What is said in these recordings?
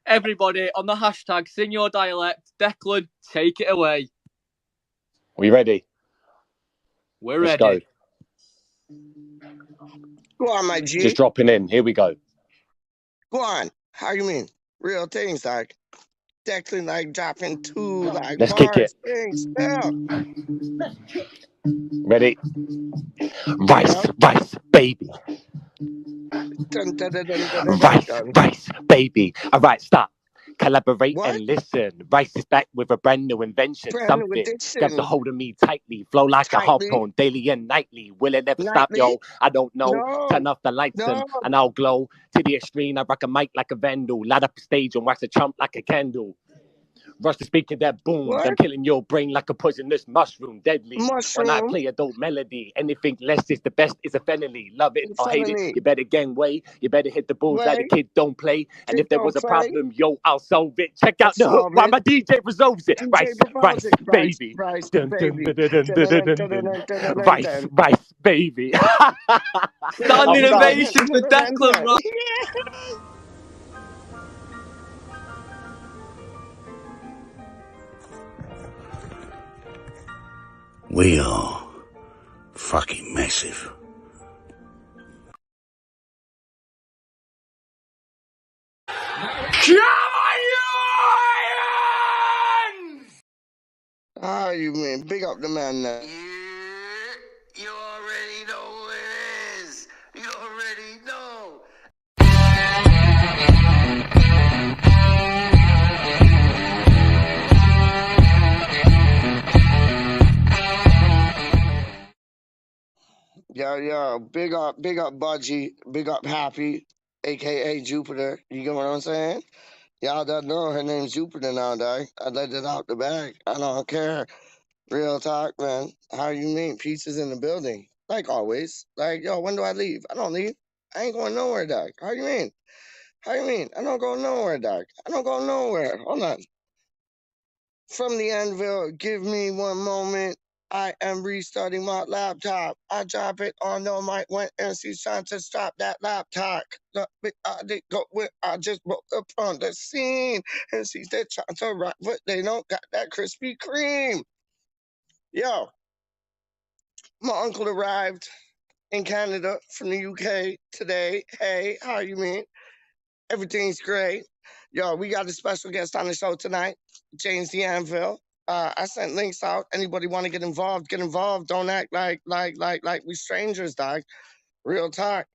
everybody on the hashtag sing your dialect. Declan, take it away. Are we ready? We're Let's ready. Go on, my G. Just dropping in. Here we go. Go on. How you mean? Real things, like Declan, like dropping two, like Let's kick it. things. Yeah. Ready? Rice, rice, baby. Dun, dun, dun, dun, dun, dun, Rice, dun. rice, baby. All right, stop. Collaborate What? and listen. Rice is back with a brand new invention. Brand new Something edition. grabs a hold of me tightly. Flow like Tightly. a harpoon, daily and nightly. Will it ever stop, Nightly? yo? I don't know. No. Turn off the lights No. and I'll glow to the extreme. I rock a mic like a vandal. Light up a stage and wax a chump like a candle. Rush the speaker that booms. What? I'm killing your brain like a poisonous mushroom. Deadly. Mushroom. When I play a dope melody, anything less is the best is a felony. Love it or hate Felony. it. You better gangway. You better hit the balls like the kid don't play. And Kid if there was a don't play. problem, yo, I'll solve it. Check out the I'll hook solve while it. my DJ resolves it. DJ Rice, proposes rice, it. Rice, baby. rice, Dun, dun, baby. dun, dun, dun, dun, dun, dun. Rice, rice, baby. Standing ovation for Declan, right? We are fucking massive. Ah, you mean? Big up the man now. You already know who it is. You already know. Yo, big up Budgie, big up Happy, aka Jupiter. You get what I'm saying? Y'all don't know her name's Jupiter now, dog. I let it out the bag. I don't care. Real talk, man. How you mean? PeacH is in the building. Like always. Like, yo, when do I leave? I don't leave. I ain't going nowhere, dog. How you mean? How you mean? I don't go nowhere, dog. I don't go nowhere. Hold on. From the AnViL, give me one moment. I am restarting my laptop. I drop it on the mic when NC's trying to stop that laptop. I just woke up on the scene. NC's they're trying to rock, but they don't got that Krispy Kreme. Yo, my uncle arrived in Canada from the UK today. Hey, how you mean? Everything's great. Yo, we got a special guest on the show tonight, James the AnViL. I sent links out. Anybody want to get involved? Get involved. Don't act like we strangers, dog. Real talk.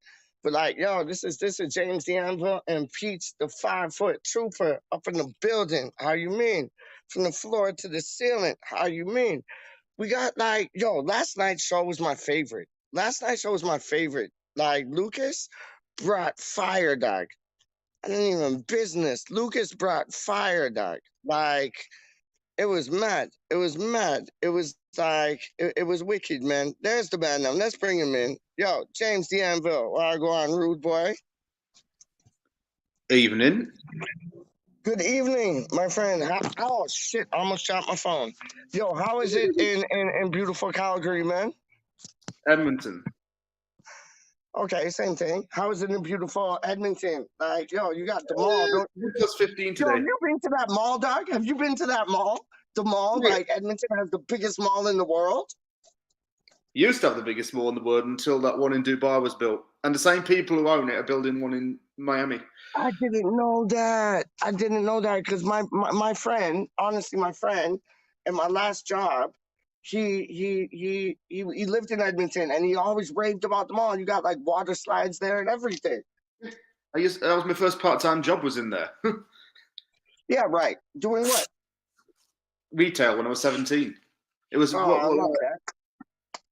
But like, yo, this is James the AnViL and PeacH, the 5-foot trooper, up in the building. How you mean? From the floor to the ceiling. How you mean? We got like, yo, last night's show was my favorite. Like, Lucas brought fire, dog. I didn't even business. Lucas brought fire, dog. Like, it was mad. It was like, it was wicked, man. There's the band now. Let's bring him in. Yo, James the AnViL. Where I go on, rude boy. Evening. Good evening, my friend. Oh, shit. I almost dropped my phone. Yo, how is it in beautiful Calgary, man? Edmonton. Okay, same thing. How is it in beautiful Edmonton? Like, yo, you got the mall. Plus 15 today. Yo, have you been to that mall, dog? Have you been to that mall? The mall, Yeah. like Edmonton has the biggest mall in the world. Used to have the biggest mall in the world until that one in Dubai was built. And the same people who own it are building one in Miami. I didn't know that. Because my friend, honestly, my friend, in my last job, he lived in Edmonton and he always raved about the mall. You got like water slides there and everything. That was my first part-time job was in there. Yeah, right. Doing what? Retail when I was 17. It was. I love that.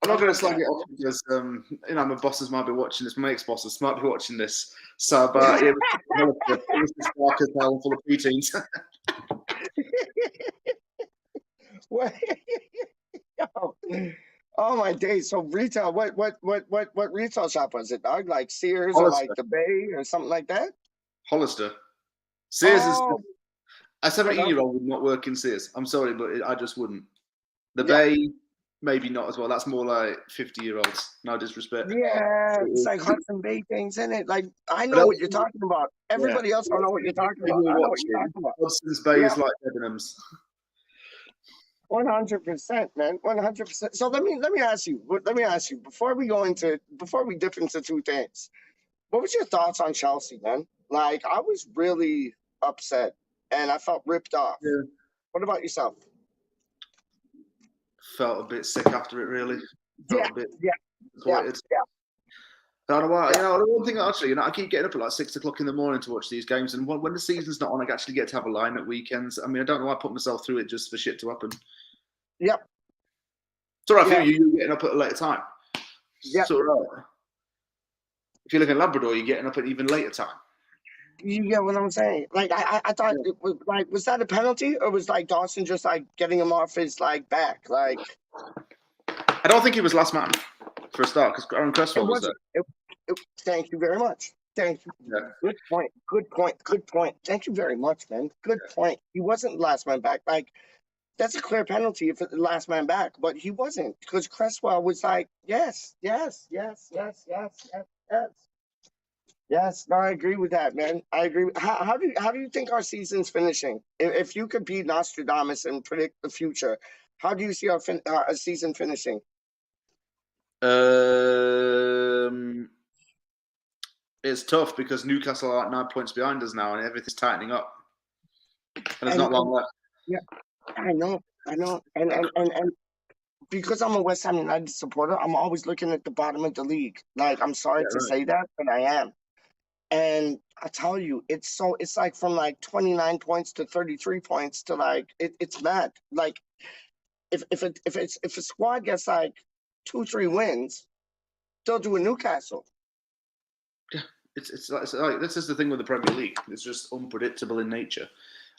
I'm not going to slag it off because my bosses might be watching this. My ex-bosses might be watching this. So, but it was just dark as hell, full of preteens. Oh my days! So retail, what retail shop was it, dog? Like Sears Hollister. or like the Bay or something like that? Hollister. Sears is. Oh. A 17-year-old would not work in Sears. I'm sorry, but I just wouldn't. The Yeah. Bay, maybe not as well. That's more like 50-year-olds. No disrespect. Yeah, it's like Hudson Bay things, isn't it? Like, I But know what you're talking about. yeah, Everybody else don't know what you're talking people about. I know what watching, you're talking about. Hudson's Bay Yeah. is like Debenhams. 100%, man. 100%. So let me ask you. Let me ask you before we dip into two things. What was your thoughts on Chelsea, man? Like, I was really upset and I felt ripped off. Yeah. What about yourself? Felt a bit sick after it, really. Felt a bit disappointed. I don't know why. You know, the one thing actually, I keep getting up at like 6 o'clock in the morning to watch these games, and when the season's not on, I actually get to have a line at weekends. I mean, I don't know why I put myself through it just for shit to happen. Yep. It's all right for you. You're getting up at a later time. Yeah. It's all right. If you live in Labrador, you're getting up at even later time. You get what I'm saying? Like, I thought it was like, was that a penalty, or was like Dawson just like getting him off his like back? Like, I don't think he was last man for a start because Aaron Cresswell was there. Thank you very much. Thank you. Yeah. Good point. Good point. Good point. Thank you very much, man. Good point. He wasn't last man back. Like, that's a clear penalty if it's the last man back, but he wasn't, because Cresswell was like, yes. Yes, no, I agree with that, man. I agree. How do you think our season's finishing? If you could be Nostradamus and predict the future, how do you see our season finishing? It's tough because Newcastle are like 9 points behind us now, and everything's tightening up. And there's not long left. Yeah, I know, and because I'm a West Ham United supporter, I'm always looking at the bottom of the league. Like, I'm sorry to say that, but I am. And I tell you, it's like from like 29 points to 33 points to like it's mad. Like, if a squad gets like 2-3 wins, they'll do a Newcastle. Yeah, it's like this is the thing with the Premier League. It's just unpredictable in nature,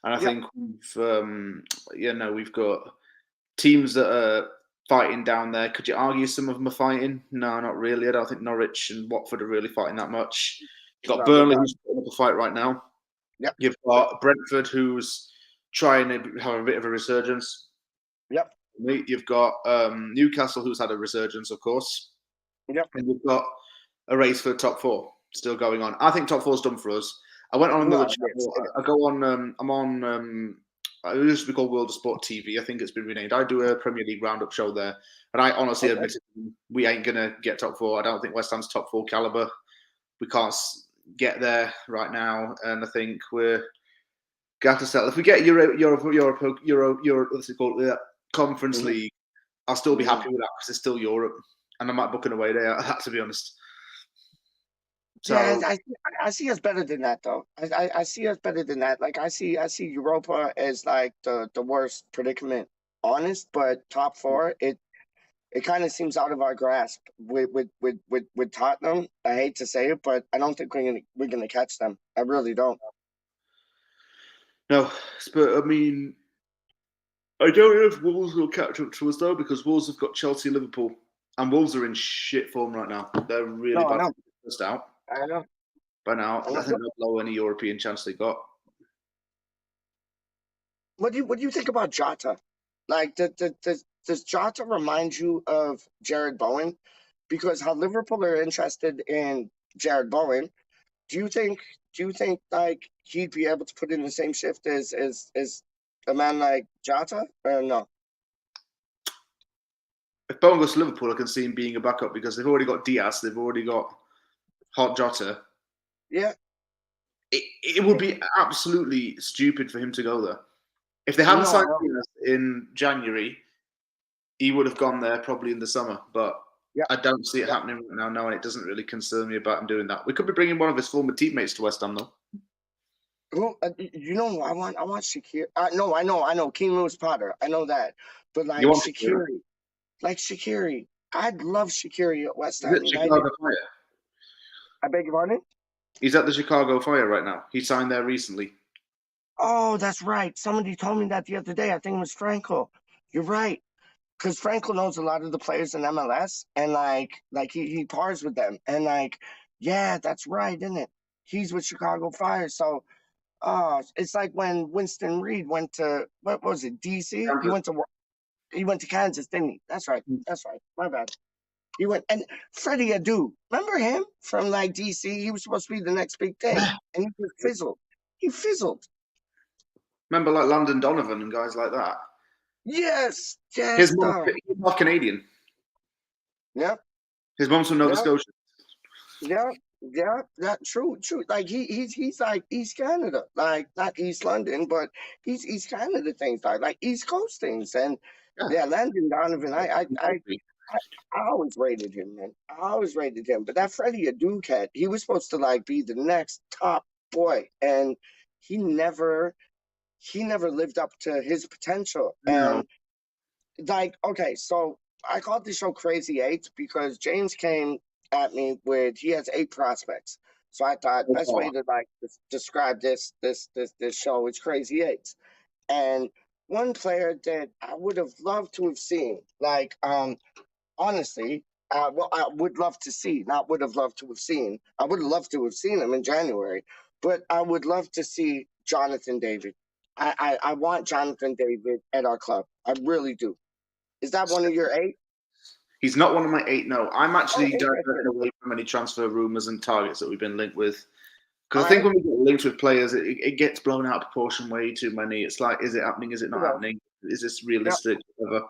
and I think we've got teams that are fighting down there. Could you argue some of them are fighting? No, not really. I don't think Norwich and Watford are really fighting that much. You've got Burnley, who's putting up a fight right now. Yep. You've got Brentford, who's trying to have a bit of a resurgence. Yep. You've got Newcastle, who's had a resurgence, of course. Yep. And you've got a race for top four still going on. I think top four's done for us. I went on another channel. I go on. I'm on. It used to be called World of Sport TV. I think it's been renamed. I do a Premier League roundup show there, and I honestly admit we ain't gonna get top four. I don't think West Ham's top four caliber. We can't get there right now, and I think we're got to settle. If we get Euro what's it called, Conference League, I'll still be happy with that because it's still Europe, and I might book an away day out of that, to be honest. So, yeah, I see us better than that, though. I see us better than that. Like, I see Europa as like the worst predicament, honest, but top four, it kind of seems out of our grasp with Tottenham. I hate to say it, but I don't think we're gonna catch them. I really don't. No, but I mean, I don't know if Wolves will catch up to us though, because Wolves have got Chelsea, Liverpool, and Wolves are in shit form right now. They're really bad. First out. I know. By now, I think they'll blow any European chance they got. What do you think about Jota? Like, does Jota remind you of Jared Bowen? Because how Liverpool are interested in Jared Bowen, do you think like he'd be able to put in the same shift as a man like Jota, or no? If Bowen goes to Liverpool, I can see him being a backup because they've already got Diaz, they've already got Hot Jota. Yeah. It would be absolutely stupid for him to go there. If they hadn't signed Diaz in January, he would have gone there probably in the summer. But I don't see it happening right now. No, and it doesn't really concern me about him doing that. We could be bringing one of his former teammates to West Ham, though. Well, I want Shaqiri. No, I know King Lewis Potter. I know that, but like Shaqiri, I'd love Shaqiri at West Ham. Chicago Fire. I beg your pardon? He's at the Chicago Fire right now. He signed there recently. Oh, that's right. Somebody told me that the other day. I think it was Franco. You're right. Because Franco knows a lot of the players in MLS, and like he pars with them. And like, yeah, that's right, isn't it? He's with Chicago Fire. So it's like when Winston Reed went to, what was it, DC? He went to He went to Kansas, didn't he? That's right. That's right. My bad. He went, and Freddie Adu, remember him from like DC? He was supposed to be the next big thing, and he just fizzled. He fizzled. Remember, like Landon Donovan and guys like that. Yes, yes. He's half Canadian. Yep. His mom's from Nova Scotia. Yeah, yeah, that true. Like he's like East Canada, like not East London, but he's East Canada things, like East Coast things, and yeah, Landon Donovan. I always rated him, man. I always rated him. But that Freddie Adu cat, he was supposed to like be the next top boy, and he never lived up to his potential. No. And like, okay, so I called the show Crazy Eights because James came at me with he has 8 prospects. So I thought best way to like describe this show is Crazy Eights. And one player that I would have loved to have seen, like honestly, well, I would love to see, not would have loved to have seen. I would have loved to have seen him in January, but I would love to see Jonathan David. I want Jonathan David at our club. I really do. Is that one of your 8? He's not one of my 8, no. I'm actually diverting away from any transfer rumours and targets that we've been linked with. Because I think when we get linked with players, it gets blown out of proportion way too many. It's like, is it happening? Is it not happening? Is this realistic? Whatever.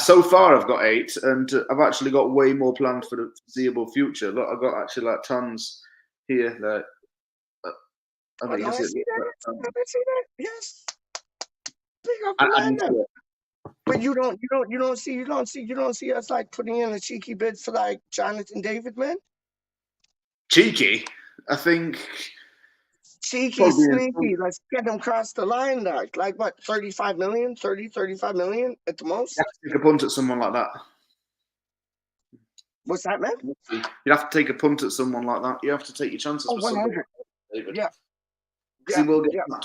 So far, I've got 8, and I've actually got way more planned for the foreseeable future. Look, I've got actually like tons here. That I mean, I see that. Yes. Big up Amanda. But you don't see us like putting in a cheeky bid for like Jonathan David, man. Cheeky, I think. Cheeky, sneaky. Let's get him across the line, like what? 35 million at the most. You have to take a punt at someone like that. What's that, man? You have to take a punt at someone like that. You have to take your chances. 100. David. Yeah. He will get up.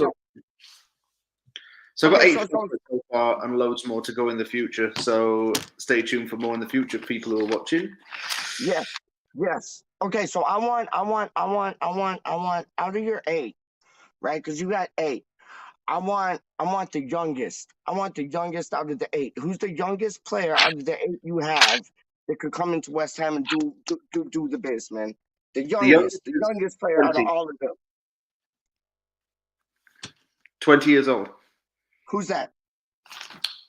So I've got 8 so far and loads more to go in the future. So stay tuned for more in the future, people who are watching. Yes. Okay, so I want out of your 8, right? Because you got 8. I want the youngest. I want the youngest out of the 8. Who's the youngest player out of the 8 you have that could come into West Ham and do the biz, man? The youngest player 20. out of all of them. 20 years old. Who's that?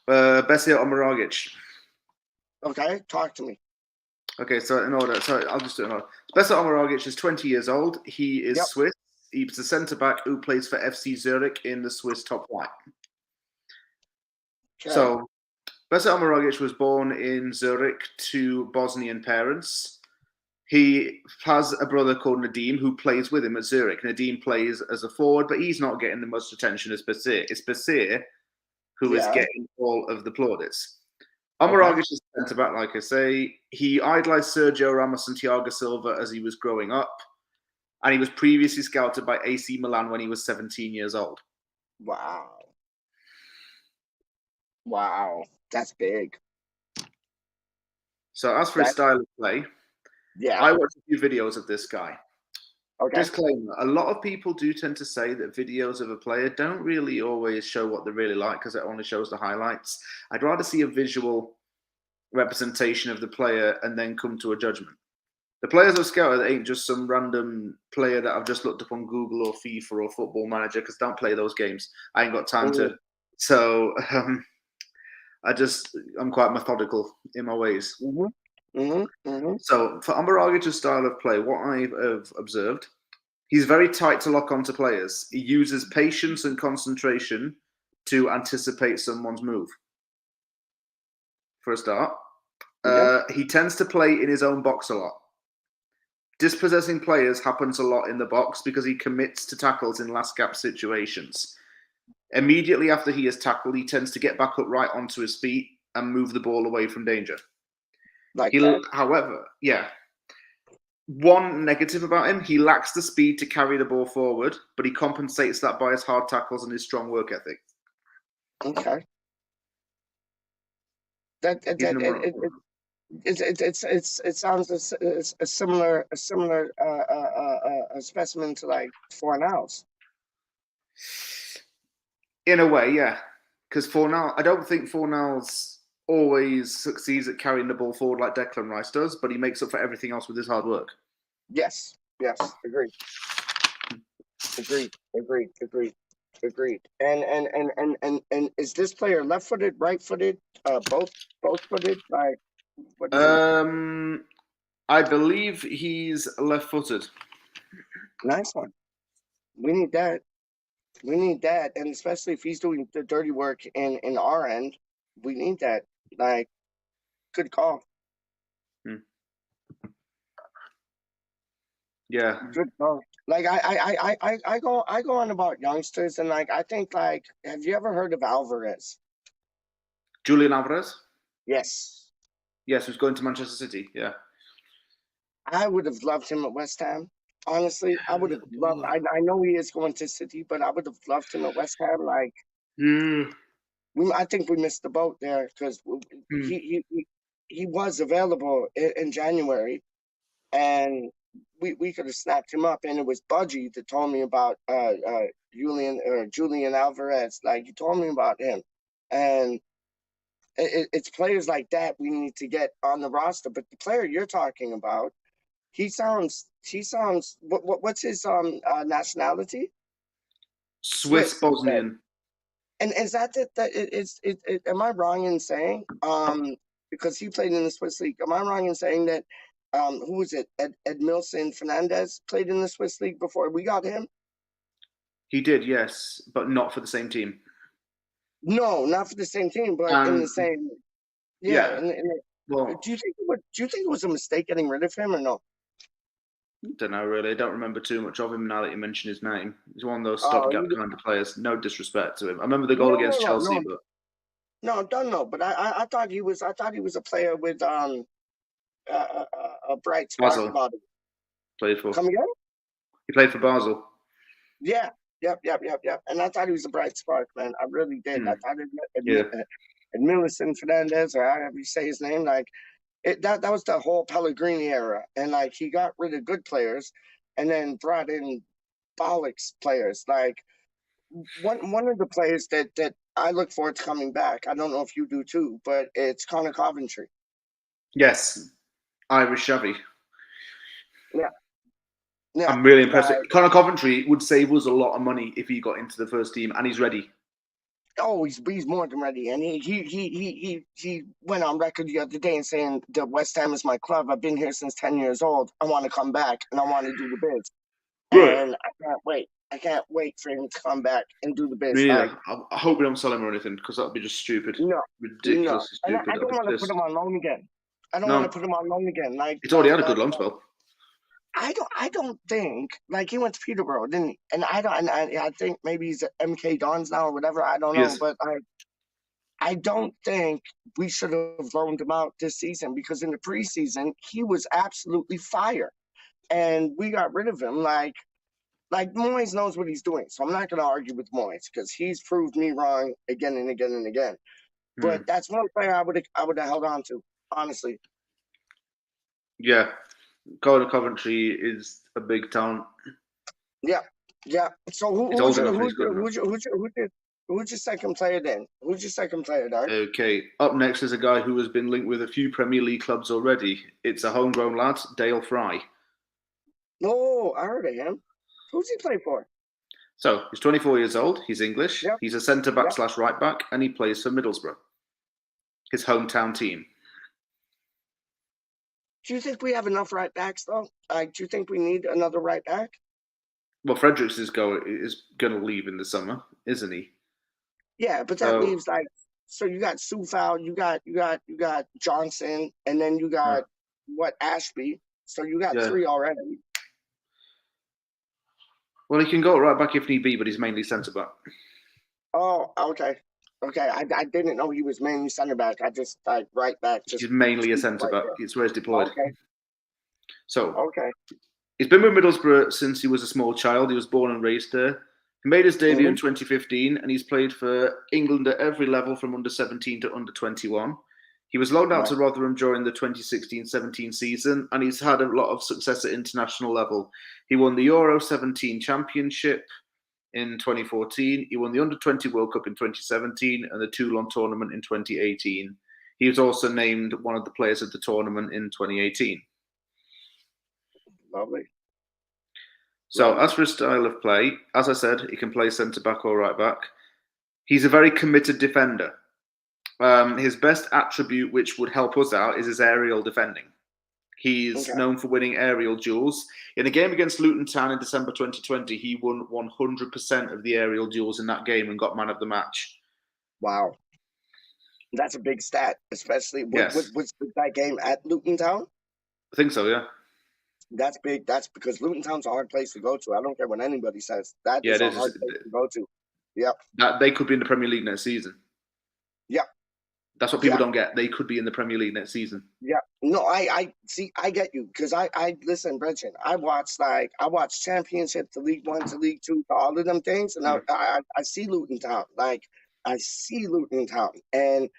Besir Omaragic. Okay, talk to me. Okay, so in order. So I'll just do it in order. Besir Omaragic is 20 years old. He is Swiss. He's a centre-back who plays for FC Zurich in the Swiss top flight. Okay. So Besir Omaragic was born in Zurich to Bosnian parents. He has a brother called Nadim who plays with him at Zurich. Nadim plays as a forward, but he's not getting the most attention as Besir. It's Besir who is getting all of the plaudits. Omaragic is centre-back, like I say. He idolised Sergio Ramos and Thiago Silva as he was growing up. And he was previously scouted by AC Milan when he was 17 years old. Wow. That's big. So as for his style of play, I watched a few videos of this guy. Okay. Disclaimer, a lot of people do tend to say that videos of a player don't really always show what they're really like because it only shows the highlights. I'd rather see a visual representation of the player and then come to a judgment. The players I've scouted ain't just some random player that I've just looked up on Google or FIFA or Football Manager because I don't play those games. I ain't got time to. So I'm quite methodical in my ways. So for Omaragic's style of play, what I've observed, he's very tight to lock onto players. He uses patience and concentration to anticipate someone's move. For a start, he tends to play in his own box a lot. Dispossessing players happens a lot in the box because he commits to tackles in last gap situations. Immediately after he is tackled, he tends to get back up right onto his feet and move the ball away from danger. However, one negative about him, he lacks the speed to carry the ball forward, but he compensates that by his hard tackles and his strong work ethic. Okay. It sounds a similar specimen to like Fornals. In a way, yeah, because Fornal, I don't think Fornal's always succeeds at carrying the ball forward like Declan Rice does, but he makes up for everything else with his hard work. Yes. Agreed. And is this player left-footed, right-footed, both-footed? Like, what is it? I believe he's left-footed. Nice one. We need that. And especially if he's doing the dirty work in our end, we need that. Like, good call. Yeah. Good call. Like I go on about youngsters, and like I think, like, have you ever heard of Alvarez? Julian Alvarez? Yes. Yes, who's going to Manchester City, yeah. I would have loved him at West Ham. Honestly, I would have loved. I know he is going to City, but I would have loved him at West Ham. Like, I think we missed the boat there because he was available in January, and we could have snapped him up. And it was Budgie that told me about Julian Alvarez. Like, he told me about him, and it's players like that we need to get on the roster. But the player you're talking about, he sounds. What's his nationality? Swiss Bosnian. And is that am I wrong in saying because he played in the Swiss league? Am I wrong in saying that who was it? Edmilson Fernandez played in the Swiss league before we got him? He did, yes, but not for the same team. No, not for the same team, but in the same. Yeah. Well, do you think it was a mistake getting rid of him or no? I don't know, really. I don't remember too much of him now that you mention his name. He's one of those stopgap kind of players. No disrespect to him. I remember the goal against Chelsea, but but I thought he was a player with a bright spark about him. Played for. Come again? He played for Basel. Yeah. Yep. And I thought he was a bright spark, man. I really did. I thought Edmilson Fernandez, or however you say his name, like that was the whole Pellegrini era, and like he got rid of good players, and then brought in bollocks players. Like one of the players that I look forward to coming back. I don't know if you do too, but it's Connor Coventry. Yes, Irish Shabby. Yeah, I'm really impressed. Connor Coventry would save us a lot of money if he got into the first team, and he's ready. Oh, he's more than ready, and he went on record the other day and saying that West Ham is my club. I've been here since 10 years old. I want to come back, and I want to do the biz. Right. And I can't wait. I can't wait for him to come back and do the biz. Yeah, I hope we don't sell him or anything, because that would be just stupid. No, ridiculously stupid. And I don't want to put him on loan again. Like, he's already had a good loan spell. I don't think, like, he went to Peterborough, didn't he? And I think maybe he's at MK Dons now or whatever. I don't know, yes. But I don't think we should have loaned him out this season, because in the preseason he was absolutely fire, and we got rid of him. Like Moyes knows what he's doing, so I'm not going to argue with Moyes because he's proved me wrong again and again and again. But that's one player I would have held on to, honestly. Yeah. Connor Coventry is a big talent. Yeah. So who's your second player then? Who's your second player, Dark? Okay. Up next is a guy who has been linked with a few Premier League clubs already. It's a homegrown lad, Dale Frye. Oh, I heard of him. Who's he play for? So he's 24 years old. He's English. Yep. He's a centre back / right back, and he plays for Middlesbrough, his hometown team. Do you think we have enough right backs, though? Do you think we need another right back? Well, Fredericks is going to leave in the summer, isn't he? Yeah, but that leaves so you got Soufal, you got Johnson, and then you got Ashby. So you got 3 already. Well, he can go right back if need be, but he's mainly centre back. Oh, okay. I didn't know he was mainly centre back. I just right back. He's mainly a centre back. It's where he's deployed. Okay. So he's been with Middlesbrough since he was a small child. He was born and raised there. He made his debut in 2015, and he's played for England at every level from under 17 to under 21. He was loaned out to Rotherham during the 2016-17 season, and he's had a lot of success at international level. He won the Euro 17 Championship in 2014. He won the Under-20 World Cup in 2017 and the Toulon tournament in 2018. He was also named one of the players of the tournament in 2018. Lovely. So as for his style of play, as I said, he can play centre-back or right-back. He's a very committed defender. His best attribute, which would help us out, is his aerial defending. He's known for winning aerial duels. In a game against Luton Town in December 2020, he won 100% of the aerial duels in that game and got man of the match. Wow. That's a big stat, especially with that game at Luton Town. I think so, yeah. That's big. That's because Luton Town's a hard place to go to. I don't care what anybody says. That is a hard place to go to. Yep. They could be in the Premier League next season. Yep. That's what people don't get. They could be in the Premier League next season. Yeah. No, I see. I get you because I listen, Bridget. I watched Championship to League One to League Two to all of them things, and I see Luton Town. I see Luton Town, and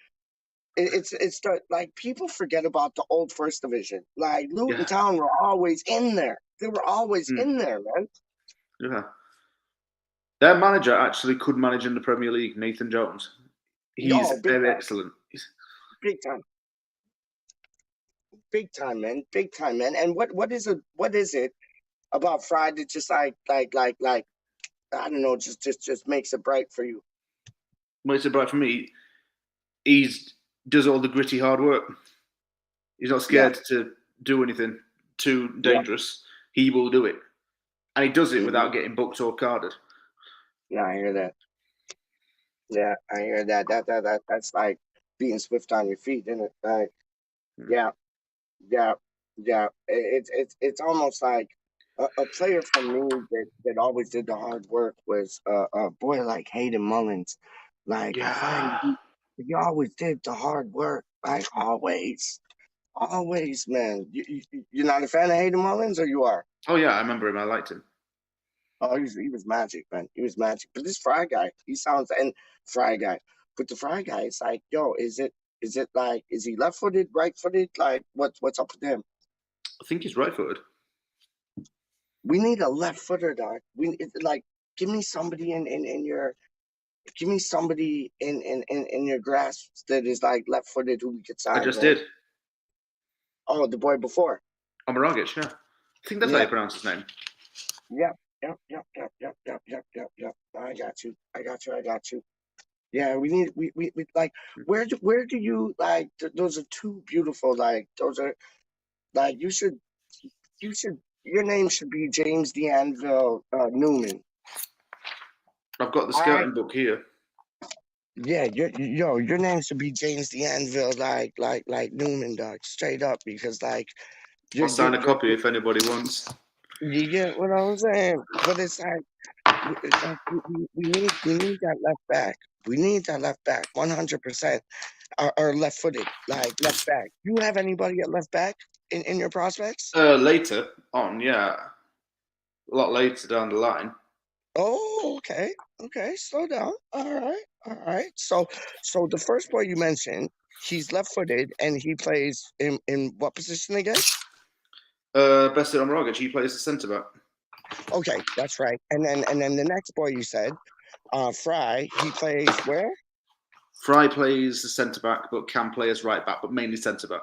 it's the, like, people forget about the old First Division. Like Luton Town were always in there. They were always in there, man. Yeah. Their manager actually could manage in the Premier League, Nathan Jones. He's very excellent. Big time. Big time, man. Big time, man. And what is it about Frye that just like I don't know, just makes it bright for you? Makes it bright for me. He does all the gritty hard work. He's not scared to do anything too dangerous. He will do it. And he does it without getting booked or carded. Yeah, I hear that. Yeah, I hear that. That's like being swift on your feet, isn't it? Like, yeah. It's almost like a player for me that always did the hard work was a boy like Hayden Mullins. Like, he always did the hard work. Like, always, man. You're not a fan of Hayden Mullins, or you are? Oh yeah, I remember him. I liked him. Oh, he was magic, man. He was magic. But this Frye guy, Frye guy. But the Frye guy, it's like, yo, is it like, is he left-footed, right-footed? Like, what's up with him? I think he's right-footed. We need a left-footer, dog. Give me somebody in your grasp that is like left-footed who we could sign. I just did. Oh, the boy before. Omaragic, yeah. I think that's how you pronounce his name. Yep. I got you. Yeah, we like, where do you like, those are two beautiful, like, those are like, you should your name should be James the AnViL Newman. I've got the scouting book here. Yeah, your name should be James the AnViL like Newman, dog, straight up, because like, I'll sign a copy if anybody wants. You get what I'm saying? But it's like, we need that left back. We need that left back, 100%. Or left-footed, like left back. You have anybody at left back in your prospects? Later on, yeah. A lot later down the line. Oh, okay. Slow down. All right. So the first boy you mentioned, he's left-footed, and he plays in what position again? Bested Omaragic, he plays the centre back. Okay, that's right. And then the next boy you said, Frye, he plays where? Frye plays the centre back, but can play as right back, but mainly centre back.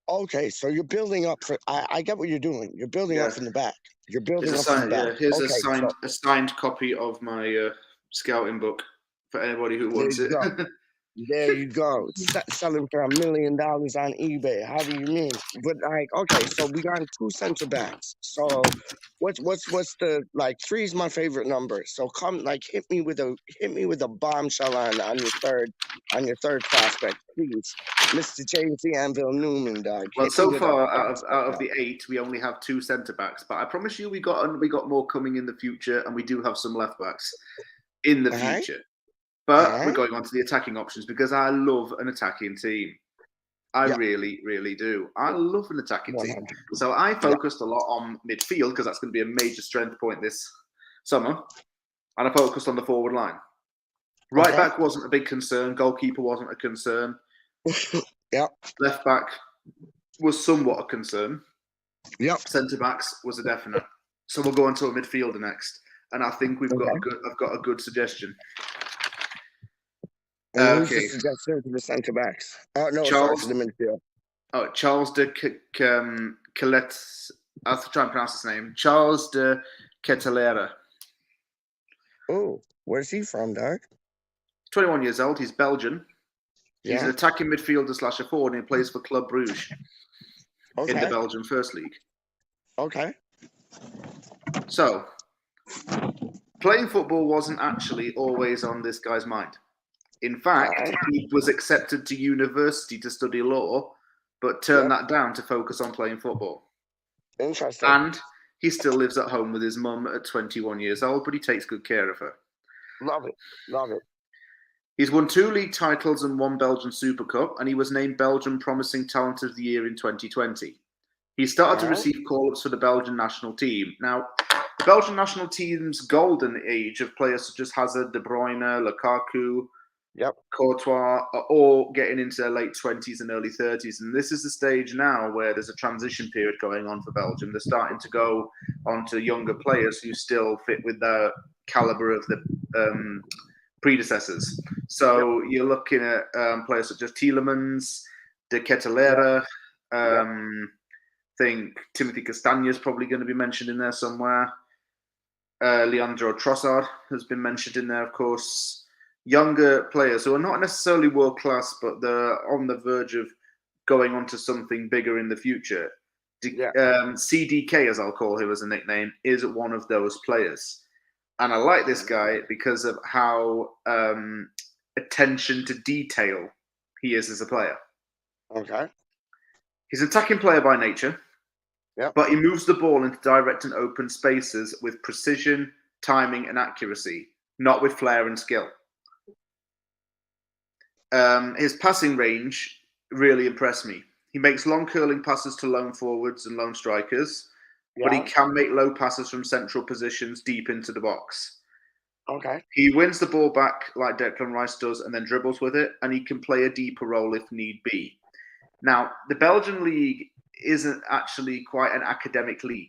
Okay, so you're building up for. I get what you're doing. You're building up from the back. You're building up from the back. Here's a signed copy of my scouting book for anybody who wants it. There you go. Selling for $1 million on eBay. How do you mean? But like, okay, so we got 2 center backs. So what's the, like, 3 is my favorite number. So come, like, hit me with a bombshell on your third prospect, please, Mr. James the AnViL Newman, dog. Well, so far out of the 8, we only have 2 centre backs. But I promise you, we got more coming in the future, and we do have some left backs in the future. But we're going on to the attacking options because I love an attacking team. I really, really do. I love an attacking team. So I focused a lot on midfield because that's going to be a major strength point this summer. And I focused on the forward line. Right back wasn't a big concern. Goalkeeper wasn't a concern. Left back was somewhat a concern. Centre backs was a definite. So we'll go on to a midfielder next. And I think I've got a good suggestion. And who's the Okay. suggestion for the centre backs? Oh no, sorry, Charles. for the midfield. Oh, Charles de Colette. I'll try and pronounce his name. Charles de Ketelera. Oh, where's he from, dog? 21 years old. He's Belgian. He's Yeah. an attacking midfielder slash a forward, and he plays for Club Brugge in the Okay. Belgian First League. Okay. So, playing football wasn't actually always on this guy's mind. In fact, Alright. he was accepted to university to study law, but turned that down to focus on playing football. Interesting. And he still lives at home with his mum at 21 years old, but he takes good care of her. Love it. Love it. He's won 2 league titles and 1 Belgian Super Cup, and he was named Belgian Promising Talent of the Year in 2020. He started to receive call-ups for the Belgian national team. Now, the Belgian national team's golden age of players such as Hazard, De Bruyne, Lukaku, Courtois are all getting into their late 20s and early 30s. And this is the stage now where there's a transition period going on for Belgium. They're starting to go on to younger players who still fit with the caliber of the predecessors. So you're looking at players such as Tielemans, De Ketelera, think Timothy Castagna is probably going to be mentioned in there somewhere. Leandro Trossard has been mentioned in there, of course. Younger players who are not necessarily world class, but they're on the verge of going on to something bigger in the future. CDK, as I'll call him as a nickname, is one of those players. And I like this guy because of how attention to detail he is as a player. Okay. He's an attacking player by nature, but he moves the ball into direct and open spaces with precision, timing, and accuracy, not with flair and skill. His passing range really impressed me. He makes long curling passes to lone forwards and lone strikers, but he can make low passes from central positions deep into the box. Okay. He wins the ball back like Declan Rice does and then dribbles with it, and he can play a deeper role if need be. Now, the Belgian league isn't actually quite an academic league,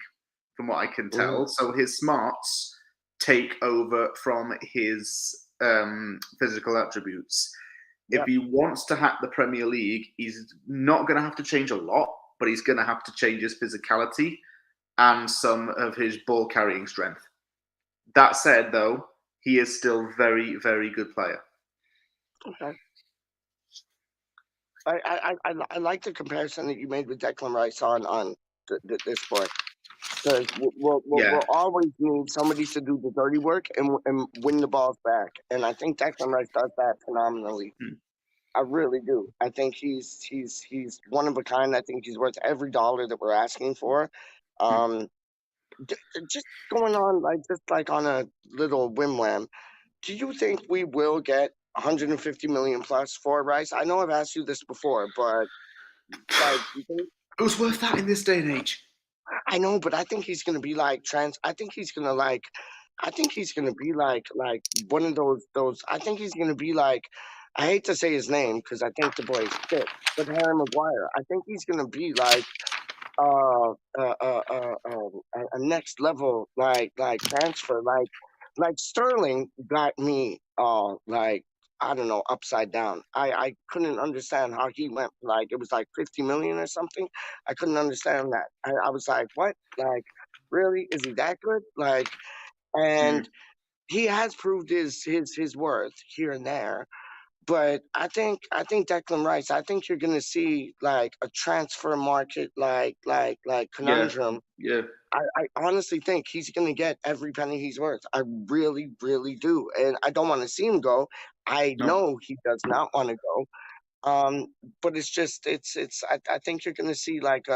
from what I can tell. So his smarts take over from his physical attributes. If he wants to hack the Premier League, he's not going to have to change a lot, but he's going to have to change his physicality and some of his ball carrying strength. That said, though, he is still very, very good player. Okay. I like the comparison that you made with Declan Rice on this point. Because we'll always need somebody to do the dirty work and win the balls back. And I think Declan Rice does that phenomenally. I really do. I think he's one of a kind. I think he's worth every dollar that we're asking for. Just going on like on a little whim-wham, do you think we will get 150 million plus for Rice? I know I've asked you this before, but like, you think who's worth that in this day and age? I know, but I think he's gonna be like I think he's gonna be like one of those. I think he's gonna be like. I hate to say his name because I think the boy is fit, but Harry Maguire. I think he's gonna be like a next level like transfer like Sterling got me like I don't know upside down. I couldn't understand how he went like it was like 50 million or something. I couldn't understand that. I was like, what? Like, really? Is he that good? Like, and he has proved his worth here and there. But I think Declan Rice. I think you're gonna see like a transfer market like conundrum. Yeah. I honestly think he's gonna get every penny he's worth. I really, really do, and I don't want to see him go. I know he does not want to go. But it's just I think you're gonna see like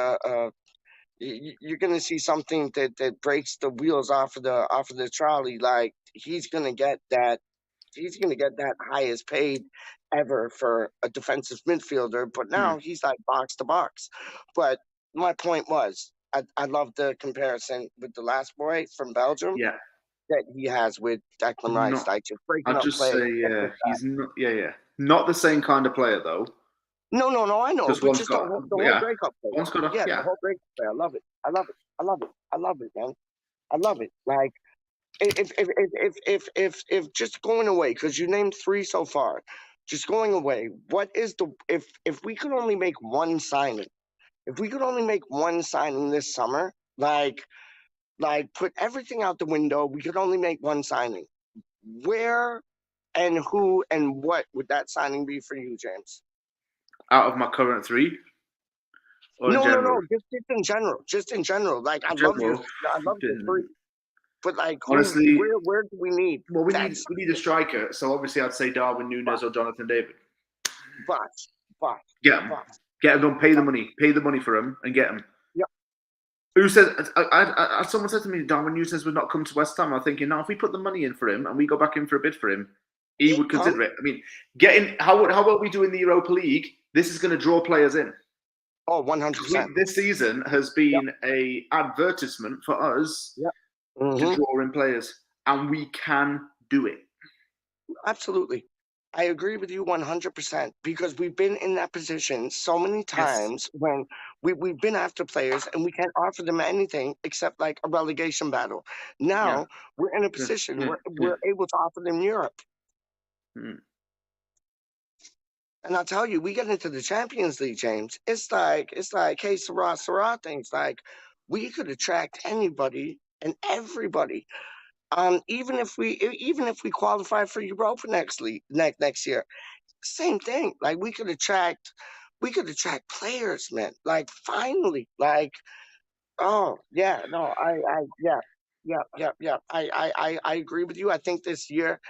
you're gonna see something that breaks the wheels off of the trolley. Like he's gonna get that highest paid ever for a defensive midfielder, but now he's like box to box. But my point was, I love the comparison with the last boy from Belgium that he has with Declan Rice, like just breaking up play. He's not, not the same kind of player though. No, I know, but just the whole breakup play. The whole breakup play. I love it, man. I love it. Like, if just going away, because you named 3 so far, just going away, what is the if we could only make one signing, if we could only make one signing this summer, like put everything out the window, we could only make one signing. Where and who and what would that signing be for you, James? Out of my current three, or in No, general? just in general, just in general. Like I love your three, but like Honestly, where do we need? Well, we need a striker. So obviously, I'd say Darwin Núñez or Jonathan David. But get them done. Pay the money for him and get him. Yep. Who said? Someone said to me, Darwin Núñez would not come to West Ham. I'm thinking, now if we put the money in for him and we go back in for a bid for him, he would consider it. I mean, how well we do in the Europa League? This is going to draw players in. Oh, 100%. This season has been a advertisement for us to draw in players, and we can do it. Absolutely. I agree with you 100% because we've been in that position so many times when we've been after players and we can't offer them anything except like a relegation battle. Now we're in a position where we're able to offer them Europe. And I'll tell you, we get into the Champions League, James. It's like, hey, Sarah things. Like, we could attract anybody and everybody. Even if we qualify for Europa next year, same thing. Like, we could attract players, man. Like, finally, like, oh yeah, no, I agree with you. I think this year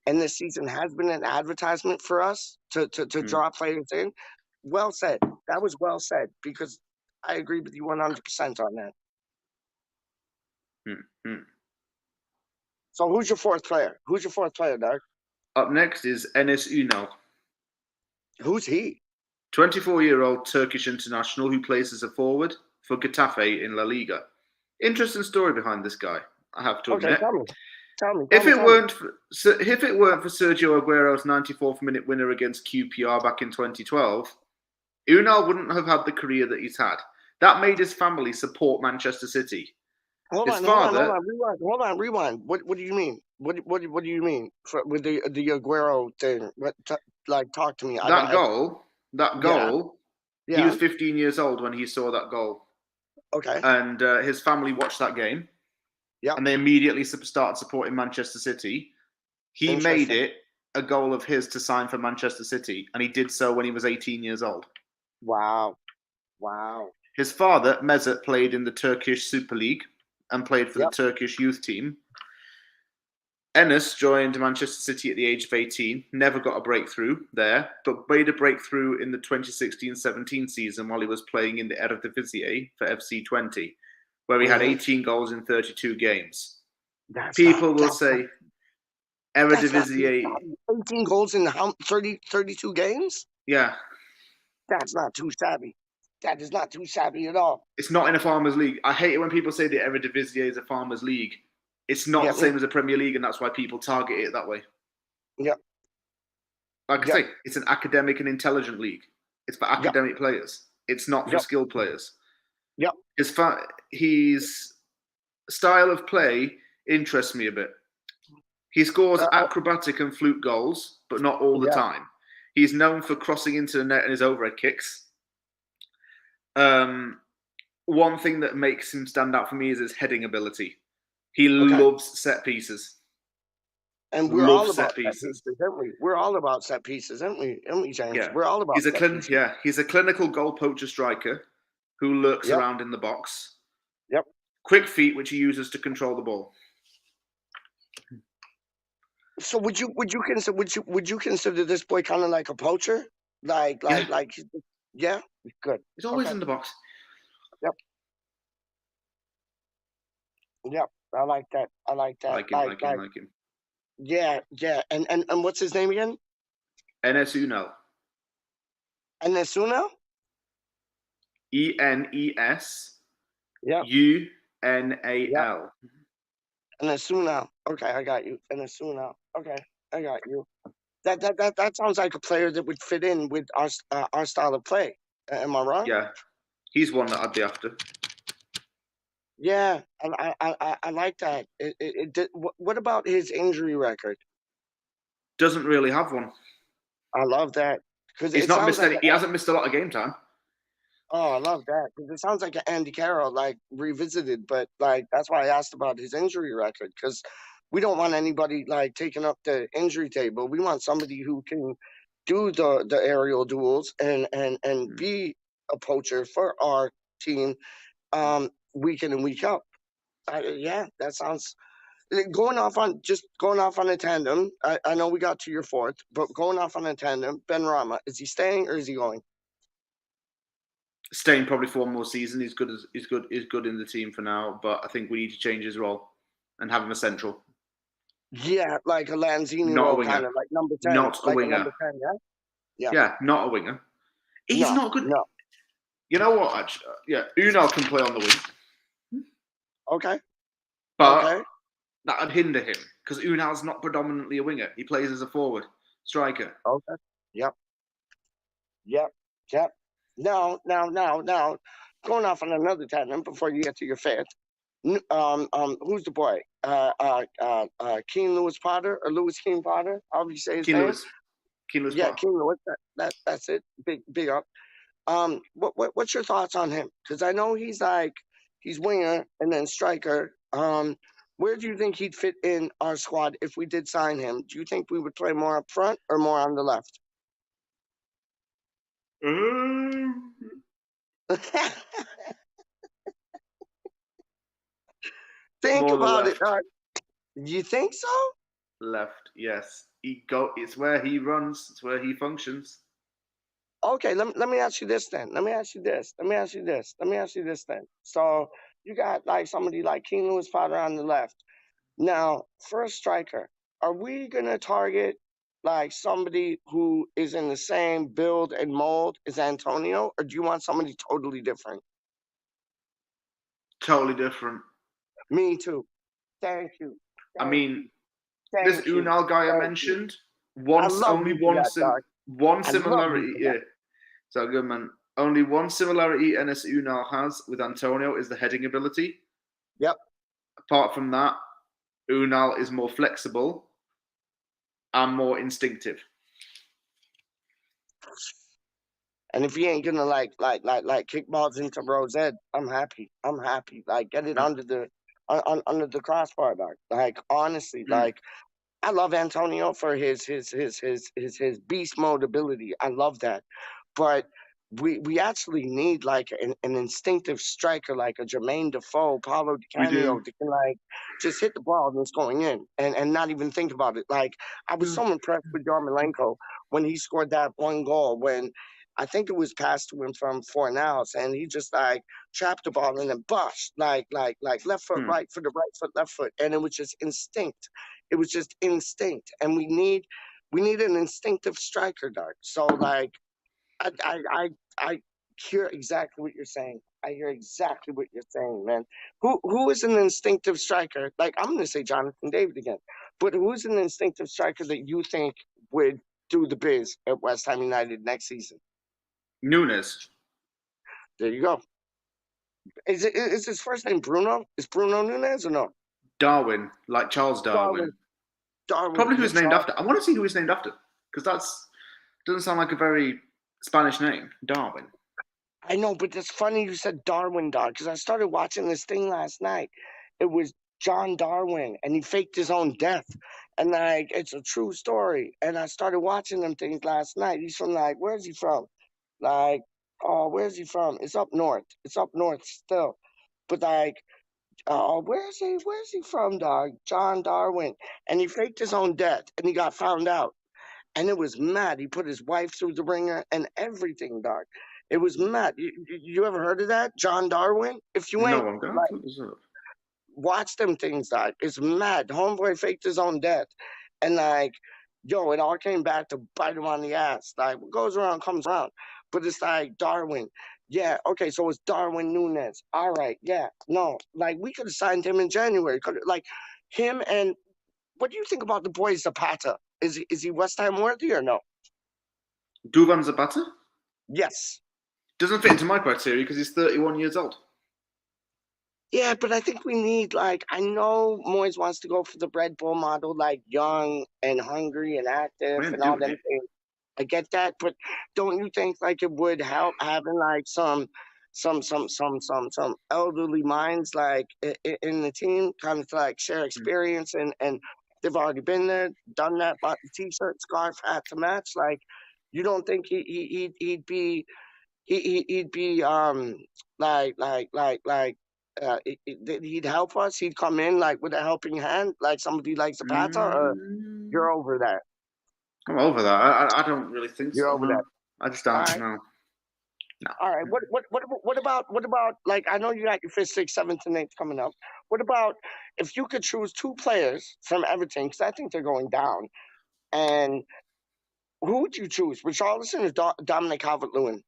and this season has been an advertisement for us to draw players in. Well said. That was well said because I agree with you 100% on that. So who's your fourth player? Doug? Up next is Enes Ünal. Who's he? 24-year-old Turkish international who plays as a forward for Getafe in La Liga. Interesting story behind this guy, I have to admit. Tell me. If it weren't for Sergio Aguero's 94th minute winner against QPR back in 2012, Ünal wouldn't have had the career that he's had. That made his family support Manchester City. Hold on, rewind. What do you mean? What do you mean with the Aguero thing? Talk to me. That goal. Yeah. He was 15 years old when he saw that goal. Okay. And his family watched that game. Yeah. And they immediately started supporting Manchester City. He made it a goal of his to sign for Manchester City, and he did so when he was 18 years old. Wow. His father, Mesut, played in the Turkish Super League and played for the Turkish youth team. Enes joined Manchester City at the age of 18, never got a breakthrough there, but made a breakthrough in the 2016-17 season while he was playing in the Eredivisie for FC 20, where he had 18 goals in 32 games. People will say, Eredivisie... 18 goals in 32 games? Yeah. That's not too shabby. That is not too shabby at all. It's not in a Farmers League. I hate it when people say the Eredivisie is a Farmers League. It's not the same as a Premier League, and that's why people target it that way. Yep. Like I say, it's an academic and intelligent league. It's for academic players. It's not for skilled players. Yep. His style of play interests me a bit. He scores acrobatic and fluke goals, but not all the time. He's known for crossing into the net and his overhead kicks. One thing that makes him stand out for me is his heading ability. He loves set pieces. And we're all about set pieces, aren't we? We're all about set pieces, aren't we, James? Yeah. We're all about He's a clinical goal poacher striker who lurks around in the box. Yep. Quick feet, which he uses to control the ball. So would you consider this boy kind of like a poacher? Like good. He's always in the box. Yep. I like that. Like him. Yeah. And what's his name again? Enes Ünal. Enes Ünal? ENES. Yeah. UNAL. Enes Ünal. Okay, I got you. Enes Ünal. Okay, I got you. That sounds like a player that would fit in with our style of play. Am I wrong? Yeah, he's one that I'd be after. Yeah, I like that. What about his injury record? Doesn't really have one. I love that because He's it not sounds missed like any. He hasn't missed a lot of game time. oh, I love that because it sounds like an Andy Carroll like revisited, but like that's why I asked about his injury record because we don't want anybody like taking up the injury table. We want somebody who can do the aerial duels and be a poacher for our team week in and week out. Yeah, that sounds going off on a tandem. I know we got to your fourth, but going off on a tandem, Ben Rama, is he staying or is he going? Staying probably for one more season. He's good in the team for now, but I think we need to change his role and have him a central. Yeah, like a Lanzini Not a role, winger. kind of like number 10. Not a like winger. Number 10, yeah? Yeah, not a winger. He's No, not good. no. You know what? Actually, yeah, Unal can play on the wing, Okay. but Okay. that would hinder him because Unal's not predominantly a winger. He plays as a forward striker. Okay. Yep. Now, going off on another tangent before you get to your fifth. Who's the boy? Keen Lewis Potter or Lewis Keen Potter? How do you say his Keen name? Lewis. Keen Lewis. Yeah, Potter. Keen Lewis. That's it. Big up. What's your thoughts on him? Because I know he's winger and then striker. Where do you think he'd fit in our squad if we did sign him? Do you think we would play more up front or more on the left? Think More about left. it. You think so? Left, yes. It's where he runs. It's where he functions. Okay, let me ask you this then. Let me ask you this then. So you got like somebody like King Lewis Potter on the left. Now, for a striker, are we gonna target like somebody who is in the same build and mold as Antonio, or do you want somebody totally different? Totally different. Me too. Thank you. I mean, Thank this you. Unal guy I mentioned, only one similarity. Yeah, so good man. Only one similarity NS Unal has with Antonio is the heading ability. Yep. Apart from that, Unal is more flexible and more instinctive. And if he ain't gonna like kick balls into Rose Ed, I'm happy. Like get it under the crossbar, dog. Like honestly, like I love Antonio for his beast mode ability. I love that. But we actually need like an instinctive striker like a Jermaine Defoe, Paulo Di Canio that can like just hit the ball and it's going in and not even think about it. Like I was so impressed with Yarmolenko when he scored that one goal when I think it was passed to him from Fornals and he just like trapped the ball and then bust like left foot, right foot, right foot, left foot. And it was just instinct. It was just instinct. And we need an instinctive striker, dog. So like I hear exactly what you're saying. I hear exactly what you're saying, man. Who is an instinctive striker? Like I'm gonna say Jonathan David again, but who's an instinctive striker that you think would do the biz at West Ham United next season? Nunes. There you go. Is his first name Bruno? Is Bruno Nunes or no? Darwin, like Charles Darwin. Probably who he's named after. I want to see who he's named after because doesn't sound like a very Spanish name, Darwin. I know, but it's funny you said Darwin, dog, because I started watching this thing last night. It was John Darwin, and he faked his own death. And, like, it's a true story. And I started watching them things last night. He's from, like, where's he from? Like, oh, where's he from? It's up north. It's up north still. But, like, where's he from, dog? John Darwin. And he faked his own death, and he got found out. And it was mad. He put his wife through the ringer and everything, dog. It was mad. You ever heard of that? John Darwin? If you ain't, no, I'm going like, to look this up. Watch them things, dog. It's mad. Homeboy faked his own death. And, like, yo, it all came back to bite him on the ass. Like, what goes around comes around. But it's like Darwin. Yeah, okay, so it's Darwin Nunes. All right, yeah. No, like, we could have signed him in January. Like, him and what do you think about the boy Zapata? Is he West Ham worthy or no? Duvan Zapata? Yes. Doesn't fit into my criteria because he's 31 years old. Yeah, but I think we need, like, I know Moyes wants to go for the Red Bull model, like young and hungry and active and all them things. I get that, but don't you think like it would help having like some elderly minds like in the team, kind of to, like share experience and they've already been there, done that, bought the t-shirt, scarf, hat to match. Like, you don't think he'd be he'd be he'd help us? He'd come in like with a helping hand, like somebody like Zapata, or Mm, you're over that? I'm over that. I don't really think You're so. over No, that. I just All don't right. know. No. All right. What about like, I know you got your 5th, 6th, 7th, and 8th coming up. What about if you could choose 2 players from Everton, because I think they're going down, and who would you choose? Richarlison or Dominic Calvert-Lewin?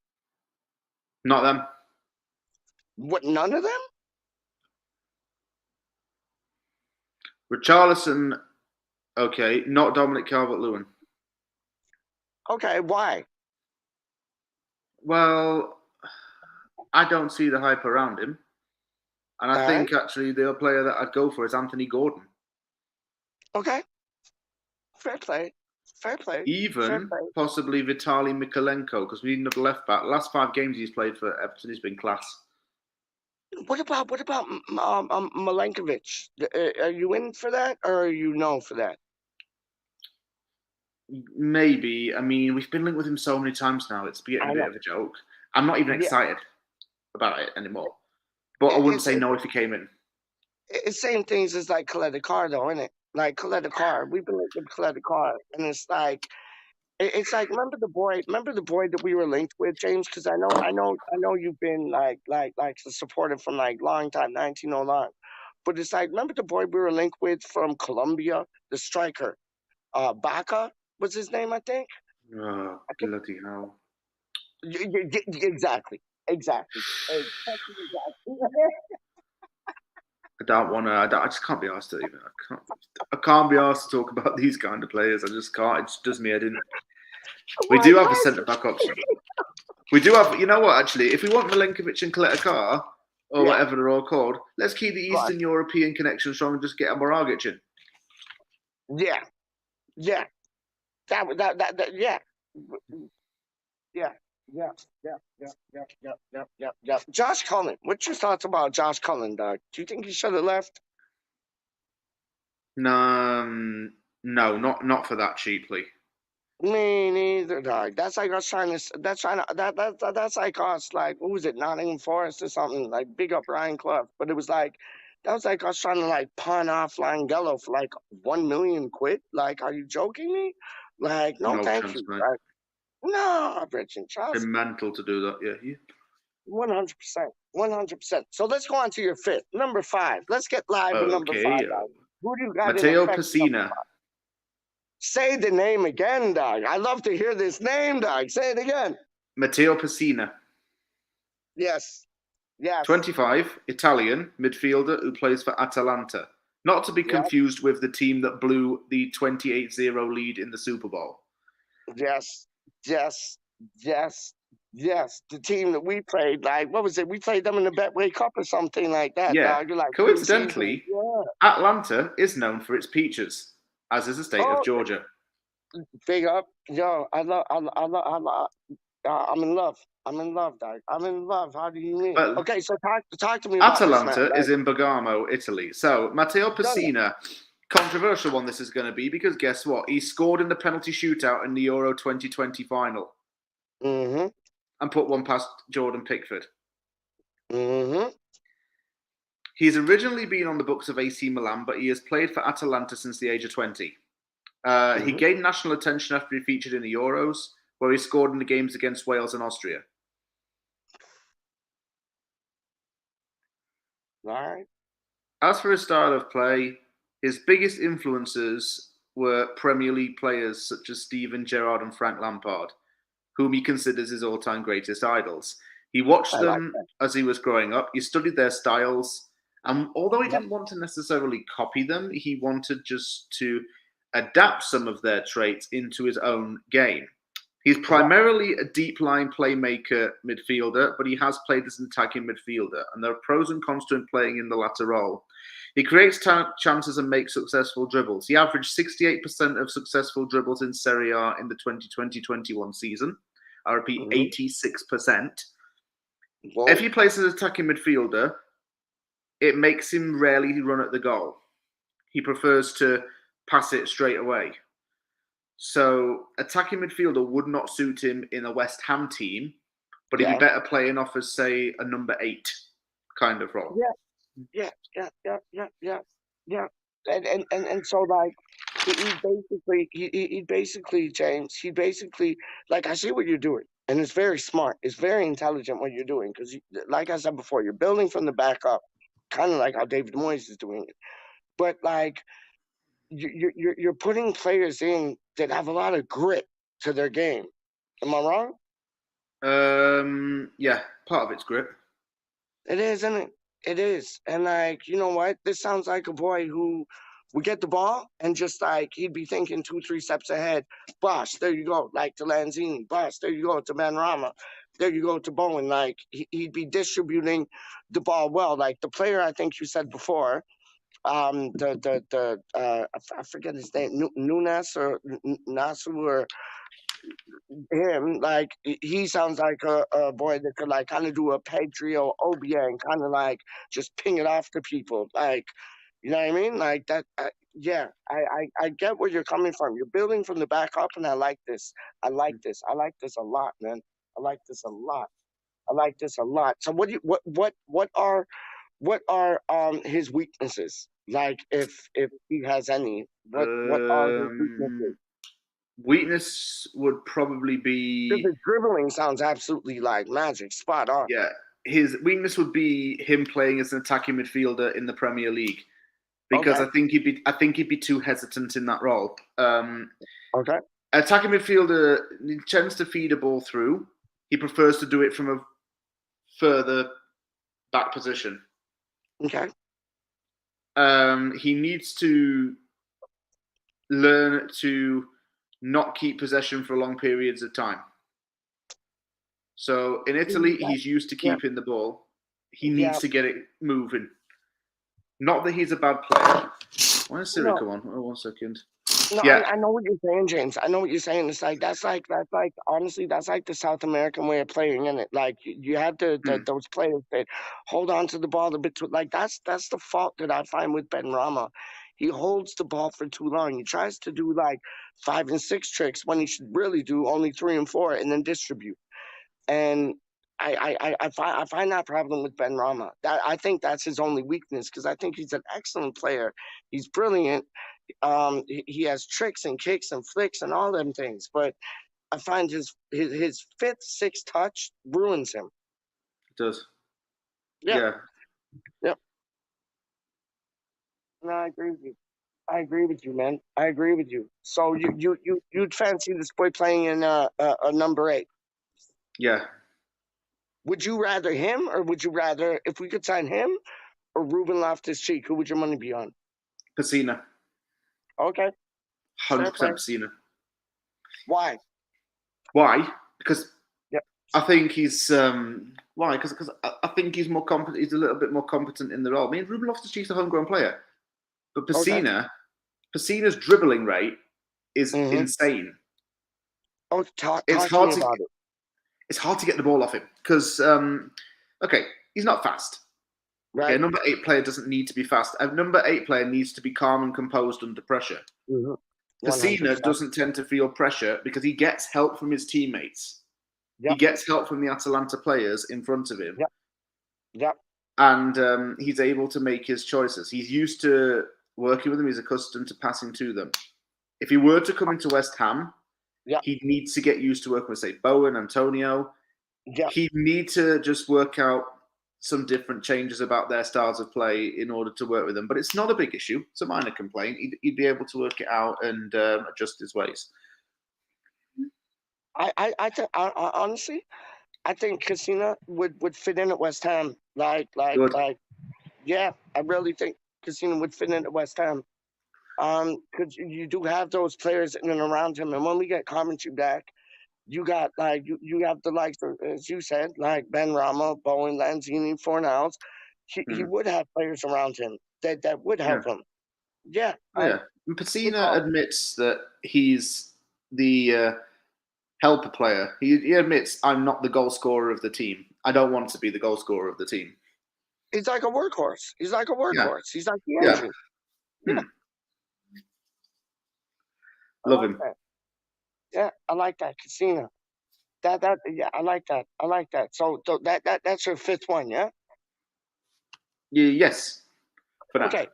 Not them. What? None of them? Richarlison, okay. Not Dominic Calvert-Lewin. Okay. Why? Well, I don't see the hype around him. And I All think actually the player that I'd go for is Anthony Gordon. Okay. Fair play. Fair play. Fair Even play. possibly Vitaly Mikolenko, because we need another left back. Last 5 games he's played for Everton, he's been class. What about Milenkovic? Are you in for that, or are you no for that? Maybe. I mean, we've been linked with him so many times now. It's getting a bit of a joke. I'm not even excited about it anymore. But I wouldn't say no if he came in. It's same things as like Coletta Carr, though, isn't it? Like Coletta Carr, we've been linked with Coletta Carr, and it's like remember the boy that we were linked with, James? Because I know you've been like supportive from like long time, 1909. But it's like, remember the boy we were linked with from Colombia, the striker, Baca was his name, I think. Oh, bloody hell! Exactly. I don't want to. I just can't be asked to even. I can't be asked to talk about these kind of players. I just can't. It just does me head in. We do have a centre back option. We do have. You know what? Actually, if we want Milenkovic and Coletta Carr or whatever they're all called, let's keep the Eastern European connection strong and just get a Moragic in. Yeah. Josh Cullen. What's your thoughts about Josh Cullen, dog? Do you think he should have left? No, not for that cheaply. Me neither, dog. That's like us trying to. That's like us. Like, who was it? Nottingham Forest or something. Like, big up Ryan Clough. But it was like, that was like us trying to like pawn off Langello for like 1 million quid. Like, are you joking me? Like, no thank chance, you. mate. Like, no, Richard, trust. It's mental to do that. Yeah. 100%. So let's go on to your 5th, number 5. Let's get live with number 5. Dog. Who do you got? Matteo Pessina. Say the name again, dog. I love to hear this name, dog. Say it again. Matteo Pessina. Yes. 25, Italian midfielder who plays for Atalanta. Not to be confused with the team that blew the 28-0 lead in the Super Bowl. Yes. The team that we played, like, what was it? We played them in the Betway Cup or something like that. Yeah. Dog. Like, coincidentally, Atlanta is known for its peaches, as is the state of Georgia. Big up. Yo, I'm in love. Dog. I'm in love. How do you mean? Okay, so talk to me about Atalanta is in Bergamo, Italy. So, Matteo Pessina, controversial one this is going to be, because guess what? He scored in the penalty shootout in the Euro 2020 final. Mm-hmm. And put one past Jordan Pickford. Mm-hmm. He's originally been on the books of AC Milan, but he has played for Atalanta since the age of 20. He gained national attention after he featured in the Euros, where he scored in the games against Wales and Austria. All right. As for his style of play, his biggest influences were Premier League players such as Steven Gerrard and Frank Lampard, whom he considers his all-time greatest idols. He watched them as he was growing up. He studied their styles. And although he didn't want to necessarily copy them, he wanted just to adapt some of their traits into his own game. He's primarily a deep line playmaker midfielder, but he has played as an attacking midfielder, and there are pros and cons to him playing in the latter role. He creates chances and makes successful dribbles. He averaged 68% of successful dribbles in Serie A in the 2020-21 season. I repeat, 86%. Whoa. If he plays as an attacking midfielder, it makes him rarely run at the goal. He prefers to pass it straight away. So attacking midfielder would not suit him in a West Ham team, but he'd be better playing off as, say, a number 8 kind of role. Yeah. And so like he basically James, he basically, like, I see what you're doing, and it's very smart. It's very intelligent what you're doing, because like I said before, you're building from the back up, kind of like how David Moyes is doing it. But like you're putting players in that have a lot of grit to their game. Am I wrong? Yeah, part of it's grit. It is, isn't it? It is. And like, you know what? This sounds like a boy who would get the ball and just like he'd be thinking 2-3 steps ahead. Bosh, there you go. Like to Lanzini. Bosh, there you go to Benrahma. There you go to Bowen. Like he'd be distributing the ball well. Like the player I think you said before, I forget his name, Nunes or Nasu or him, like he sounds like a boy that could like kind of do a Pedro Obia and kind of like just ping it off to people, like, you know what I mean, like that. Yeah, I get where you're coming from. You're building from the back up, and I like this. I like this a lot, man. I like this a lot. So what are his weaknesses? Like if he has any, what are his weaknesses? Weakness would probably be... His dribbling sounds absolutely like magic, spot on. Yeah, his weakness would be him playing as an attacking midfielder in the Premier League, because I think he'd be too hesitant in that role. Attacking midfielder tends to feed a ball through. He prefers to do it from a further back position. Okay. He needs to learn to not keep possession for long periods of time. So in Italy, he's used to keeping the ball. He needs to get it moving. Not that he's a bad player. Why is Siri come on? Oh, 1 second. No, yeah. I know what you're saying, James. I know what you're saying. It's like that's like honestly, that's like the South American way of playing, isn't it? Like you have those players that hold on to the ball a bit too. Like that's the fault that I find with Benrahma. He holds the ball for too long. He tries to do like 5 and 6 tricks when he should really do only 3 and 4 and then distribute. And I find that problem with Benrahma. I think that's his only weakness, because I think he's an excellent player. He's brilliant. He has tricks and kicks and flicks and all them things, but I find his 5th, 6th touch ruins him. It does. Yeah. Yep. No, I agree with you. I agree with you, man. I agree with you. So you'd fancy this boy playing in a number 8? Yeah. Would you rather him, or would you rather, if we could sign him or Ruben Loftus-Cheek, who would your money be on? Pessina. Okay. 100% Pessina. Why? Why? Because I think he's why? Because I think he's more competent. He's a little bit more competent in the role. I mean, Ruben Loftus-Cheek's a homegrown player, but Pessina's dribbling rate is insane. Oh, it's hard to get the ball off him because he's not fast. Right. Okay, a number 8 player doesn't need to be fast. A number 8 player needs to be calm and composed under pressure. Pessina doesn't tend to feel pressure because he gets help from his teammates. Yep. He gets help from the Atalanta players in front of him. Yep. And he's able to make his choices. He's used to working with them. He's accustomed to passing to them. If he were to come into West Ham, he needs to get used to working with, say, Bowen, Antonio. He'd need to just work out some different changes about their styles of play in order to work with them. But it's not a big issue. It's a minor complaint. He'd be able to work it out and adjust his ways. Honestly, I think Pessina would fit in at West Ham. I really think Pessina would fit in at West Ham. Because you do have those players in and around him. And when we get commentary back, You got like you have the likes of, as you said, like Ben Rama, Bowen, Lanzini, Fornals. He would have players around him that would help him. Yeah. Yeah. Pacina admits that he's the helper player. He admits, I'm not the goal scorer of the team. I don't want to be the goal scorer of the team. He's like a workhorse. He's like a workhorse. He's like the engine. Yeah. Love him. That. Yeah, I like that. Casino. Yeah, I like that. I like that. So that's your fifth one, yeah? Yes. For now. Okay.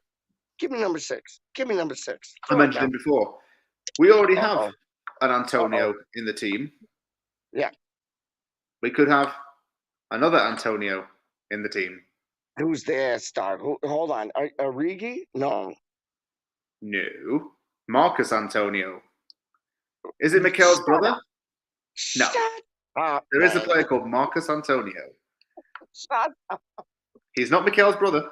Give me number 6. Give me number 6. I mentioned him before. We already have an Antonio in the team. Yeah. We could have another Antonio in the team. Who's the star? Hold on. Origi? No. No. Marcus Antonio. Is it Mikel's brother? No. Shut up. There is a player called Marcus Antonio. Shut up. He's not Mikel's brother.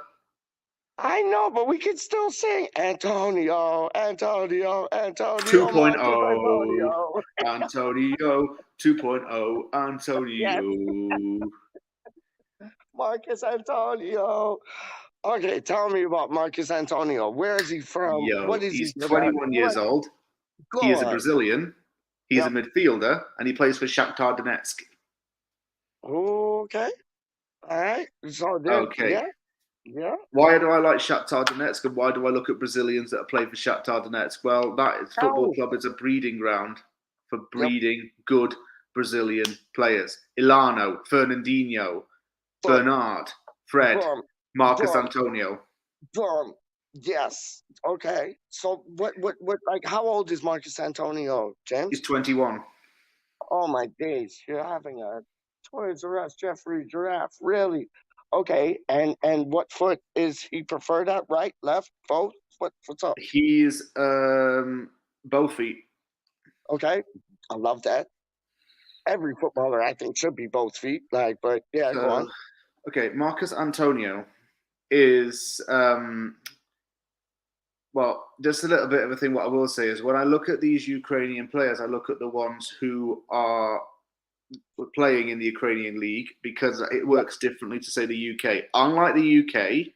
I know, but we can still sing Antonio, Antonio, Antonio. 2.0. Antonio. 2.0. Antonio. Marcus Antonio. Okay, tell me about Marcus Antonio. Where is he from? What is he's he 21 years old. He is a Brazilian. He's a midfielder, and he plays for Shakhtar Donetsk. Okay. All right. So yeah. Why do I like Shakhtar Donetsk, and why do I look at Brazilians that play for Shakhtar Donetsk? Well, that football club is a breeding ground for breeding good Brazilian players. Ilano, Fernandinho, Bernard, Fred, Marcus Antonio. Yes. Okay. So what like how old is Marcus Antonio, James? He's 21. Oh my days. You're having a Toys R Us Jeffrey Giraffe. Really? Okay. And what foot is he preferred at? Right, left, both? What's up? He's both feet. Okay. I love that. Every footballer I think should be both feet. Like, but yeah, go on. Okay, Marcus Antonio is well, just a little bit of a thing. What I will say is, when I look at these Ukrainian players, I look at the ones who are playing in the Ukrainian league, because it works differently to say the UK. Unlike the UK,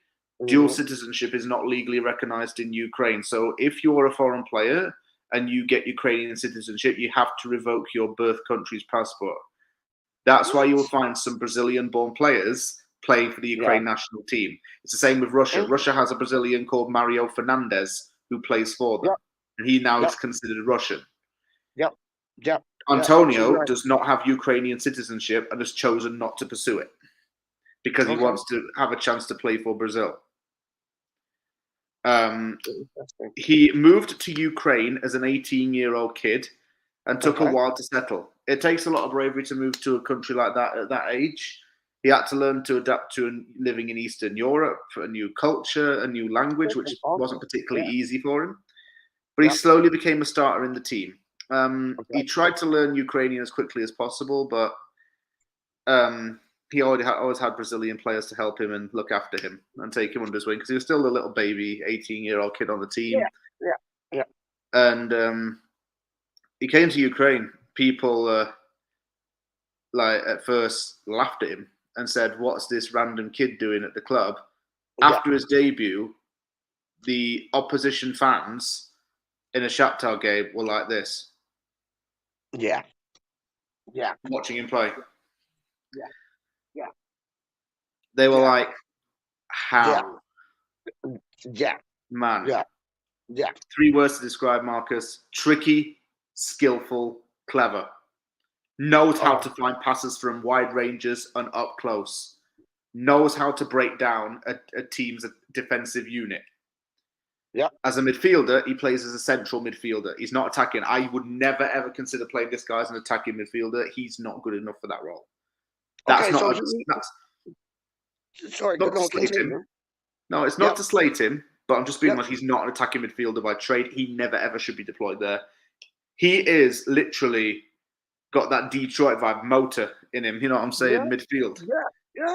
dual citizenship is not legally recognized in Ukraine. So if you're a foreign player and you get Ukrainian citizenship, you have to revoke your birth country's passport. That's why you'll find some Brazilian-born players playing for the Ukraine national team. It's the same with Russia. Russia has a Brazilian called Mario Fernandes who plays for them. And he now is considered Russian. Antonio does not have Ukrainian citizenship and has chosen not to pursue it because he wants to have a chance to play for Brazil. He moved to Ukraine as an 18-year-old kid and took a while to settle. It takes a lot of bravery to move to a country like that at that age. He had to learn to adapt to living in Eastern Europe, a new culture, a new language, which wasn't particularly easy for him. But he slowly became a starter in the team. He tried to learn Ukrainian as quickly as possible, but he always had Brazilian players to help him and look after him and take him under his wing, because he was still a little baby, 18-year-old kid on the team. And he came to Ukraine. People like at first laughed at him and said, "What's this random kid doing at the club?" After his debut, the opposition fans in a Shakhtar game were like this. Watching him play. They were like, how? Man. 3 words to describe Marcus: tricky, skillful, clever. Knows how to find passes from wide ranges and up close. Knows how to break down a team's defensive unit. As a midfielder, he plays as a central midfielder. He's not attacking. I would never, ever consider playing this guy as an attacking midfielder. He's not good enough for that role. That's not to slate him. No, it's not to slate him, but I'm just being like, he's not an attacking midfielder by trade. He never, ever should be deployed there. He is literally got that Detroit vibe, motor in him. You know what I'm saying? Midfield.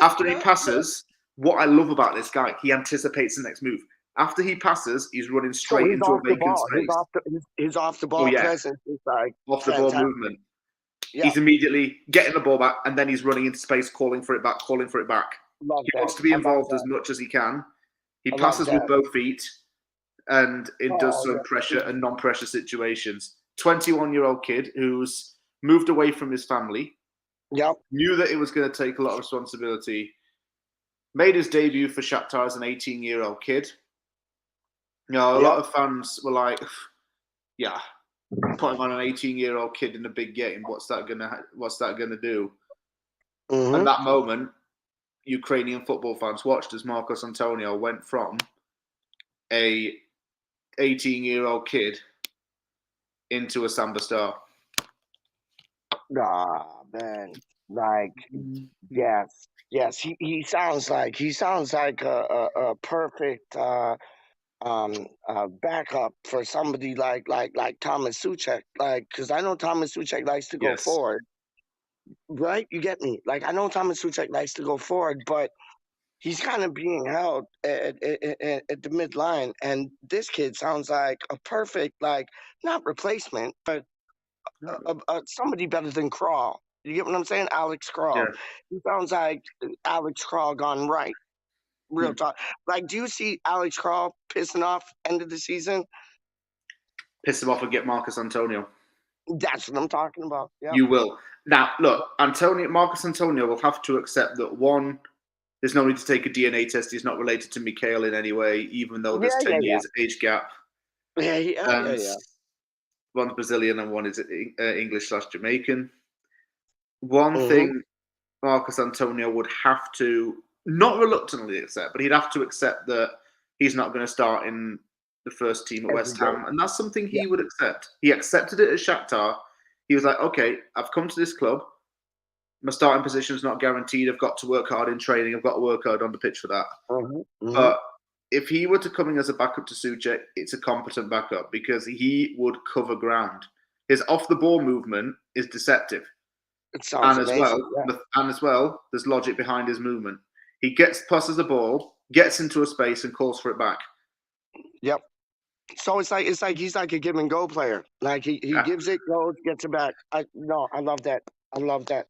After he passes, what I love about this guy, he anticipates the next move. After he passes, he's running straight into a vacant space. He's off the ball presence. It's like off the ball movement. He's immediately getting the ball back, and then he's running into space, calling for it back. Love He wants to be involved as much as he can. He passes with both feet, and it does some pressure and non-pressure situations. 21-year-old kid who's moved away from his family, knew that it was going to take a lot of responsibility, made his debut for Shakhtar as an 18-year-old kid. You know, a lot of fans were like, yeah, putting on an 18-year-old kid in a big game, what's that gonna do? At that moment, Ukrainian football fans watched as Marcos Antonio went from a 18-year-old kid into a Samba star. Nah, man. Like, yes. He sounds like a perfect backup for somebody like Thomas Suchek. Like, because I know Thomas Suchek likes to go forward. Right? You get me? Like, I know Thomas Suchek likes to go forward, but he's kind of being held at the midline. And this kid sounds like a perfect, like, not replacement, but somebody better than Crawl. You get what I'm saying? Alex Crawl. Yeah. He sounds like Alex Crawl gone right. Real talk. Like, do you see Alex Crawl pissing off end of the season? Piss him off and get Marcos Antonio. That's what I'm talking about. Yep. You will. Now, look, Marcos Antonio will have to accept that, one, there's no need to take a DNA test. He's not related to Mikhail in any way, even though there's 10 years age gap. Yeah. One's Brazilian and one is English/Jamaican. One thing Marcos Antonio would have to, not reluctantly accept, but he'd have to accept that he's not going to start in the first team at West Ham. And that's something he would accept. He accepted it at Shakhtar. He was like, okay, I've come to this club. My starting position is not guaranteed. I've got to work hard in training. I've got to work hard on the pitch for that. But if he were to come in as a backup to Suchek, it's a competent backup because he would cover ground. His off-the-ball movement is deceptive. And as well, there's logic behind his movement. He passes the ball, gets into a space, and calls for it back. Yep. So it's like he's like a give and go player. Like he gives it, goes, gets it back. I love that. I love that,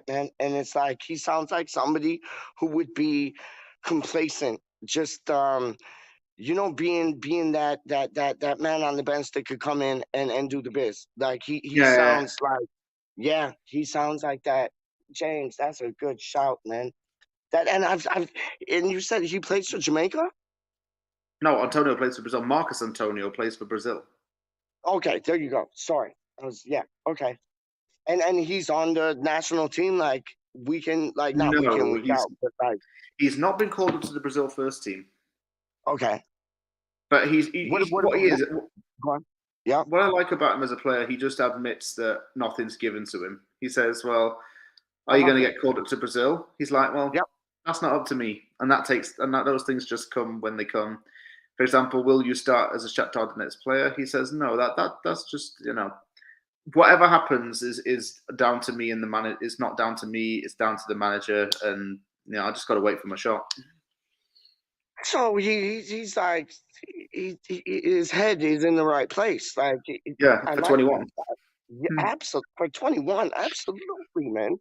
man. And it's like he sounds like somebody who would be complacent, just being that man on the bench that could come in and do the biz. Like he sounds like he sounds like that. James, that's a good shout, man. And you said he plays for Jamaica? No, Antonio plays for Brazil. Marcos Antonio plays for Brazil. Okay, there you go. Sorry. Okay. And he's on the national team like week out, but like he's not been called up to the Brazil first team. Okay. But what I like about him as a player, he just admits that nothing's given to him. He says, well, are you going to get called up to Brazil? He's like, well, that's not up to me. And those things just come when they come. For example, will you start as a Shakhtar Donetsk player? He says, no, that's just, whatever happens is down to me and the manager. It's not down to me. It's down to the manager. And, I just got to wait for my shot. So he's like, his head is in the right place. Like, for 21. Absolutely. For 21, absolutely, man.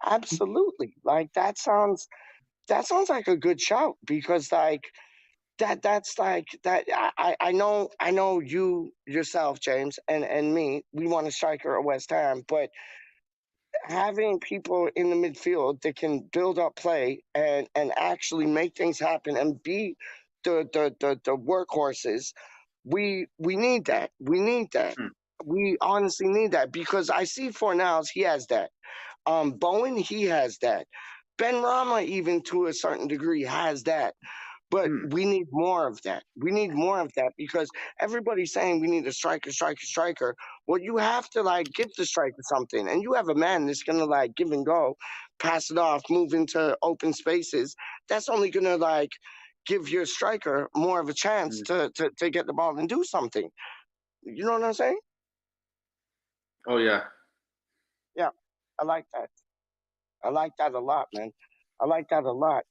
Absolutely. Like that sounds like a good shout because like that's like that. I know you yourself, James, and me. We want a striker at West Ham, but having people in the midfield that can build up play and actually make things happen and be the workhorses, we need that. We need that. We honestly need that because I see Fornals, he has that. Bowen, he has that. Ben Rama, even to a certain degree, has that. But we need more of that. We need more of that because everybody's saying we need a striker. Well, you have to like give the striker something, and you have a man that's gonna like give and go, pass it off, move into open spaces. That's only gonna like give your striker more of a chance to get the ball and do something. You know what I'm saying? Oh yeah. Yeah, I like that. I like that a lot, man. I like that a lot.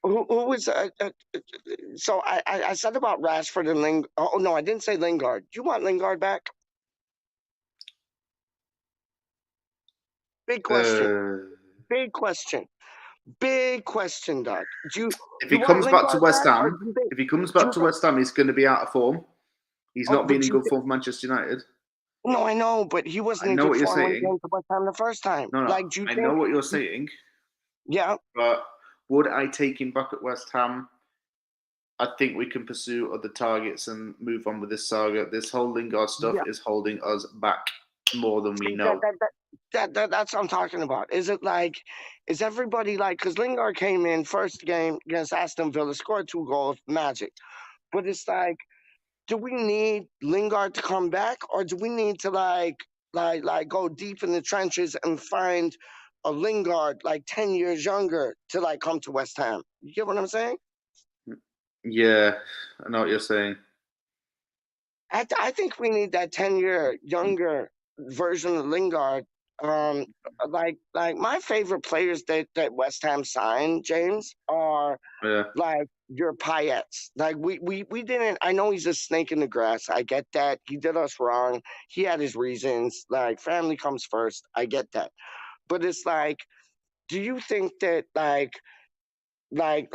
Who was so I said about Rashford and Lingard. Oh no, I didn't say Lingard. Do you want Lingard back? Big question. Big question. Big question, Doug. If he comes back to West Ham, he's going to be out of form. He's not been in good form for Manchester United. No, I know, but he wasn't in good form when he came to West Ham the first time. No, like, I know what you're saying. Yeah. But would I take him back at West Ham? I think we can pursue other targets and move on with this saga. This whole Lingard stuff is holding us back more than we know. That's what I'm talking about. Is everybody like, because Lingard came in first game against Aston Villa, scored 2 goals, magic. But it's like, do we need Lingard to come back, or do we need to like go deep in the trenches and find a Lingard like 10 years younger to like come to West Ham? You get what I'm saying? Yeah, I know what you're saying. I think we need that 10-year younger version of Lingard. Like my favorite players that West Ham signed, James, are like your PeacH. Like we didn't. I know he's a snake in the grass. I get that. He did us wrong. He had his reasons. Like family comes first. I get that. But it's like, do you think that like my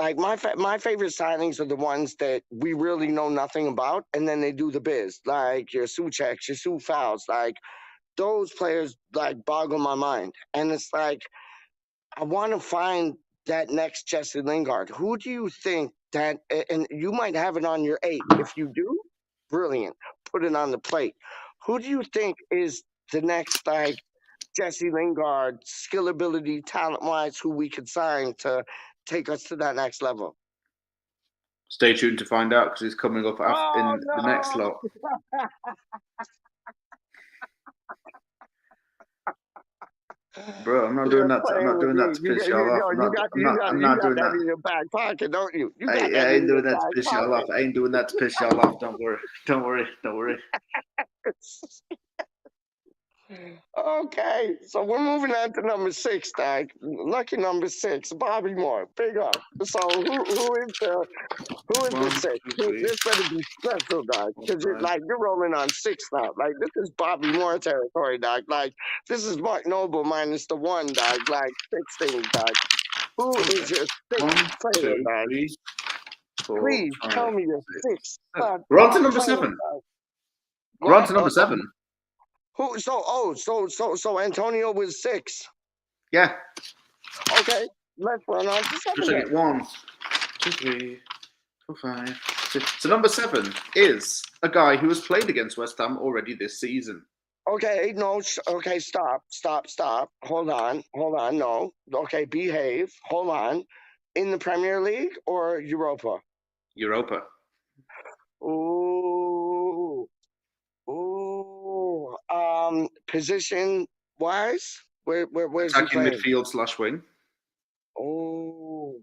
favorite signings are the ones that we really know nothing about, and then they do the biz, like your Sucheks, your Sufals, like those players like boggle my mind. And it's like, I want to find that next Jesse Lingard. Who do you think that, and you might have it on your 8. If you do, brilliant, put it on the plate. Who do you think is the next like Jesse Lingard, skill, ability, talent-wise, who we could sign to take us to that next level? Stay tuned to find out, because he's coming up the next lot. Bro, I'm not doing that. I'm not doing that to piss y'all off. I'm not doing that in your back pocket, don't you? I ain't doing that to piss y'all off. I ain't doing that to piss y'all off. Don't worry. Don't worry. Don't worry. Okay, so we're moving on to number 6, Doug. Lucky number 6, Bobby Moore. Big up. So who is the 6? This better be special, Doug, because you're rolling on 6 now. Like, this is Bobby Moore territory, Doug. Like, this is Mark Noble minus the 1, Doug. Like 6 things, Doug. Who is your 6th player, Doug? 3, 4, Please 5, tell me your 6th. We're on to number 7. We're on to number 7. Who? So Antonio was 6. Yeah. Okay, let's run on to 7. Just like it. 1, 2, 3, 4, 5, 6. So number 7 is a guy who has played against West Ham already this season. Okay, no. Okay, stop. Hold on. No. Okay, behave. Hold on. In the Premier League or Europa? Europa. Ooh. Position wise, where's he playing? Midfield / wing. Oh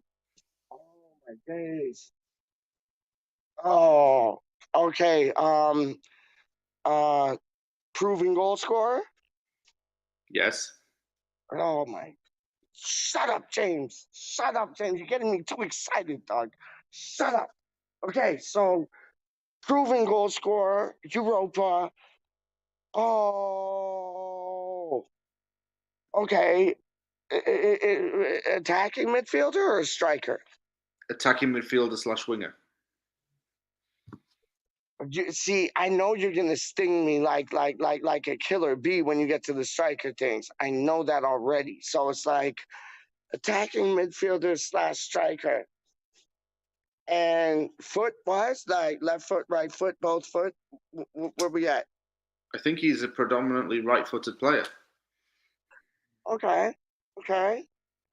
my days. Oh, okay. Proven goal scorer. Yes. Oh my! Shut up, James. You're getting me too excited, dog. Shut up. Okay, so proven goal scorer, Europa. Oh, okay. Attacking midfielder or a striker? Attacking midfielder / winger. See, I know you're gonna sting me like a killer bee when you get to the striker things. I know that already. So it's like attacking midfielder / striker. And foot-wise, like left foot, right foot, both foot. Where we at? I think he's a predominantly right-footed player. Okay.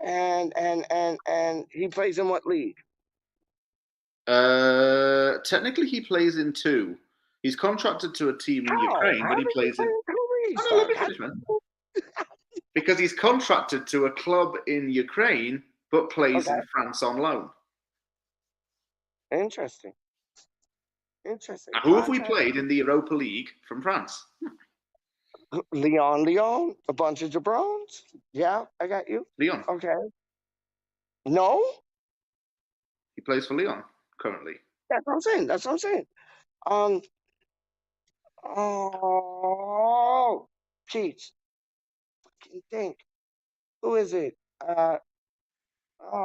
And he plays in what league? Technically, he plays in 2. He's contracted to a team in Ukraine, but he plays in 2 leagues. Because he's contracted to a club in Ukraine, but plays in France on loan. Interesting. Now, who have we played in the Europa League from France? Lyon, a bunch of jabrones. Yeah, I got you. Lyon. Okay. No? He plays for Lyon currently. That's what I'm saying. Oh, PeacH. Fucking think. Who is it? Oh,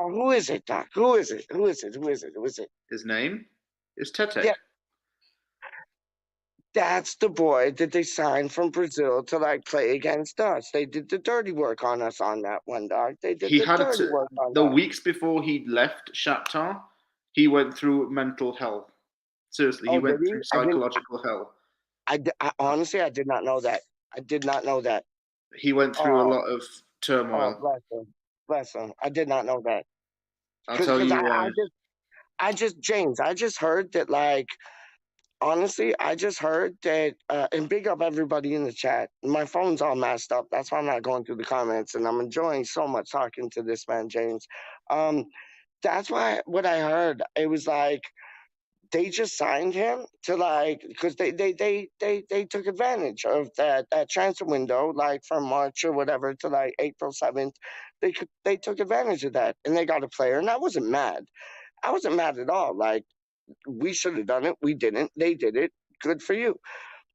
who is it, Doc? Who is it? Who is it? Who is it? Who is it? His name is tHe. Yeah, that's the boy that they signed from Brazil to like play against us. They did the dirty work on us on that one, Doc. They did He the had dirty to, work on the that. weeks before he left Shakhtar, he went through mental hell. Seriously, he Oh, did went he? through psychological hell. I honestly, I did not know that. I did not know that. He went through a Oh, lot of turmoil. bless him, bless him. I did not know that. I'll tell Because you why. James, I just heard that, like, honestly, I just heard that, and big up everybody in the chat. My phone's all messed up. That's why I'm not going through the comments, and I'm enjoying so much talking to this man, James. That's why what I heard, it was like they just signed him to like because they took advantage of that transfer window like from March or whatever to like April 7th. They took advantage of that and they got a player, and I wasn't mad. I wasn't mad at all. Like, we should have done it. We didn't. They did it. Good for you.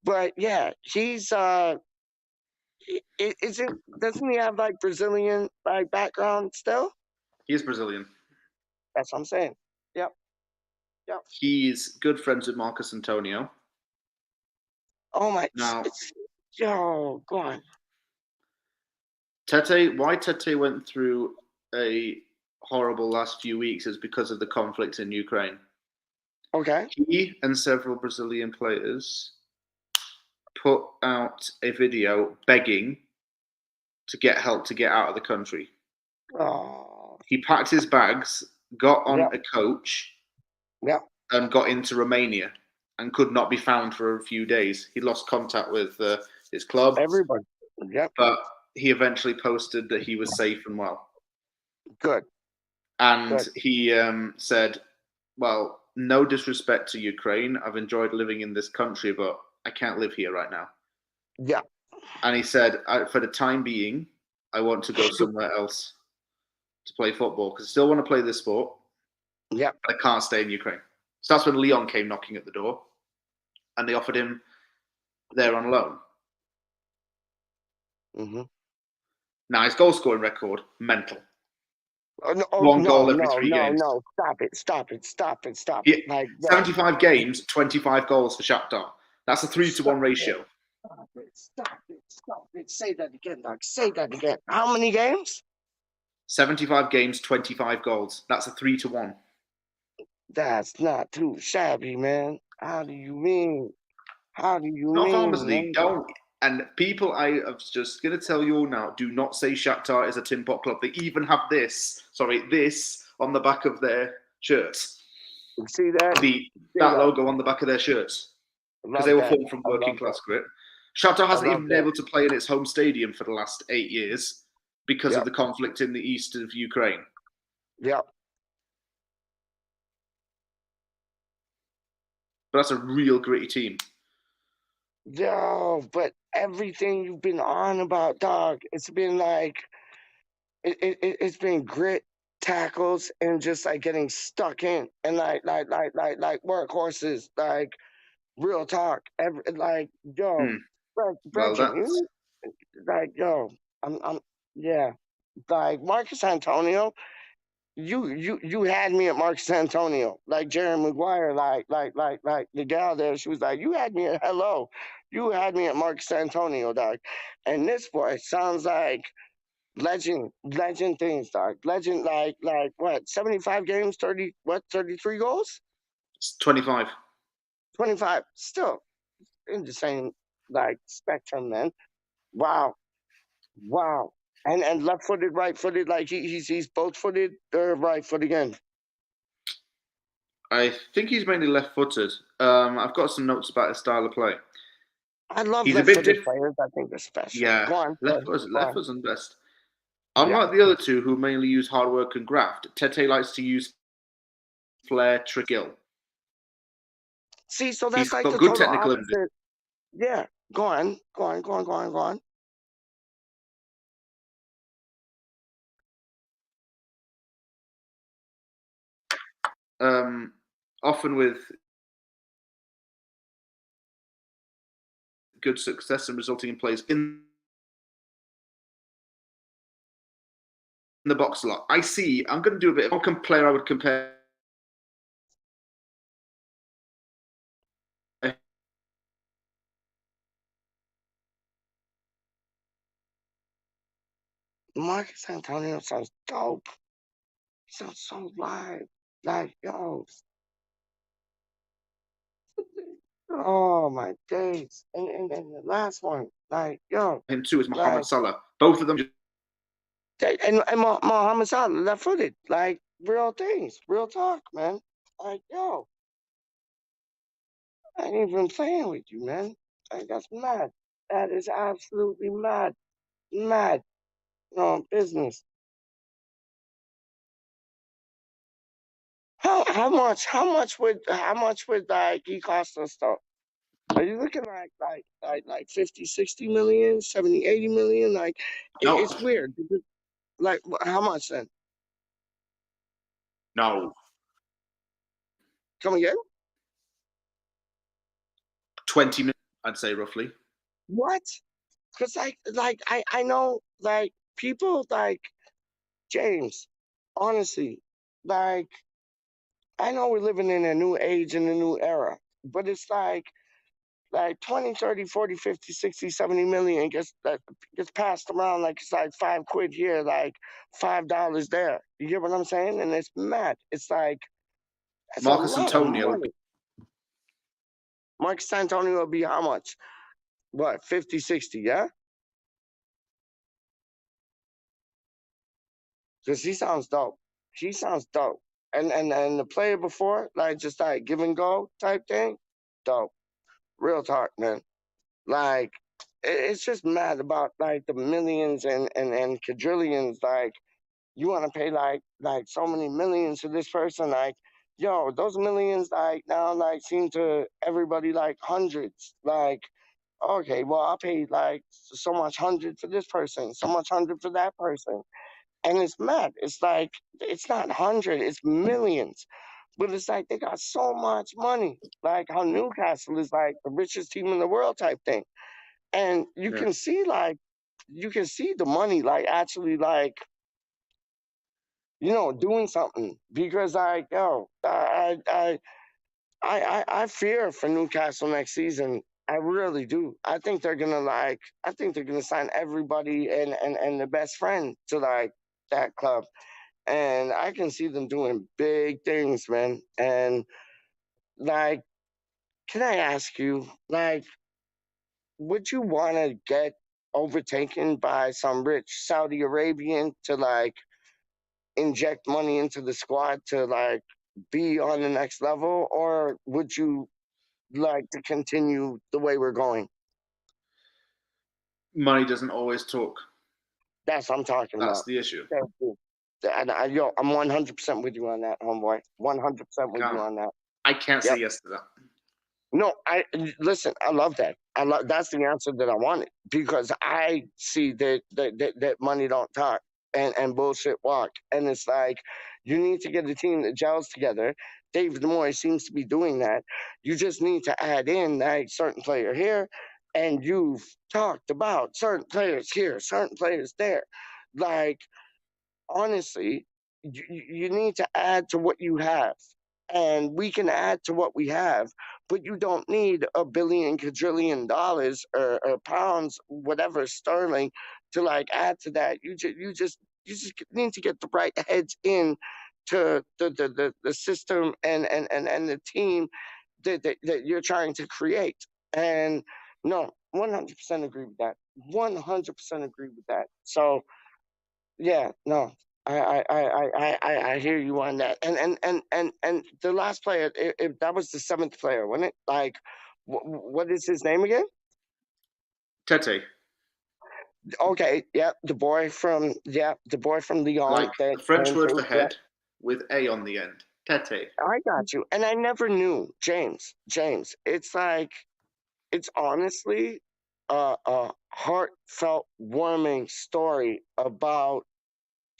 But yeah, he's isn't doesn't he have like Brazilian like background still? He is Brazilian. That's what I'm saying. Yep. Yep. He's good friends with Marcus Antonio. Oh my. Now, Yo, go on. why tHe went through a horrible last few weeks is because of the conflict in Ukraine. Okay. He and several Brazilian players put out a video begging to get help to get out of the country. Oh. He packed his bags, got on Yep. a coach, Yep. and got into Romania and could not be found for a few days. He lost contact with his club. Everybody. Yep. But he eventually posted that he was safe and well. Good. And Good. he said, well, no disrespect to Ukraine. I've enjoyed living in this country, but I can't live here right now. Yeah. And he said, for the time being, I want to go somewhere else to play football because I still want to play this sport. Yeah. I can't stay in Ukraine. So that's when Lyon came knocking at the door and they offered him there on loan. Mm-hmm. Now, his goal scoring record, mental. One goal every 3 games. No, stop it. Yeah, Like 75 games, 25 goals for Shakhtar. That's a 3-to-1 ratio. Stop it. Say that again, Doc. Say that again. How many games? 75 games, 25 goals. That's a 3-to-1. That's not too shabby, man. How do you mean? Not Farmers League. Don't. And people, I am just going to tell you all now, do not say Shakhtar is a tin pot club. They even have this on the back of their shirts. See that? That logo on the back of their shirts. Because they were formed from working class grit. Shakhtar hasn't even been able to play in its home stadium for the last 8 years because of the conflict in the east of Ukraine. Yeah. But that's a real gritty team. Yo, but everything you've been on about, dog, it's been like, it's been grit, tackles, and just like getting stuck in, and like workhorses, like real talk. Like, yo, Brethren, like, yo, I'm, yeah, like Marcus Antonio. You had me at Marcus Antonio, like Jerry Maguire, like the gal there. She was like, you had me at hello, you had me at Marcus Antonio, dog. And this boy sounds like legend things, dog. Legend, like what? 75 games, 33 goals, It's 25. 25. Still in the same like spectrum, man. Wow. And left-footed, right-footed, like he's both-footed or right-foot again. I think he's mainly left-footed. I've got some notes about his style of play. I love he's left-footed players. I think they're special. Yeah, go on, left-foot's the best. Unlike the other two who mainly use hard work and graft, tHe likes to use flair, trick, skill. See, so that's he's like got the good total technical opposite. ability. Yeah, go on. Often with good success and resulting in plays in the box a lot. I'm going to do a bit of one player I would compare. Marcus Antonio sounds dope. He sounds so live. Like, yo. Oh my days. And the last one, like, yo. Him too is Mohamed Like, Salah. Both of them. and Mohamed Salah, left footed. Like, real things. Real talk, man. Like, yo. I ain't even playing with you, man. Like, that's mad. That is absolutely mad. Mad. Business. How much would like he cost us though? Are you looking like 50, 60 million, 70, 80 million? Like No. it's weird. Like how much then? No. Come again? 20 million, I'd say roughly. What? Because I know like people like James, honestly, like I know we're living in a new age and a new era, but it's like 20, 30, 40, 50, 60, 70 million gets passed around like it's like £5 here, like $5 there. You get what I'm saying? And it's mad. It's like that's Marcus a lot of Antonio. money. Marcus Antonio will be how much? What, 50, 60, yeah? Because he sounds dope. He sounds dope. And the player before, like just like give and go type thing, dope. Real talk, man. Like it's just mad about like the millions and quadrillions. Like you want to pay like so many millions to this person. Like yo, those millions like now like seem to everybody like hundreds. Like okay, well I'll pay like so much hundred for this person, so much hundred for that person, and it's mad. It's like it's not hundred, it's millions. But it's like they got so much money. Like how Newcastle is like the richest team in the world type thing. And you can see the money like actually like doing something because like yo I fear for Newcastle next season. I really do. I think they're gonna sign everybody and the best friend to like that club, and I can see them doing big things, man. And like, can I ask you like, would you want to get overtaken by some rich Saudi Arabian to like inject money into the squad to like be on the next level, or would you like to continue the way we're going? Money doesn't always talk. That's what I'm talking about. That's the issue. Yo, I'm 100% with you on that, homeboy. 100% with you on that. I can't say yes to that. No, listen. I love that. That's the answer that I wanted because I see that money don't talk and bullshit walk, and it's like you need to get a team that gels together. David Moyes seems to be doing that. You just need to add in like certain player here, and you've talked about certain players here, certain players there. Like honestly, you need to add to what you have. And we can add to what we have, but you don't need a billion, quadrillion dollars or pounds, whatever sterling, to like add to that. You just need to get the right heads in to the system and the team that you're trying to create. And no, 100% agree with that. 100% agree with that. So yeah, no, I hear you on that. And the last player, if that was the seventh player, wasn't it? Like, what is his name again? tHe. Okay, yeah, the boy from Lyon. Like the French word for head with A on the end. tHe. I got you. And I never knew, James. It's like, it's honestly a heartfelt, warming story about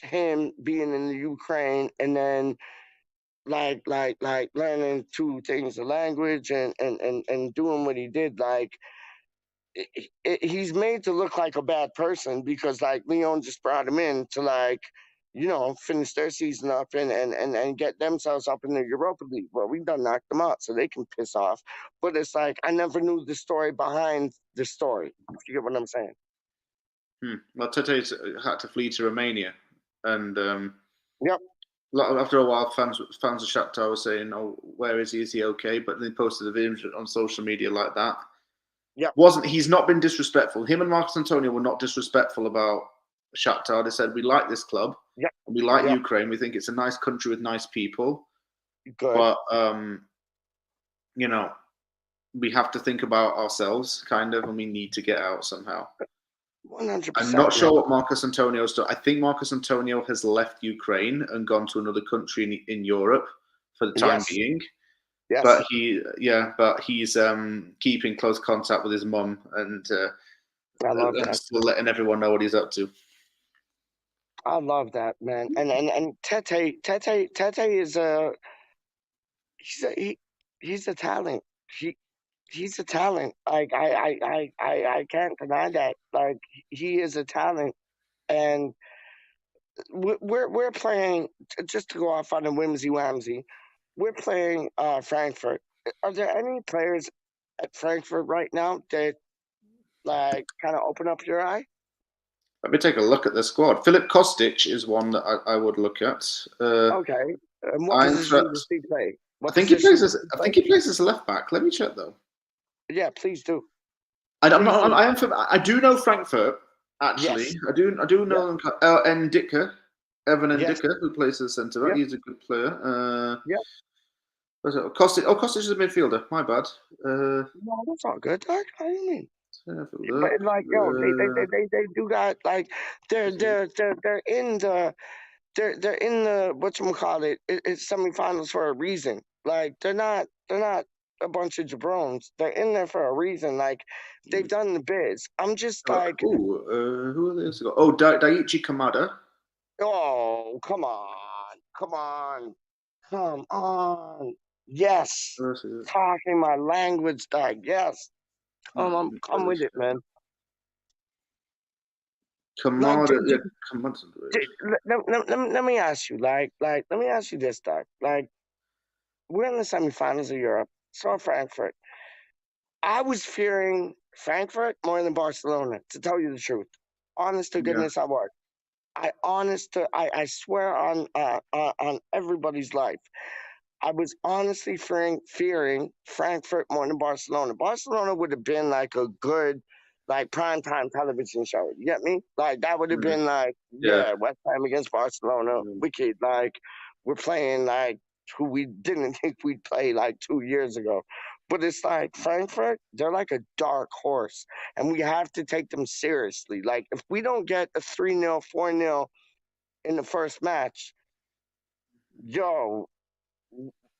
him being in the Ukraine and then like learning two things of language and doing what he did. Like he's made to look like a bad person because like Leon just brought him in to like finish their season up and get themselves up in the Europa League. Well, we done knocked them out, so they can piss off. But it's like I never knew the story behind the story. You get what I'm saying? Well, tHe had to flee to Romania, and Yep. After a while, fans of Shakhtar were saying, "Oh, where is he? Is he okay?" But they posted a video on social media like that. Yep. He's not been disrespectful. Him and Marcus Antonio were not disrespectful about Shakhtar. They said, "We like this club. Yep. And we like Ukraine. We think it's a nice country with nice people." Good. But we have to think about ourselves, kind of, and we need to get out somehow. 100%. I'm not sure what Marcus Antonio's done. I think Marcus Antonio has left Ukraine and gone to another country in Europe for the time being. Yes. But he's keeping close contact with his mum and I love that. still letting everyone know what he's up to. I love that, man. And tHe is he's a talent. He's a talent. Like I can't deny that. Like he is a talent, and we're playing, just to go off on a whimsy whamsy. We're playing Frankfurt. Are there any players at Frankfurt right now that like kind of open up your eye? Let me take a look at the squad. Filip Kostic is one that I would look at. Okay. And what position does he play? I think he plays as a left back. Let me check though. Yeah, please do. I do know Frankfurt actually. Yes. I do know Ndicka, Evan Ndicka, who plays as centre back. He's a good player. Kostic. Oh, Kostic is a midfielder. My bad. No, that's all good. How do you mean? But like they do that. Like they're in the whatchamacallit, it's semifinals for a reason. Like they're not a bunch of jabrones. They're in there for a reason. Like they've done the biz. I'm just like, who are they? Oh, Daichi Kamada. Oh, come on. Yes, talking my language, dog. Yes, come with it, man. Kamada, let me ask you, let me ask you this, Doc. Like, we're in the semifinals of Europe, so Frankfurt. I was fearing Frankfurt more than Barcelona, to tell you the truth. Honest to goodness, I was. I swear on everybody's life. I was honestly fearing Frankfurt more than Barcelona. Barcelona would have been like a good, like primetime television show. You get me? Like that would have been like, West Ham against Barcelona. Wicked. Like we're playing like who we didn't think we'd play like 2 years ago. But it's like Frankfurt, they're like a dark horse, and we have to take them seriously. Like if we don't get a 3-0, 4-0 in the first match,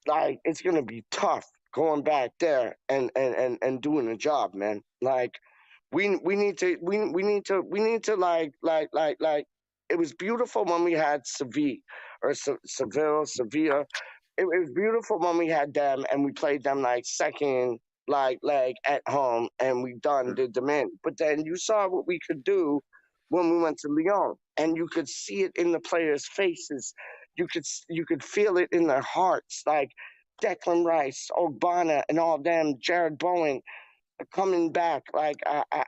like it's gonna be tough going back there and doing a job, man. Like we need to like it was beautiful when we had Sevilla. It was beautiful when we had them and we played them like second leg at home and we did them in. But then you saw what we could do when we went to Lyon, and you could see it in the players' faces. You could feel it in their hearts, like Declan Rice, Ogbonna, and all them, Jared Bowen, coming back like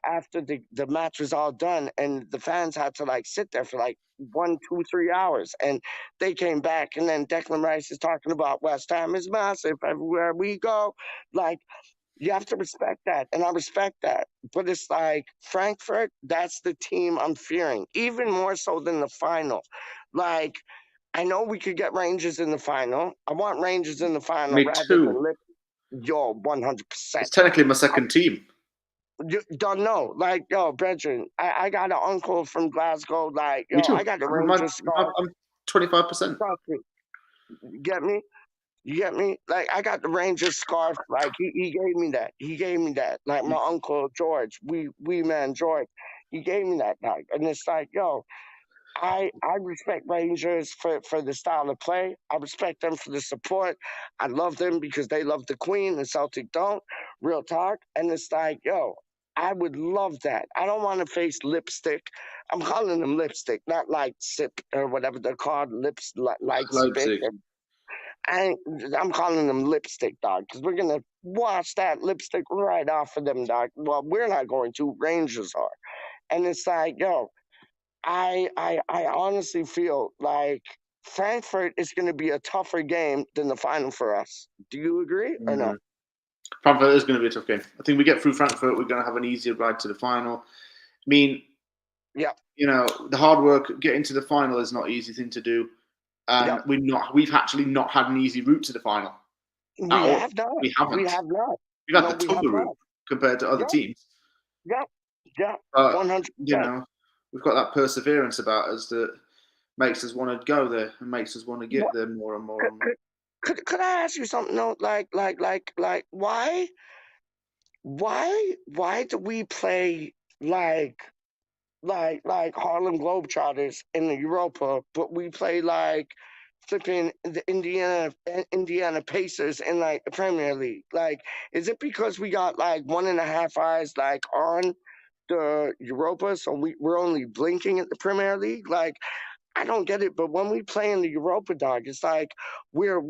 after the match was all done, and the fans had to like sit there for like 1, 2, 3 hours, and they came back, and then Declan Rice is talking about West Ham is massive everywhere we go. Like you have to respect that, and I respect that. But it's like Frankfurt, that's the team I'm fearing, even more so than the final. Like I know we could get Rangers in the final. I want Rangers in the final. Me too. Than 100%. It's technically my second team. You don't know. Like, brethren, I got an uncle from Glasgow. Like, Me too. I got the Rangers scarf. I'm 25%. You get me? You get me? Like, I got the Rangers scarf. Like, he gave me that. He gave me that. Like, my uncle George, George, he gave me that. Like, and it's like, I respect Rangers for the style of play. I respect them for the support. I love them because they love the Queen and Celtic don't. Real talk. And it's like, I would love that. I don't want to face Lipstick. I'm calling them Lipstick, not like Sip or whatever they're called. Light Spick. Leipzig. I'm calling them Lipstick, dog, because we're gonna watch that Lipstick right off of them, dog. Well, we're not going to. Rangers are, and it's like, yo, I honestly feel like Frankfurt is going to be a tougher game than the final for us. Do you agree or no? Frankfurt is going to be a tough game. I think we get through Frankfurt, we're going to have an easier ride to the final. I mean, yeah, you know, the hard work getting to the final is not an easy thing to do. And we've actually not had an easy route to the final. We have not. We haven't. We have not. We've had the tougher route compared to other teams. Yeah, 100%. You know, we've got that perseverance about us that makes us want to go there and makes us want to get there more and more and more. Could I ask you something though? Like, why do we play like Harlem Globetrotters in the Europa, but we play like flipping the Indiana Pacers in like the Premier League? Like, is it because we got like 1.5 eyes like on the Europa, so we're only blinking at the Premier League? Like, I don't get it, but when we play in the Europa, dog, it's like we're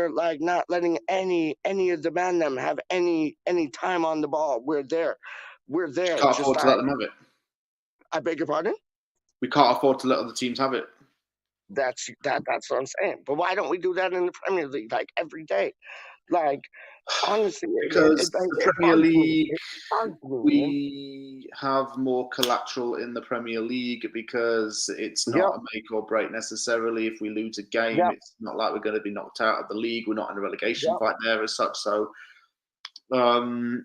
like not letting any of the man them have any time on the ball. We're there. Can't afford to let them have it. I beg your pardon? We can't afford to let other teams have it. That's what I'm saying. But why don't we do that in the Premier League, like every day? Like, honestly, because the Premier League, we have more collateral in the Premier League because it's not a make or break necessarily. If we lose a game, it's not like we're going to be knocked out of the league. We're not in a relegation fight there as such. So, in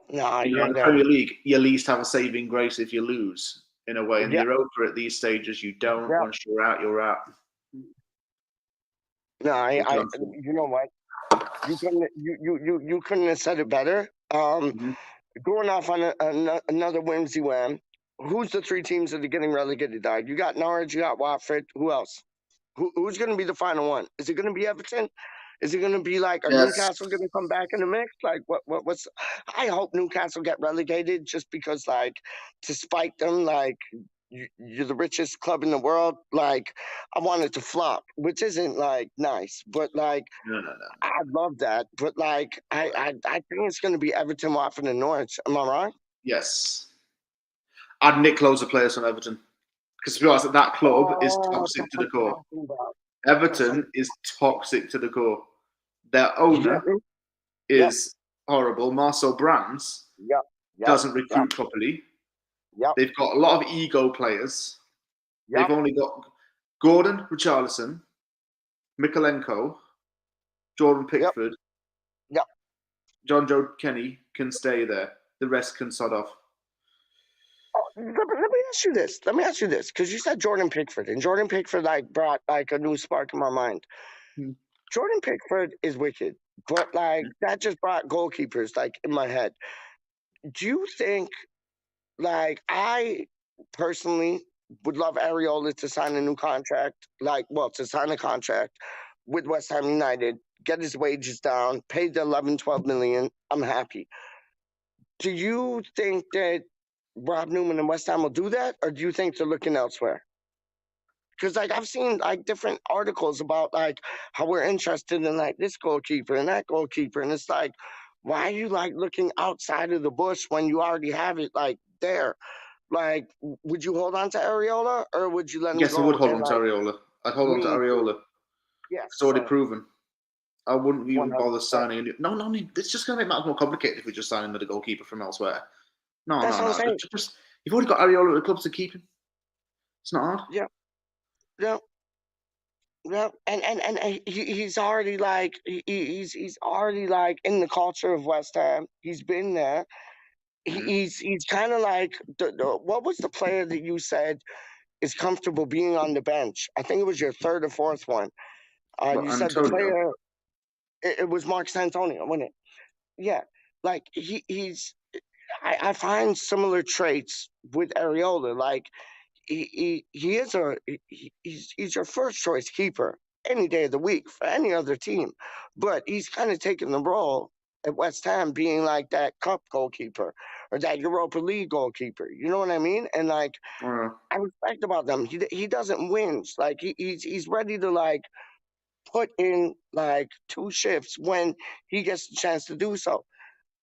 the Premier League, you at least have a saving grace if you lose. In a way, in the Europa at these stages, you don't. Once you're out, you're out. No, you know what? You couldn't have said it better. Going off on another whimsy wham. Who's the 3 teams that are getting relegated? Dog? You got Norwich, you got Watford. Who else? Who's going to be the final one? Is it going to be Everton? Is it going to be like, are Newcastle going to come back in the mix? Like, what's? I hope Newcastle get relegated just because, like, to spite them, like, you're the richest club in the world. Like, I want it to flop, which isn't, like, nice. But, like, no. I love that. But, like, I think it's going to be Everton, Watford, and Norwich. Am I wrong? Yes. I'd nick loads of players from Everton. Because to be honest, that club is toxic to the core. Everton is toxic to the core. Their owner is horrible. Marcel Brands doesn't recruit properly. They've got a lot of ego players. They've only got Gordon, Richarlison, Mikalenko, Jordan Pickford. John Joe Kenny can stay there. The rest can sod off. Let me ask you this, because you said Jordan Pickford, and Jordan Pickford like brought like a new spark in my mind. Jordan Pickford is wicked, but like that just brought goalkeepers like in my head. Do you think, like, I personally would love Areola to sign a new contract, to sign a contract with West Ham United, get his wages down, pay the 11-12 million. I'm happy. Do you think that Rob Newman and West Ham will do that, or do you think they're looking elsewhere? Because like I've seen like different articles about like how we're interested in like this goalkeeper and that goalkeeper, and it's like, why are you like looking outside of the bush when you already have it like there? Like, would you hold on to Areola, or would you let him go? Yes, I would hold on to Areola. I'd hold on to Areola. Yeah, it's already proven. I wouldn't even bother signing a new. No, it's just going to make matters more complicated if we just sign another goalkeeper from elsewhere. No. Just, you've already got Areola at the club to keep him. It's not hard. Yeah. And he's already like he's already like in the culture of West Ham. He's been there. He's kind of like what was the player that you said is comfortable being on the bench? I think it was your 3rd or 4th one. You said the player. It was Mark Santonio, wasn't it? Yeah, like he's. I find similar traits with Areola. Like he's your first choice keeper any day of the week for any other team, but he's kind of taken the role at West Ham being like that cup goalkeeper or that Europa League goalkeeper. You know what I mean? And like, Uh, I respect about them. He doesn't whinge. Like he's ready to like put in like 2 shifts when he gets the chance to do so.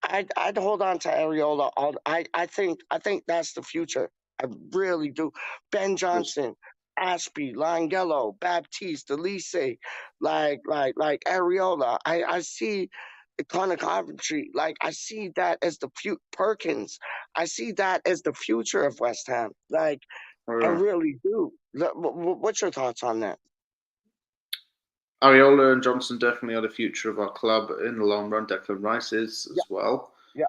I'd hold on to Areola. I think that's the future. I really do. Ben Johnson, Ashby, Langello, Baptiste, Elise, like Areola. I see Connor Coventry. Like I see that as the Perkins. I see that as the future of West Ham. Like I really do. What's your thoughts on that? Areola and Johnson definitely are the future of our club in the long run. Declan Rice is as well. Yeah.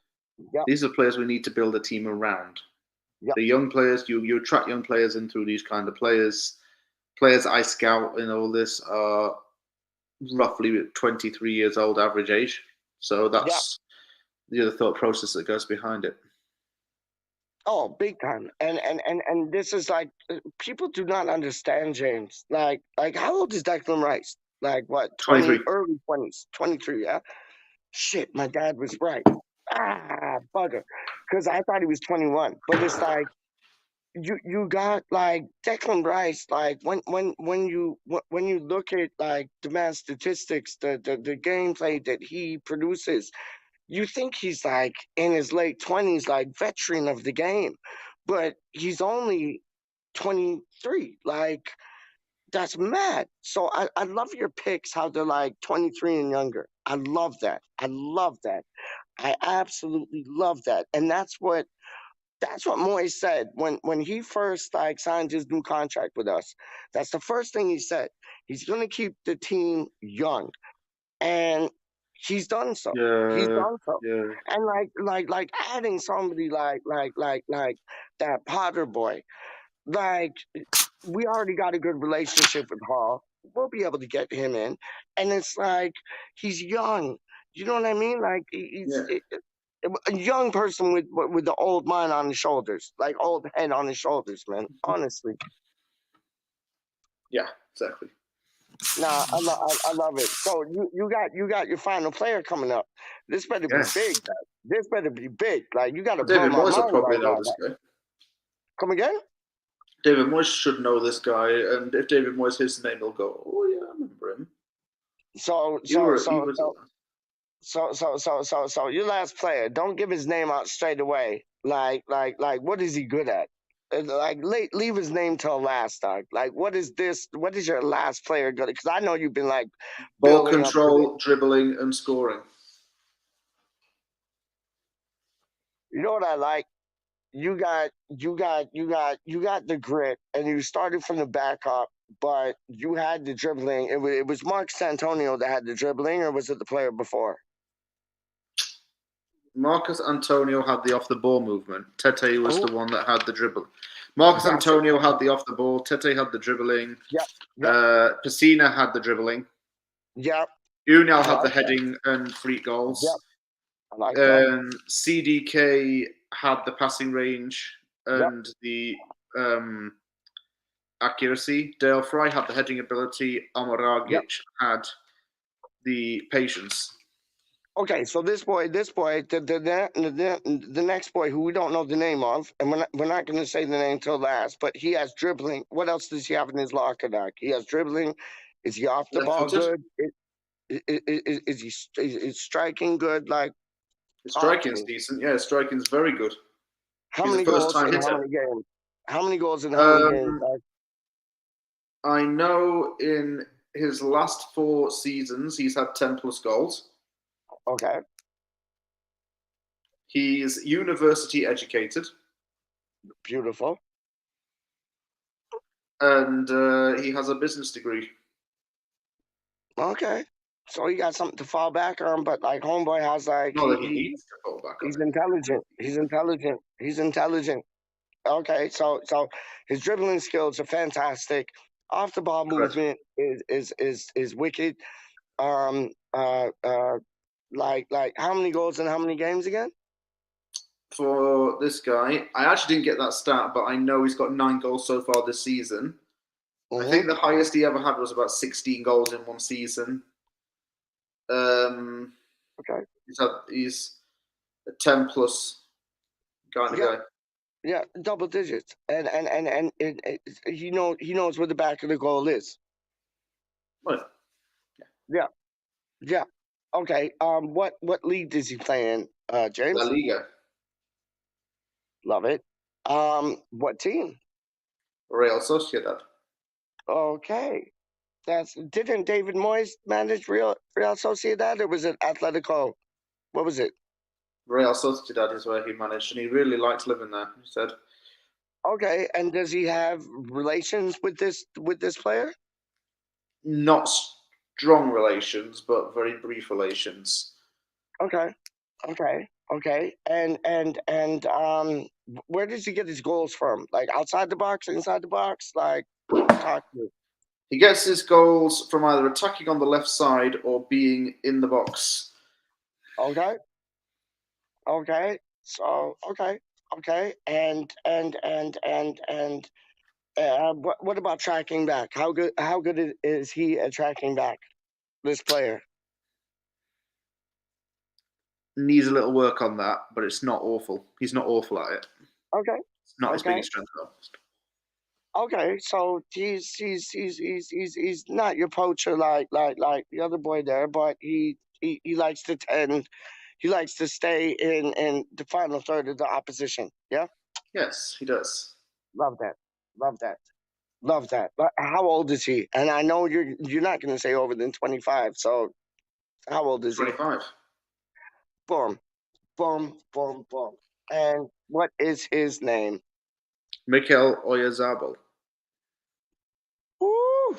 These are players we need to build a team around. Yeah. The young players, you attract young players in through these kind of players. Players I scout in all this are roughly 23 years old average age. So that's the other thought process that goes behind it. Oh, big time. And this is like people do not understand, James. Like how old is Declan Rice? Like what, 23. early 20s, 23, yeah? Shit, my dad was right. Bugger. Because I thought he was 21. But it's like you got like Declan Rice, like when you look at like the man's statistics, the gameplay that he produces, you think he's like in his late 20s, like veteran of the game, but he's only 23. Like that's mad. So I love your picks, how they're like 23 and younger. I love that. I love that. I absolutely love that. And that's what Moyes said when he first like signed his new contract with us. That's the first thing he said. He's going to keep the team young, and he's done so. He's done so. Yeah. And like adding somebody like that Potter boy, like we already got a good relationship with Hall. We'll be able to get him in, and it's like he's young. You know what I mean? Like he's. A young person with the old mind on his shoulders, like old head on his shoulders, man. Honestly. Yeah, exactly. Nah, I love it. So you got your final player coming up. This better be big. Man. This better be big. Like you got to blow David my Moyes will mind probably right know now. this guy. Come again? David Moyes should know this guy, and if David Moyes hears the name, he'll go, "Oh yeah, I remember him." So your last player, don't give his name out straight away. Like what is he good at? Like leave his name till last, dog. Like what is your last player good at? Because I know you've been like ball control, dribbling, and scoring. You know what I like? You got the grit, and you started from the back up, but you had the dribbling. It was Mark Santonio that had the dribbling, or was it the player before? Marcus Antonio had the off-the-ball movement. tHe was the one that had the dribble. Marcus Antonio had the off-the-ball. tHe had the dribbling. Yep. Pessina had the dribbling. Yep. Unal had the heading and free goals. Yep. I like that. CDK had the passing range and the accuracy. Dale Frye had the heading ability. Omaragic had the patience. Okay, so this boy, the next boy who we don't know the name of, and we're not going to say the name till last, but he has dribbling. What else does he have in his locker, Doc? He has dribbling. Is he off the ball good? Is striking good? Like his striking's decent. Yeah, his striking's very good. How many goals in how many games? How many goals in how many games? I know in his last 4 seasons he's had 10 plus goals. Okay. He's university educated. Beautiful. And he has a business degree. Okay. So he got something to fall back on, but like homeboy has like no, he needs to fall back on. He's intelligent. He's intelligent. Okay, so his dribbling skills are fantastic. Off the ball movement is wicked. Like how many goals in how many games again? For this guy, I actually didn't get that stat, but I know he's got 9 goals so far this season. I think the highest he ever had was about 16 goals in one season. Okay. He's a 10 plus kind of Yeah. guy. Yeah, double digits, and he knows where the back of the goal is. Well, Yeah, yeah. Okay. What league does he play in? La James, Liga, love it. What team? Real Sociedad. Okay, didn't David Moyes manage Real Sociedad, or was it Atletico? What was it? Real Sociedad is where he managed, and he really liked living there. He said, Okay, and does he have relations with this player? not strong relations, but very brief relations. Okay, okay. And where does he get his goals from? Like outside the box, inside the box? Like, talk to me. He gets his goals from either attacking on the left side or being in the box. Okay, okay. So okay. And what about tracking back? How good is he at tracking back? This player. Needs a little work on that, but it's not awful. He's not awful at it. Okay, It's not his okay. biggest strength, though. Okay, so he's not your poacher like the other boy there, but he likes to tend, he likes to stay in the final third of the opposition. Yeah, Yes, he does. love that, love that, love that. But how old is he? And I know you're not going to say over than 25. So how old is he? 25. Boom, boom, boom, boom. And what is his name? Mikel Oyarzabal. Woo.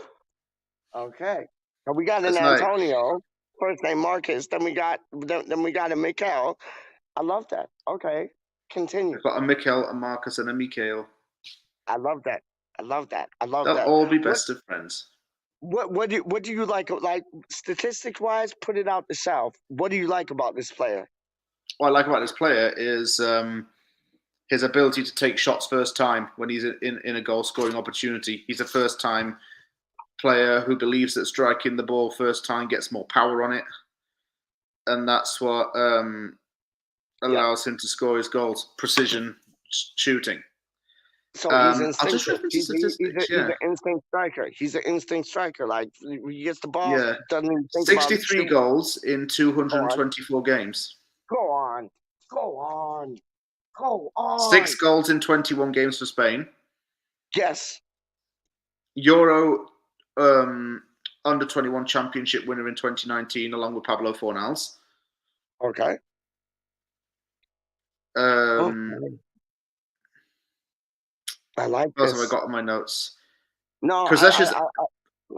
Okay. So we got an That's nice. Antonio, first name Marcus. Then we got a Mikel. I love that. Okay, continue. We've got a Mikel, a Marcus, and a Mikael. I love that. I love that. I love They'll that. all be best of friends. What do you like statistics wise? Put it out the south. What do you like about this player? What I like about this player is his ability to take shots first time when he's in a goal scoring opportunity. He's a first time player who believes that striking the ball first time gets more power on it, and that's what allows him to score his goals. Precision shooting. So he's instinctive. I'll just reference the statistics. He's an instinct striker. He's an instinct striker. Like he gets the ball, Yeah. doesn't even think 63 about it. goals in 224 games. Go on. 6 goals in 21 games for Spain. Yes. Euro under 21 championship winner in 2019, along with Pablo Fornals. Okay. I like what this. else have I got on my notes? No, Possessions, like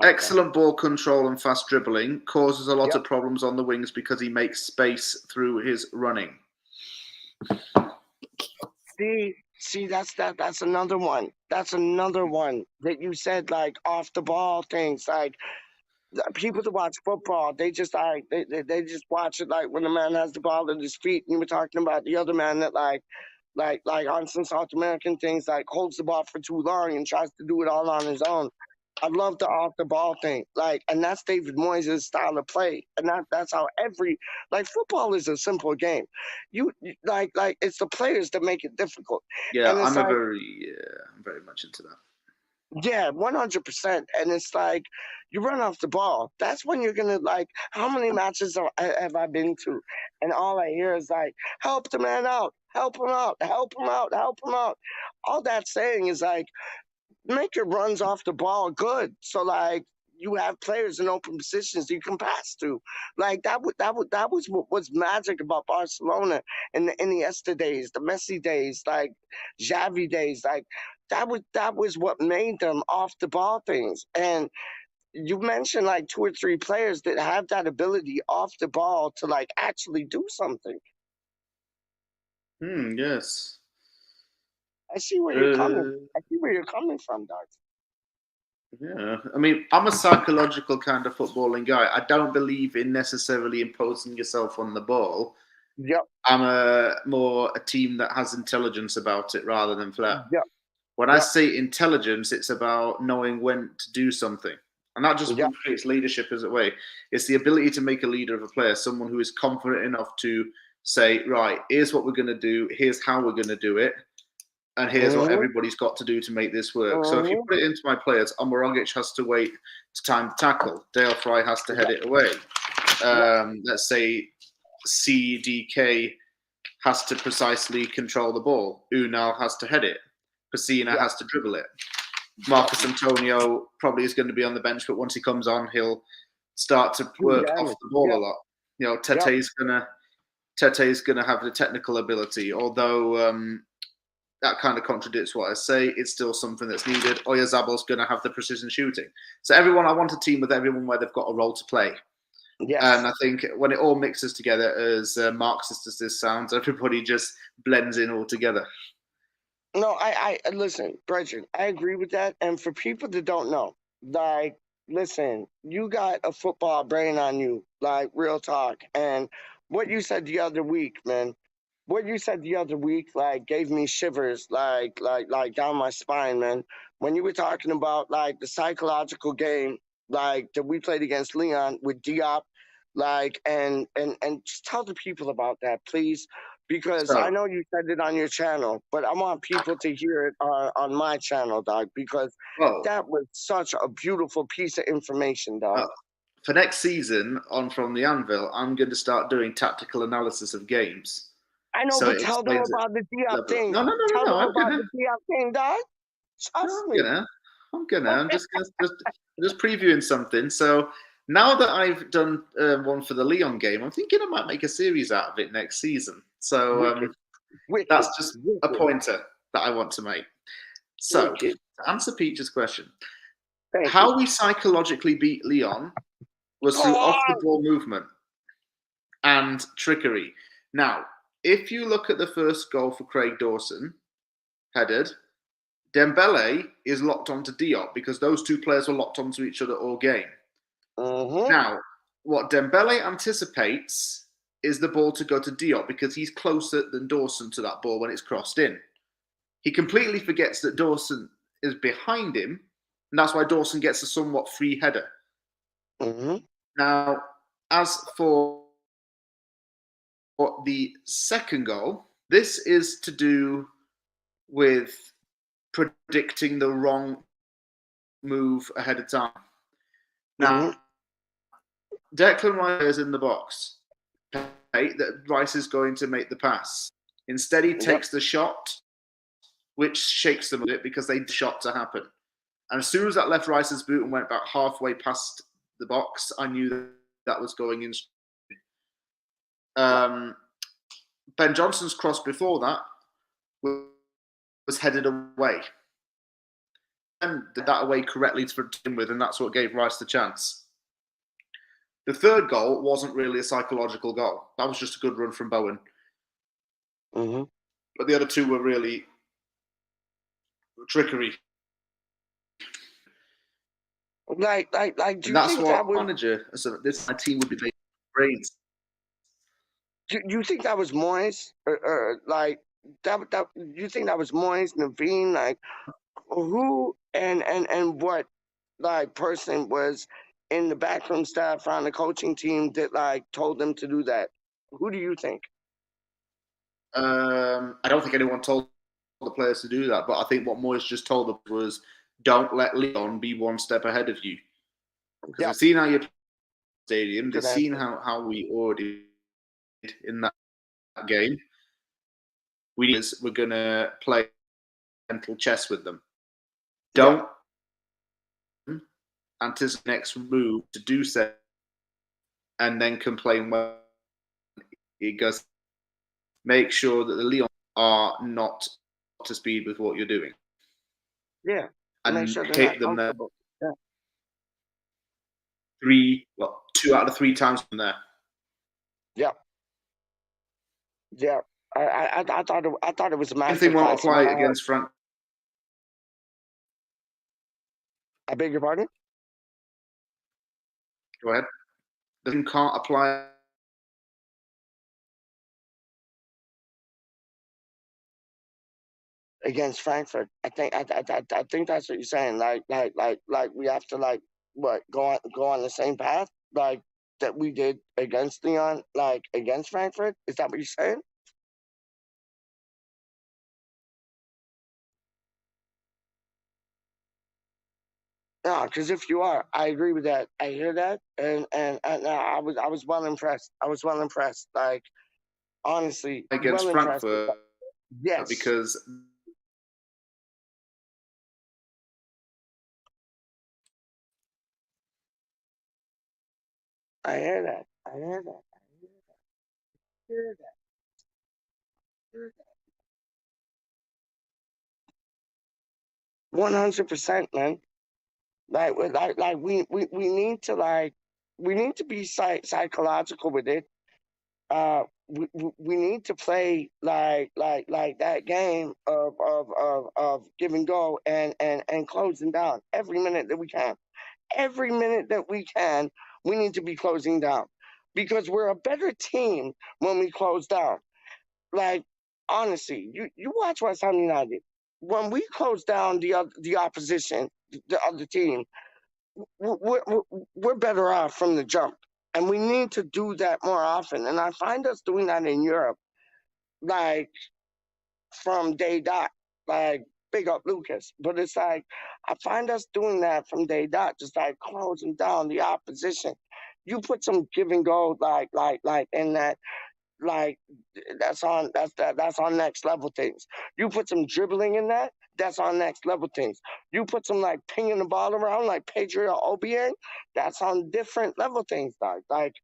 excellent ball control and fast dribbling, causes a lot of problems on the wings because he makes space through his running. See, that's another one. That's another one that you said, like off the ball things. Like people that watch football, they just they just watch it like when the man has the ball at his feet. And you were talking about the other man that like on some South American things, like holds the ball for too long and tries to do it all on his own. I love the off the ball thing, and that's David Moyes' style of play, and that's how football is a simple game. You like it's the players that make it difficult. Yeah, and I'm very much into that. Yeah, 100%. And it's like you run off the ball. That's when you're gonna how many matches have I been to, and all I hear is like, help the man out, help him out, help him out, help him out. All that saying is like, make your runs off the ball good. So you have players in open positions you can pass to. That was what was magic about Barcelona in the Iniesta days, the Messi days, Xavi days. That was what made them off the ball things. And you mentioned 2 or 3 players that have that ability off the ball to actually do something. Yes. I see where you're coming. I see where you're coming from, Doug. Yeah, I mean, I'm a psychological kind of footballing guy. I don't believe in necessarily imposing yourself on the ball. Yep. I'm more a team that has intelligence about it rather than flair. Yep. When I say intelligence, it's about knowing when to do something. And that just creates leadership as a way. It's the ability to make a leader of a player, someone who is confident enough to say, right, here's what we're going to do, here's how we're going to do it, and here's what everybody's got to do to make this work. So if you put it into my players, Omorogic has to wait to time the tackle. Dale Frye has to head it away. Let's say CDK has to precisely control the ball. Unal has to head it. Pacina has to dribble it. Marcus Antonio probably is going to be on the bench, but once he comes on, he'll start to work off the ball a lot. You know, tHe's gonna have the technical ability, although that kind of contradicts what I say. It's still something that's needed. Oyarzabal's going to have the precision shooting. So I want a team with everyone where they've got a role to play. Yes. And I think when it all mixes together, as Marxist as this sounds, everybody just blends in all together. No, I listen, Brethren, I agree with that. And for people that don't know, like, listen, you got a football brain on you, like, real talk. And what you said the other week, man, like, gave me shivers, like down my spine, man. When you were talking about, like, the psychological game, like, that we played against Leon with Diop, like, and just tell the people about that, please. Because I know you said it on your channel, but I want people to hear it on my channel, dog, because that was such a beautiful piece of information, dog. For next season on From the AnViL, I'm going to start doing tactical analysis of games. I know, but tell them about the Diop thing. No. Tell them about the Diop thing, dog. Trust me. I'm gonna. I'm just previewing something. So now that I've done one for the Leon game, I'm thinking I might make a series out of it next season. So that's just a pointer that I want to make. So to answer PeacH's question, how we psychologically beat Leon was through off-the-ball movement and trickery. Now, if you look at the first goal for Craig Dawson, headed, Dembele is locked onto Diop because those two players were locked onto each other all game. Now, what Dembele anticipates is the ball to go to Diop because he's closer than Dawson to that ball when it's crossed in. He completely forgets that Dawson is behind him, and that's why Dawson gets a somewhat free header. Now, as for the second goal, this is to do with predicting the wrong move ahead of time. Now, Declan Rice is in the box. That Rice is going to make the pass. Instead, he takes the shot, which shakes them a bit because they shot to happen. And as soon as that left Rice's boot and went about halfway past the box, I knew that was going in. Ben Johnson's cross before that was headed away. And did that away correctly to begin with, and that's what gave Rice the chance. The third goal wasn't really a psychological goal. That was just a good run from Bowen. But the other two were really trickery. Like, do you that's think what that was manager? So my team would be based on brains. Do you think that was Moyes, or like that? You think that was Moyes, Naveen, like who and what like person was in the backroom staff on the coaching team that like told them to do that? Who do you think? I don't think anyone told the players to do that, but I think what Moyes just told them was, don't let Leon be one step ahead of you. Because they've seen how you play the stadium, they've seen how we already did in that game. We're going to play mental chess with them. Don't anticipate next move to do so and then complain when it goes. Make sure that the Leon are not up to speed with what you're doing. Yeah. And make sure hit them there. Yeah. 2 out of 3 times from there. Yeah. Yeah. I thought it was a masterclass. Anything won't apply against Frank. I beg your pardon? Go ahead. The can't apply against Frankfurt. I think that's what you're saying. Like we have to go on the same path. Like that we did against Leon, like against Frankfurt? Is that what you're saying? No, because if you are, I agree with that. I hear that, and I was well impressed. I was well impressed. Like honestly, against well impressed. Frankfurt Yes, because I hear that. I hear that. I hear that. I hear that. 100%, man. Like we need to we need to be psychological with it. We need to play like that game of give and go and closing down every minute that we can. Every minute that we can, we need to be closing down because we're a better team when we close down. Like honestly, you watch West Ham United when we close down the opposition, the other team, we're better off from the jump. And we need to do that more often. And I find us doing that in Europe, like from day dot, like big up Lucas. But it's like, I find us doing that from day dot, just like closing down the opposition. You put some give and go, like in that, like that's on next level things. You put some dribbling in that, that's on next level things. You put some like pinging the ball around like Pedro or OBA, that's on different level things, dog. Like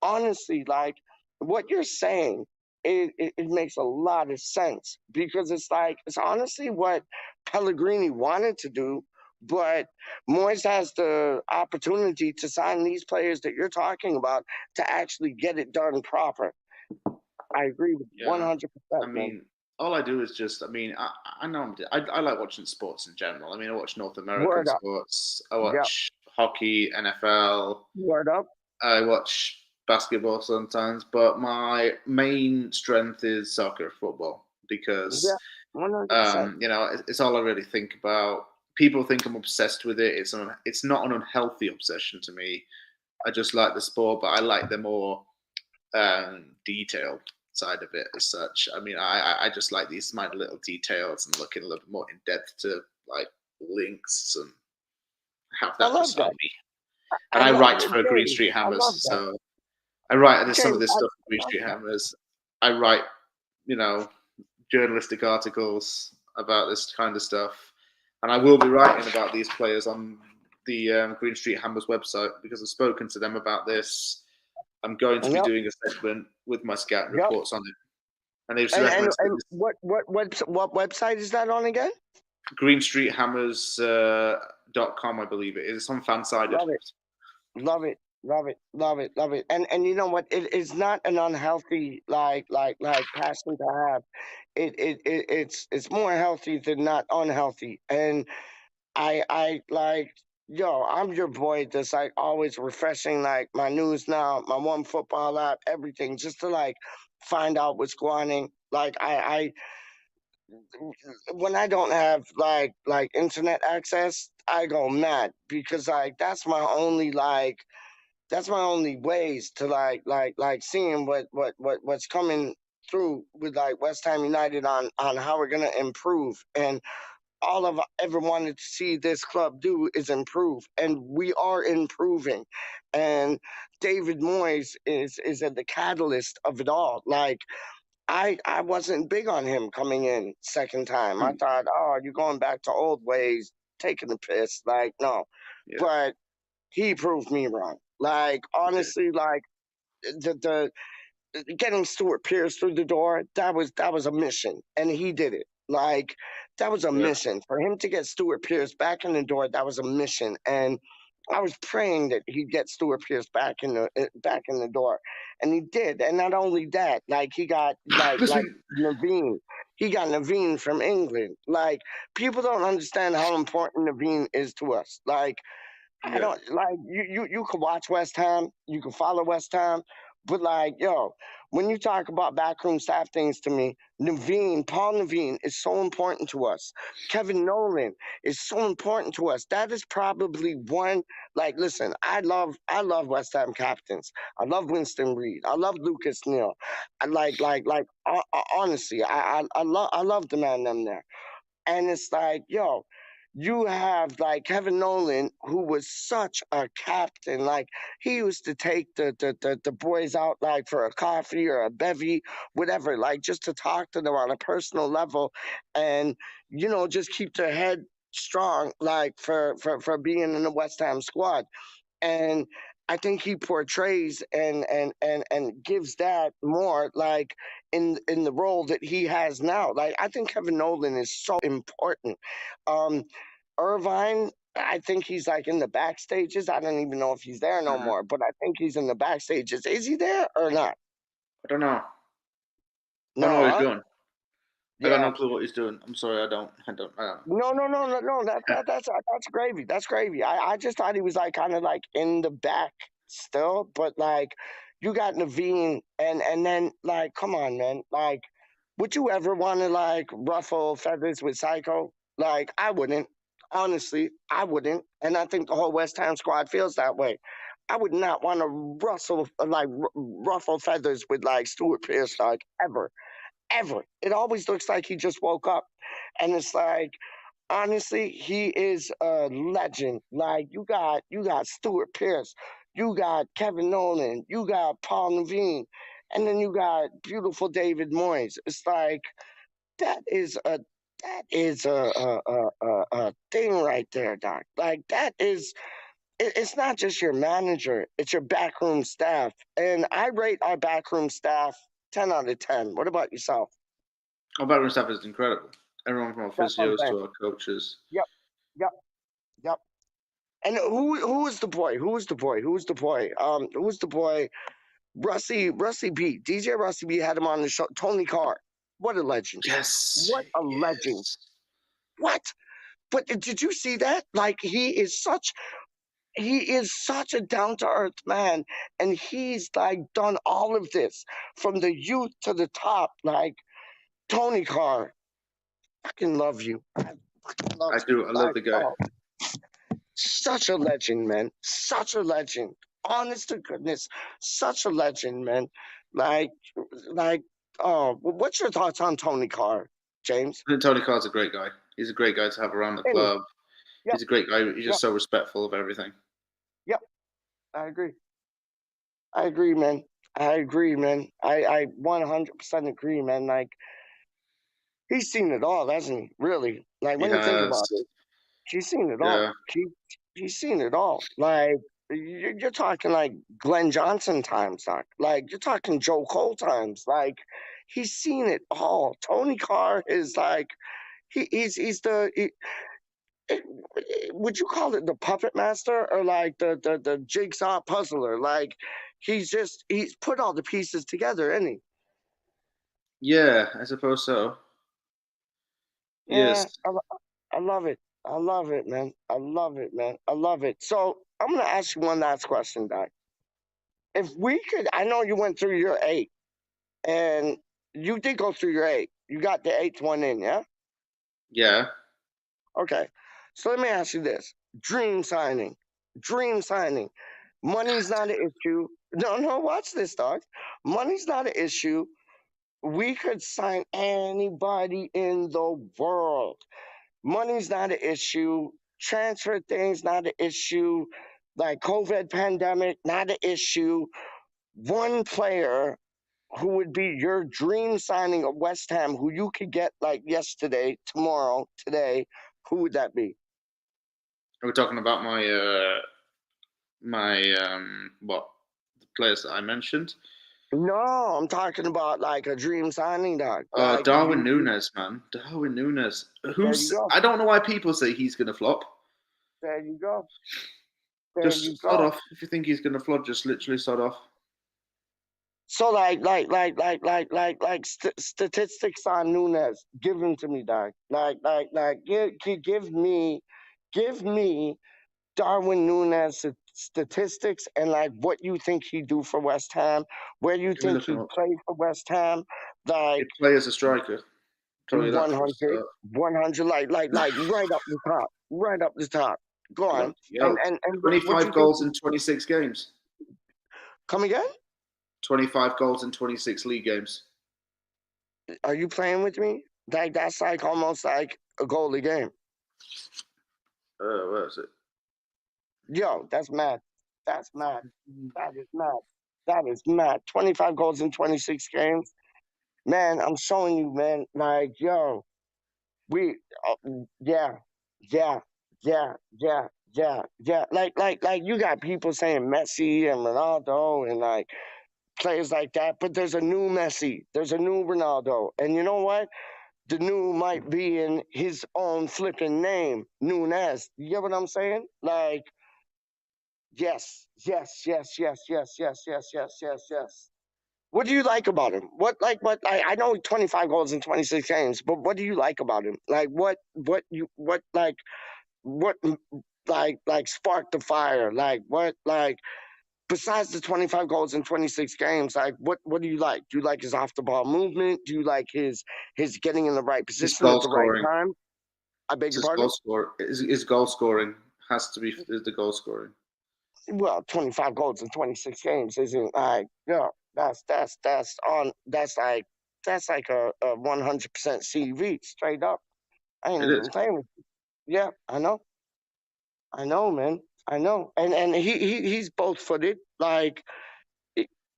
honestly, like what you're saying, it makes a lot of sense because it's like it's honestly what Pellegrini wanted to do, but Moyes has the opportunity to sign these players that you're talking about to actually get it done proper. I agree with you yeah, 100%, I man. mean, all I do is just, I mean, I know I like watching sports in general. I mean, I watch North American Word up. sports. I Yep. watch hockey, NFL. Word up. I watch basketball sometimes, but my main strength is soccer, football, because Yeah. 100%. you know, it's all I really think about. People think I'm obsessed with it. It's not an unhealthy obsession to me. I just like the sport, but I like the more detailed side of it as such. I mean, I just like these minor little details and looking a little bit more in depth to like links and have I that love beside that. me. And I write for Green James, Street I love Hammers, that. so I write some of James, this I stuff for Green love Street that. Hammers. I write, you know, journalistic articles about this kind of stuff, and I will be writing about these players on the Green Street Hammers website because I've spoken to them about this. I'm going to be Yep. doing a segment with my scout Yep. reports on it, and they've And recommended what website is that on again? GreenStreetHammers.com, I believe it is. It's on Fansided. Love it. Love it. Love it. Love it. Love it. And you know what? It is not an unhealthy like passion to have. It's more healthy than not unhealthy. And I like yo, I'm your boy that's like always refreshing like my news now, my one football app, everything, just to like find out what's going on. Like I when I don't have like internet access, I go mad because like that's my only ways to like seeing what's coming through with like West Ham United on how we're gonna improve. And all I've ever wanted to see this club do is improve, and we are improving. And David Moyes is at the catalyst of it all. Like I wasn't big on him coming in second time. I thought, oh, you're going back to old ways, taking the piss. Like no, Yeah. but he proved me wrong. Like honestly, like the getting Stuart Pearce through the door, that was a mission, and he did it. Like that was a mission for him to get Stuart Pearce back in the door. That was a mission, and I was praying that he'd get Stuart Pearce back in the door, and he did. And not only that, like he got like Naveen. He got Naveen from England. Like people don't understand how important Naveen is to us. Like I don't like you can watch West Ham, you can follow West Ham, But like, yo, when you talk about backroom staff things to me, Paul Naveen is so important to us. Kevin Nolan is so important to us. That is probably one. Like, listen, I love West Ham captains. I love Winston Reed. I love Lucas Neal. I honestly, I love the man them there. And it's like, yo, you have like Kevin Nolan, who was such a captain. Like he used to take the boys out like for a coffee or a bevy, whatever, like just to talk to them on a personal level, and just keep their head strong, like for being in the West Ham squad. And I think he portrays and gives that more like in the role that he has now. Like I think Kevin Nolan is so important. Um, Irvine, I think he's like in the backstages. I don't even know if he's there no Mhm. more, but I think he's in the backstages. Is he there or not? I don't know. I No, don't know what he's huh? doing. I got Yeah. no clue what he's doing. I'm sorry, I don't. I don't. No. That's gravy. That's gravy. I just thought he was like kind of like in the back still, but like you got Naveen and then like come on, man. Like, would you ever want to like ruffle feathers with Psycho? Like, I wouldn't. Honestly, I wouldn't. And I think the whole West Ham squad feels that way. I would not want to ruffle feathers with like Stuart Pearce, like ever. It always looks like he just woke up. And it's like, honestly, he is a legend. Like you got Stuart Pearce, you got Kevin Nolan, you got Paul Naveen, and then you got beautiful David Moyes. It's like that is a that is a thing right there, Doc. Like that is it's not just your manager, it's your backroom staff. And I rate our backroom staff 10 out of 10. What about yourself? Our backroom staff is incredible. Everyone from our That's what I'm physios saying. to our coaches. Yep, yep, yep. And who is the boy? Who is the boy? Who's the boy? Who's the boy? Rusty B. DJ Rusty B had him on the show. Tony Carr. What a legend. Yes. What a legend. What? But did you see that? Like he is such a down to earth man, and he's like done all of this from the youth to the top. Like Tony Carr, fucking love you. I fucking love I you. do. I love the guy. Such a legend, man. Such a legend. Honest to goodness, such a legend, man. Like, like, oh, what's your thoughts on Tony Carr, James? I think Tony Carr's a great guy. He's a great guy to have around the Any? club. Yep, He's a great guy. He's yep, just so respectful of everything. yep. I agree. I agree, man. I agree, man. I 100% agree, man. Like, he's seen it all, hasn't he? Really? Like, He when you think has. about it, he's seen it all. Yeah. He's seen it all. Like, you're talking like Glenn Johnson times, Doc. Like you're talking Joe Cole times. Like he's seen it all. Tony Carr is like he's would you call it the puppet master or like the jigsaw puzzler? Like he's put all the pieces together, isn't he? Yeah, I suppose so. Yeah, Yes. I love it. I love it, man. I love it, man. I love it. So I'm gonna ask you one last question, Doc. If we could, I know you went through your eight, and you did go through your eight. You got the eighth one in, yeah? Yeah. Okay. So let me ask you this: dream signing, dream signing. Money's not an issue. No. Watch this, dog. Money's not an issue. We could sign anybody in the world. Money's not an issue. Transfer things not an issue. Like COVID pandemic, not an issue. One player who would be your dream signing of West Ham, who you could get like yesterday, tomorrow, today, who would that be? Are we talking about my what the players that I mentioned? No, I'm talking about like a dream signing, dog. Like Darwin Núñez, man. Darwin Núñez. there you go. I don't know why people say he's gonna flop. There you go. There you Just sod go. off. If you think he's gonna flop, just literally sod off. So statistics on Nunes. Give them to me, dog. Give me Darwin Núñez statistics and like what you think he'd do for West Ham, where you Give me think looking he'd up. play for West Ham, like He'd play as a striker. Tell you that. 100, 100, like right up the top, right up the top. Go on. Yo, And 25 goals in 26 games. Come again? 25 goals in 26 league games. Are you playing with me? Like that's like almost like a goal a game. Where is it? Yo, that's mad. That's mad. That is mad. That is mad. 25 goals in 26 games. Man, I'm showing you, man. Like, yo, yeah, yeah, yeah, yeah, yeah. Like, you got people saying Messi and Ronaldo and like players like that, but there's a new Messi, there's a new Ronaldo, and you know what? The new might be in his own flipping name, Núñez. You get what I'm saying? Like, yes. What do you like about him? I know 25 goals in 26 games, but what do you like about him? Like what sparked the fire? Like what like besides the 25 goals in 26 games, like what do you like? Do you like his off the ball movement? Do you like his getting in the right His position goal at the right scoring. time? I beg your pardon? His goal scoring has to be the goal scoring. Well, 25 goals in 26 games isn't like, that's like a 100% CV straight up. I ain't It even is. playing with you. Yeah, I know, man. I know. And he's both footed. Like,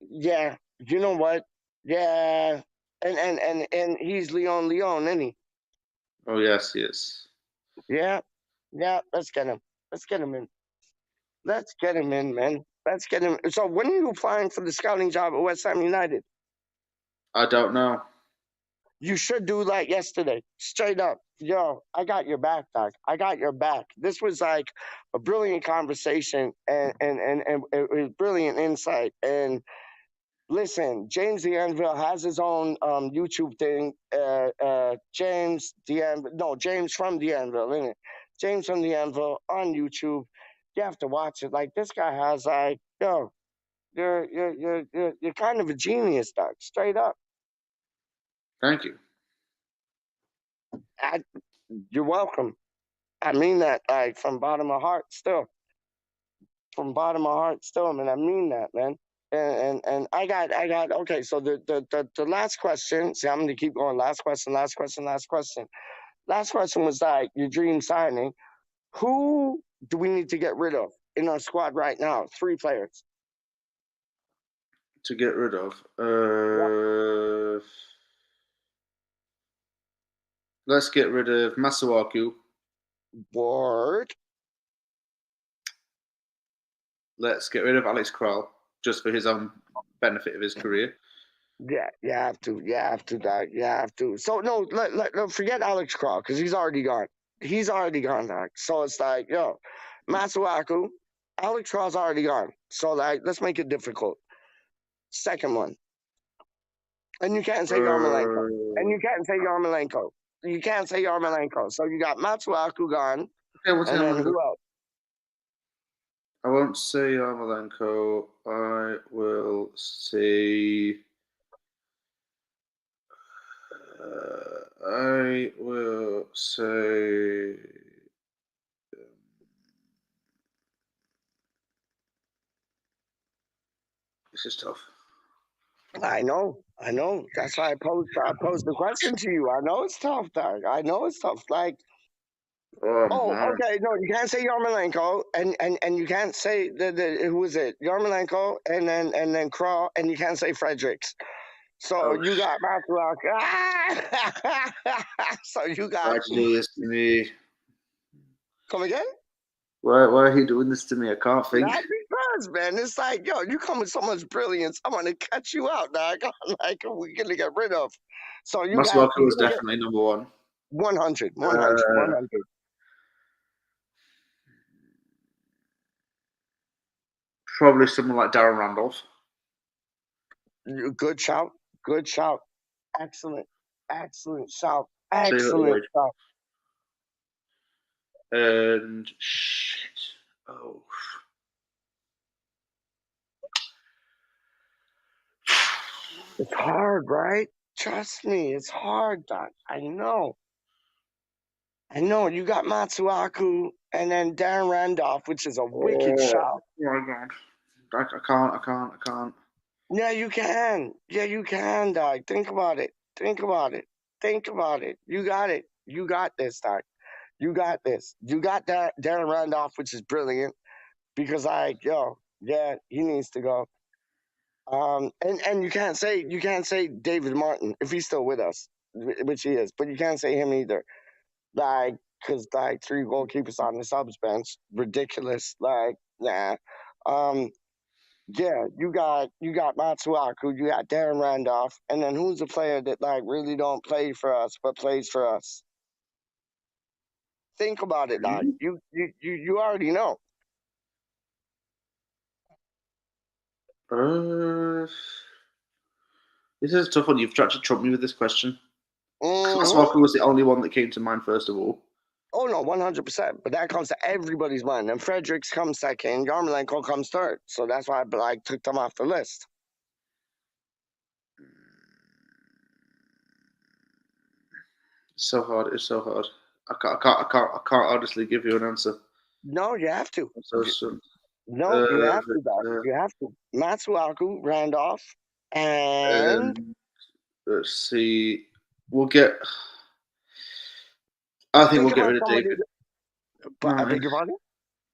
yeah, you know what? Yeah. And he's Leon, isn't he? Oh yes, he is. Yeah. Yeah, let's get him. Let's get him in. Let's get him in, man. Let's get him. So when are you applying for the scouting job at West Ham United? I don't know. You should do like yesterday. Straight up. Yo, I got your back, Doc. I got your back. This was like a brilliant conversation and it was brilliant insight. And listen, James the AnViL has his own YouTube thing. James from the AnViL, isn't it? James from the AnViL on YouTube. You have to watch it. Like this guy has like, yo, you're kind of a genius, Doc. Straight up. Thank you. You're welcome. I mean that like from bottom of heart still. From bottom of heart still, man. I mean that, man. And I got okay, so the last question, see I'm gonna keep going. Last question. Last question was like your dream signing. Who do we need to get rid of in our squad right now? 3 players. To get rid of. Let's get rid of Masuaku. Word. Let's get rid of Alex Krall, just for his own benefit of his career. Yeah, you have to, Doc. You have to. So no, forget Alex Krall because he's already gone. He's already gone, Doc. So it's like, yo, Masuaku, Alex Krall's already gone. So like, let's make it difficult. Second one, and you can't say Yarmolenko, and you can't say Yarmolenko. You can't say Yarmolenko. So you got Masuaku gone, Okay, and then who else? I won't say Yarmolenko. I will say. I will say. This is tough. I know. That's why I posed the question to you. I know it's tough, Doc. I know it's tough. Like, okay. No, you can't say Yarmolenko, and you can't say the who is it? Yarmolenko, and then Krall, and you can't say Fredericks. So you got Masuaku. So you got. Why'd you do this to me? Come again? Why are you doing this to me? I can't think. Not because, man. It's like, yo, you come with so much brilliance. I'm gonna cut you out, dog. Like we're gonna get rid of. So you got. Masuaku was definitely number one. 100. Probably someone like Darren Randolph. Good shout. Excellent shout. Excellent shout. And shit. Oh. It's hard, right? Trust me, it's hard, Doc. I know. You got Matsuaku and then Darren Randolph, which is a wicked shot. My God. I can't. Yeah, you can. Yeah, you can, Doc. Think about it. Think about it. Think about it. You got it. You got this, Doc. You got this. You got that Darren Randolph, which is brilliant because yeah, he needs to go. And you can't say David Martin if he's still with us, which he is, but you can't say him either. Like, cause like 3 goalkeepers on the subs bench, ridiculous. Like, nah. Yeah, you got Matsuaku, you got Darren Randolph, and then who's a player that like really don't play for us but plays for us? Think about it, Doc. You already know. This is a tough one. You've tried to trump me with this question. Klaus Mhm. Walker was the only one that came to mind first of all. Oh no, 100%. But that comes to everybody's mind. And Fredericks comes second, Yarmolenko comes third. So that's why I like took them off the list. It's so hard. It's so hard. I can't honestly give you an answer. No, you have to. So, No, you have to, Doc. You have to. Matsuaku, Randolph, and let's see. We'll get. I think we'll get rid of David. I beg your pardon?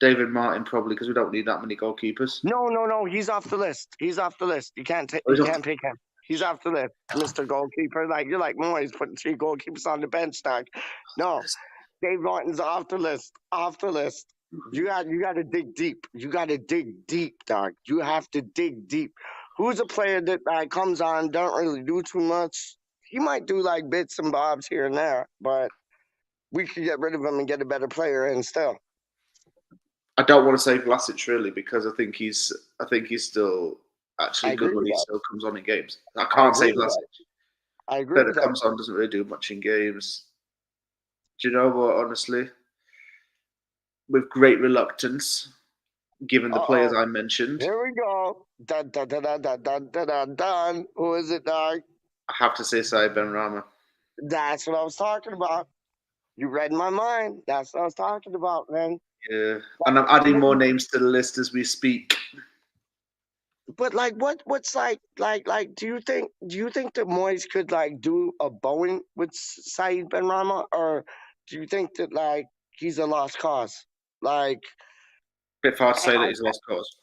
David Martin probably because we don't need that many goalkeepers. No. He's off the list. He's off the list. You can't pick him. He's off the list, Mr. Goalkeeper. Like you're like Moyes putting 3 goalkeepers on the bench, Doc. No, Dave Martin's off the list. Off the list. You got to dig deep. You got to dig deep, Doc. You have to dig deep. Who's a player that comes on, don't really do too much? He might do like bits and bobs here and there, but we could get rid of him and get a better player in still. I don't want to say Vlasic really because I think he's still actually good when he still comes on in games. I can't say Vlasic. I agree with that. Comes on, doesn't really do much in games. Do you know what? Honestly, with great reluctance, given the players I mentioned. Here we go. Dun, dun, dun, dun, dun, dun, dun, dun, dun. Who is it, Doc? I have to say Saïd Benrahma. That's what I was talking about. You read my mind. That's what I was talking about, man. Yeah, and I'm adding more names to the list as we speak. But like, what's like? Do you think that Moyes could like do a Bowen with Saïd Benrahma, or do you think that like he's a lost cause? Like, bit far to say that he's a lost cause.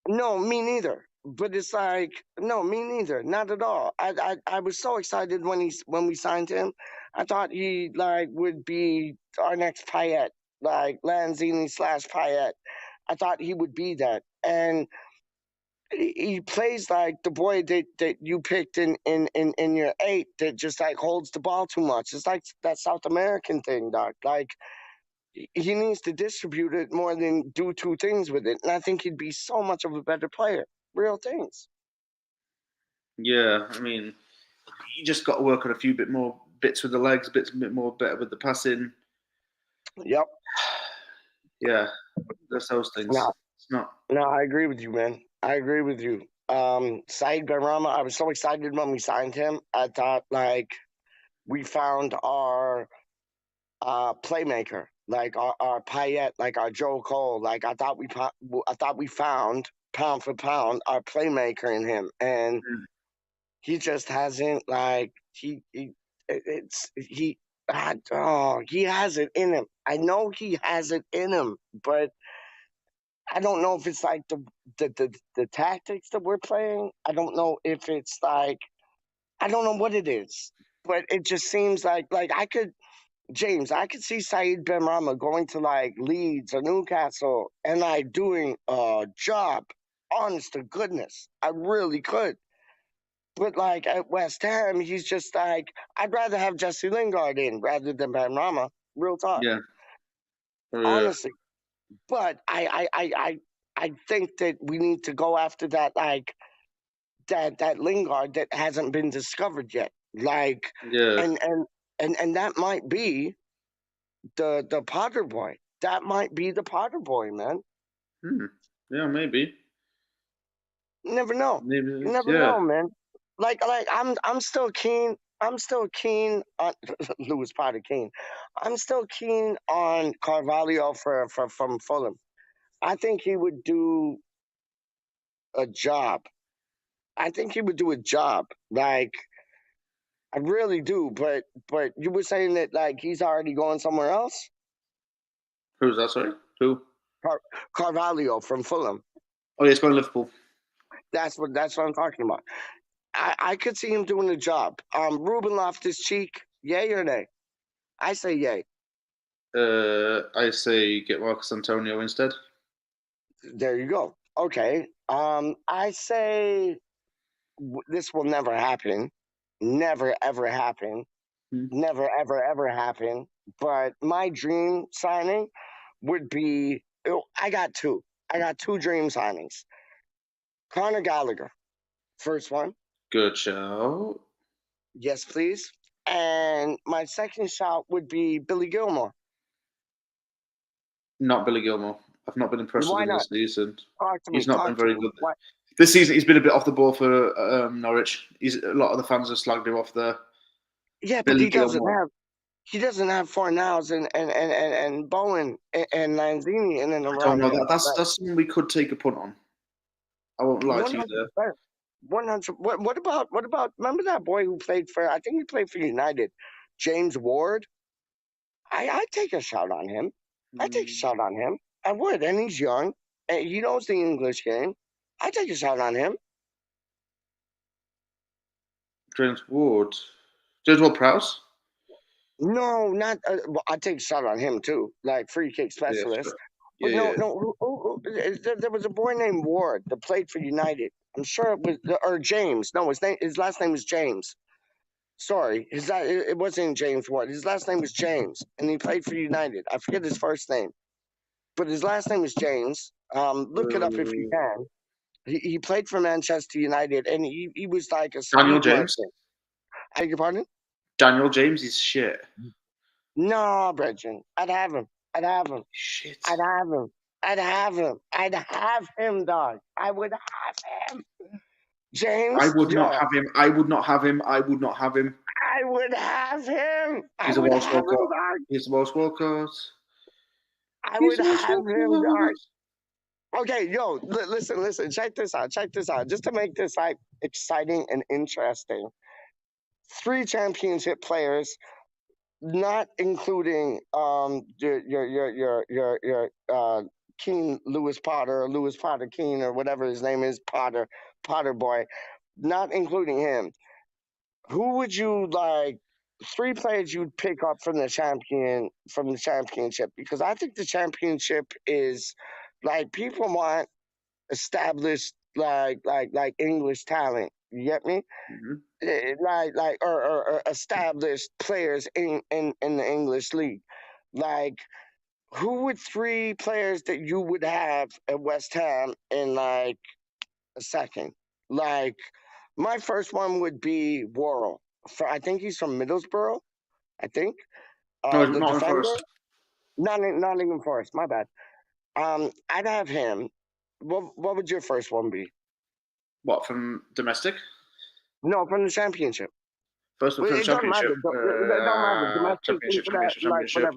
No, me neither. But it's like, no, me neither. Not at all. I was so excited when we signed him. I thought he like would be our next Payet, like Lanzini / Payet. I thought he would be that, and he plays like the boy that you picked in your 8 that just like holds the ball too much. It's like that South American thing, Doc. Like he needs to distribute it more than do 2 things with it, and I think he'd be so much of a better player. Real things. Yeah, I mean, you just got to work on a few more bits with the legs, a bit more better with the passing. Yep. Yeah, that's those things. No, I agree with you, man. I agree with you. Saïd Benrahma, I was so excited when we signed him. I thought like we found our playmaker, like our Payet, like our Joe Cole. Like I thought we found pound for pound our playmaker in him, and he just hasn't like he has it in him. I know he has it in him, but I don't know if it's like the tactics that we're playing. I don't know if it's like I don't know what it is, but it just seems like I could see Saïd Benrahma going to like Leeds or Newcastle and like doing a job. Honest to goodness, I really could. But like at West Ham, he's just like I'd rather have Jesse Lingard in rather than Benrahma. Real talk. Yeah. Honestly, but I think that we need to go after that like that Lingard that hasn't been discovered yet. Like and that might be the Potter boy. That might be the Potter boy, man. Yeah, maybe. You never know. Maybe. You never know, man. Like I'm still keen. I'm still keen on Lewis Potter Keen. I'm still keen on Carvalho from Fulham. I think he would do a job. I think he would do a job. Like I really do. But you were saying that like he's already going somewhere else. Who's that? Sorry, who? Carvalho from Fulham. Oh, yeah, he's going to Liverpool. That's what I'm talking about. I could see him doing the job. Ruben Loftus-Cheek, yay or nay? I say yay. I say get Marcus Antonio instead. There you go. Okay. I say this will never happen. Never ever happen. Never ever ever happen. But my dream signing would be. I got two. I got two dream signings. Conor Gallagher, first one. Good show. Yes, please. And my second shot would be Billy Gilmore. Not Billy Gilmore. I've not been impressed with him this season. He's not been very good. This season, he's been a bit off the ball for Norwich. A lot of the fans have slagged him off there. Yeah, but he doesn't have Fornals and Bowen and Lanzini in and around. I don't know. That's something we could take a punt on. I won't lie to you there. 100. What about? Remember that boy who played for? I think he played for United, James Ward. I'd take a shot on him. I'd take a shot on him. I would, and he's young, and he knows the English game. I'd take a shot on him. James Ward Prowse? No, not. I'd take a shot on him too, like free kick specialist. Yeah, no. There was a boy named Ward that played for United. I'm sure it was or James. No, his last name was James. Sorry, it wasn't James Ward. His last name was James, and he played for United. I forget his first name, but his last name was James. Look it up if you can. He played for Manchester United, and he was like a Daniel James. I beg your pardon? Daniel James is shit. No, Brethren. I'd have him. Shit. I'd have him, dog. I would have him. James. I would not have him. I would have him. I would have him. He's a Welsh Walcott. He's a Welsh Walcott. I would have him, dog. Okay, yo, listen. Check this out. Just to make this like exciting and interesting. 3 championship players, not including your Keen Lewis Potter Keen or whatever his name is, Potter boy, not including him. Who would you like? 3 players you'd pick up from the championship, because I think the championship is like people want established like English talent. You get me? Like or established players in the English league. Like, who would 3 players that you would have at West Ham in like a second? Like, my first one would be Worrell. I think he's from Middlesbrough. I think. No, the not defender. Forest. Nottingham Forest. My bad. I'd have him. What would your first one be? What, from domestic? No, from the championship. First one from the championship. Championship.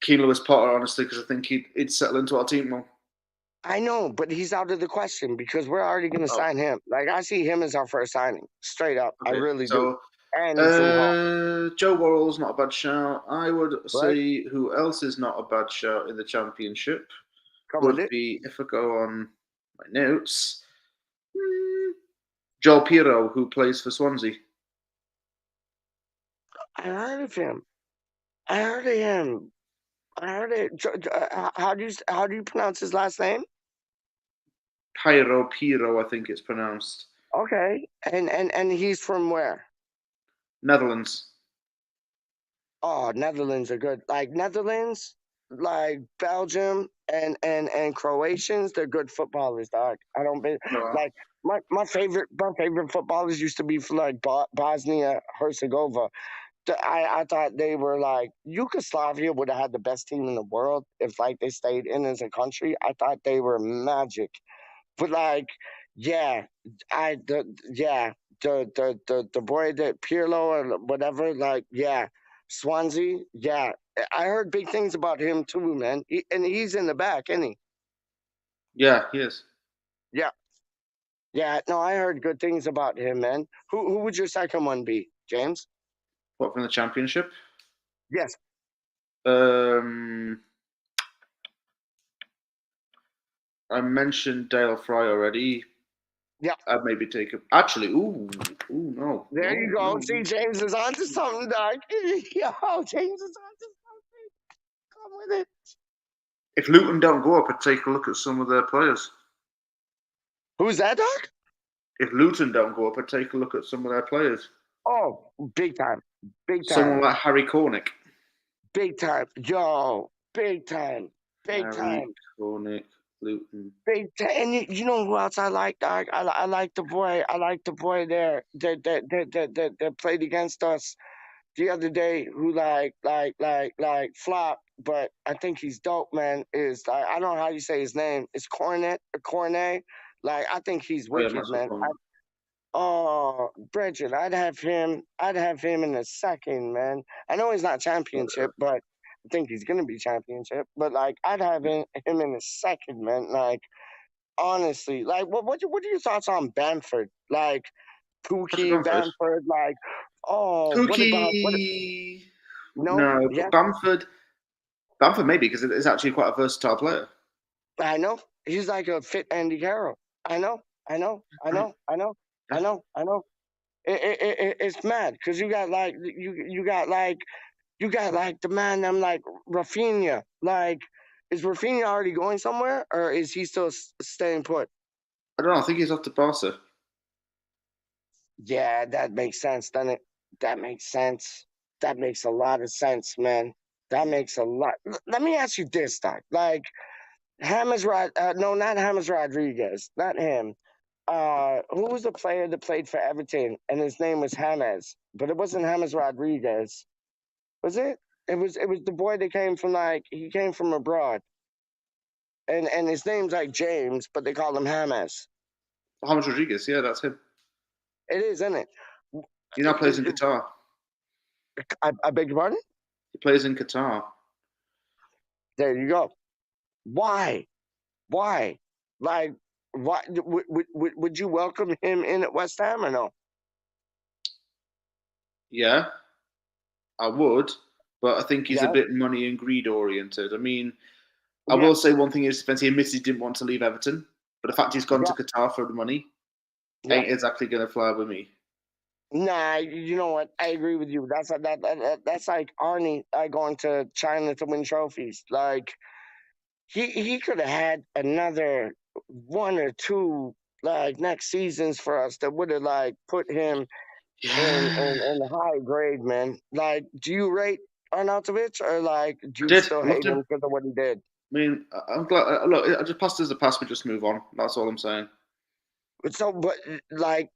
Keen Lewis Potter, honestly, because I think he'd settle into our team well. I know, but he's out of the question because we're already going to sign him. Like, I see him as our first signing, straight up. Okay, I really do. And Joe Worrell's not a bad shout. I would say who else is not a bad shout in the championship would be, if I go on my notes, Joel Pirro, who plays for Swansea. I heard of him. I heard it. How do you pronounce his last name? Pirro, I think it's pronounced. Okay, and he's from where? Netherlands. Oh, Netherlands are good. Like Netherlands, like Belgium and Croatians, they're good footballers, dog. I don't be like my favorite footballers used to be from like Bosnia Herzegovina. I thought they were like Yugoslavia would have had the best team in the world if like they stayed in as a country. I thought they were magic, but like, yeah, yeah, the boy that Pirlo or whatever, like, yeah, Swansea, yeah, I heard big things about him too, man. And he's in the back, isn't he? Yeah, he is. Yeah, yeah. No, I heard good things about him, man. Who would your second one be, James? What, from the Championship? Yes. I mentioned Dale Frye already. Yeah. I'd maybe take him. Actually, no. There no, you go. no. See, James is onto something, Doc. Yo, James is onto something. Come with it. If Luton don't go up, I'd take a look at some of their players. Who's that, Doc? If Luton don't go up, I'd take a look at some of their players. Oh, big time. Big time. Someone like Harry Cornick. Big time. Yo, big time. Big Harry time. Cornick, Luton. Big time. And you know who else I like, Doc? I like the boy. I like the boy there that played against us the other day who like flop, but I think he's dope, man. Is I don't know how you say his name. It's Cornet. Like I think he's wicked, man. Oh, Bridget, I'd have him in a second, man. I know he's not championship, but I think he's gonna be championship. But like, I'd have him in a second, man. Like, honestly, like, what are your thoughts on Bamford? Like, PeacH, Bamford, like, oh, PeacH. No, yeah. Bamford maybe because it's actually quite a versatile player. I know he's like a fit Andy Carroll. I know. It's mad because you got like the man. I'm like Rafinha. Like, is Rafinha already going somewhere or is he still staying put? I don't know. I think he's off to Barca. Yeah, that makes sense, doesn't it? That makes sense. That makes a lot of sense, man. That makes a lot. Let me ask you this, Doc. Like, no, not James Rodriguez, not him. Who was the player that played for Everton and his name was James, but it wasn't James Rodriguez, was it? It was the boy that came from he came from abroad, and his name's like James, but they call him James. James Rodriguez, yeah, that's him. It is, isn't it? He now plays in Qatar. I beg your pardon? He plays in Qatar. There you go. Why? Like, why would you welcome him in at West Ham or no? Yeah, I would, but I think he's a bit money and greed oriented. I mean, I will say one thing in his defense: he admitted he didn't want to leave Everton, but the fact he's gone to Qatar for the money ain't exactly going to fly with me. Nah, you know what? I agree with you. That's like Arnie going to China to win trophies. Like, he could have had another one or two like next seasons for us that would have like put him in the high grade, man. Like, do you rate Arnautovic or like do you still hate him because of what he did? I mean, I'm glad. Look, I just passed as the past. We just move on. That's all I'm saying. So, but like,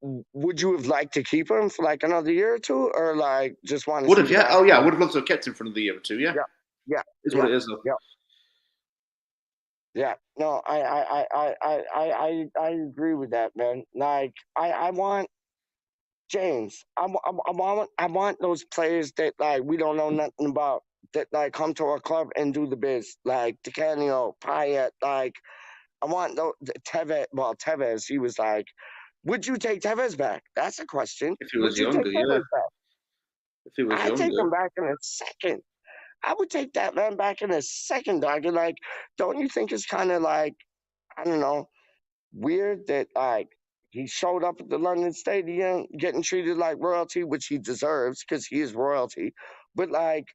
would you have liked to keep him for like another year or two, or like just want to? Would have, yeah. Oh, yeah. I would have loved to have kept him for another year or two. Yeah. Yeah. Is what it is, though. Yeah. Yeah. No, I agree with that, man. Like, I want James. I want those players that like we don't know nothing about that like come to our club and do the biz. Like DeCanio, Payet. Like, I want those Tevez. Well, Tevez. He was like, would you take Tevez back? That's a question. If he was younger, yeah. If he was younger, I'd take him back in a second. I would take that man back in a second, dog. And like, don't you think it's kind of like, I don't know, weird that like he showed up at the London Stadium getting treated like royalty, which he deserves because he is royalty. But like,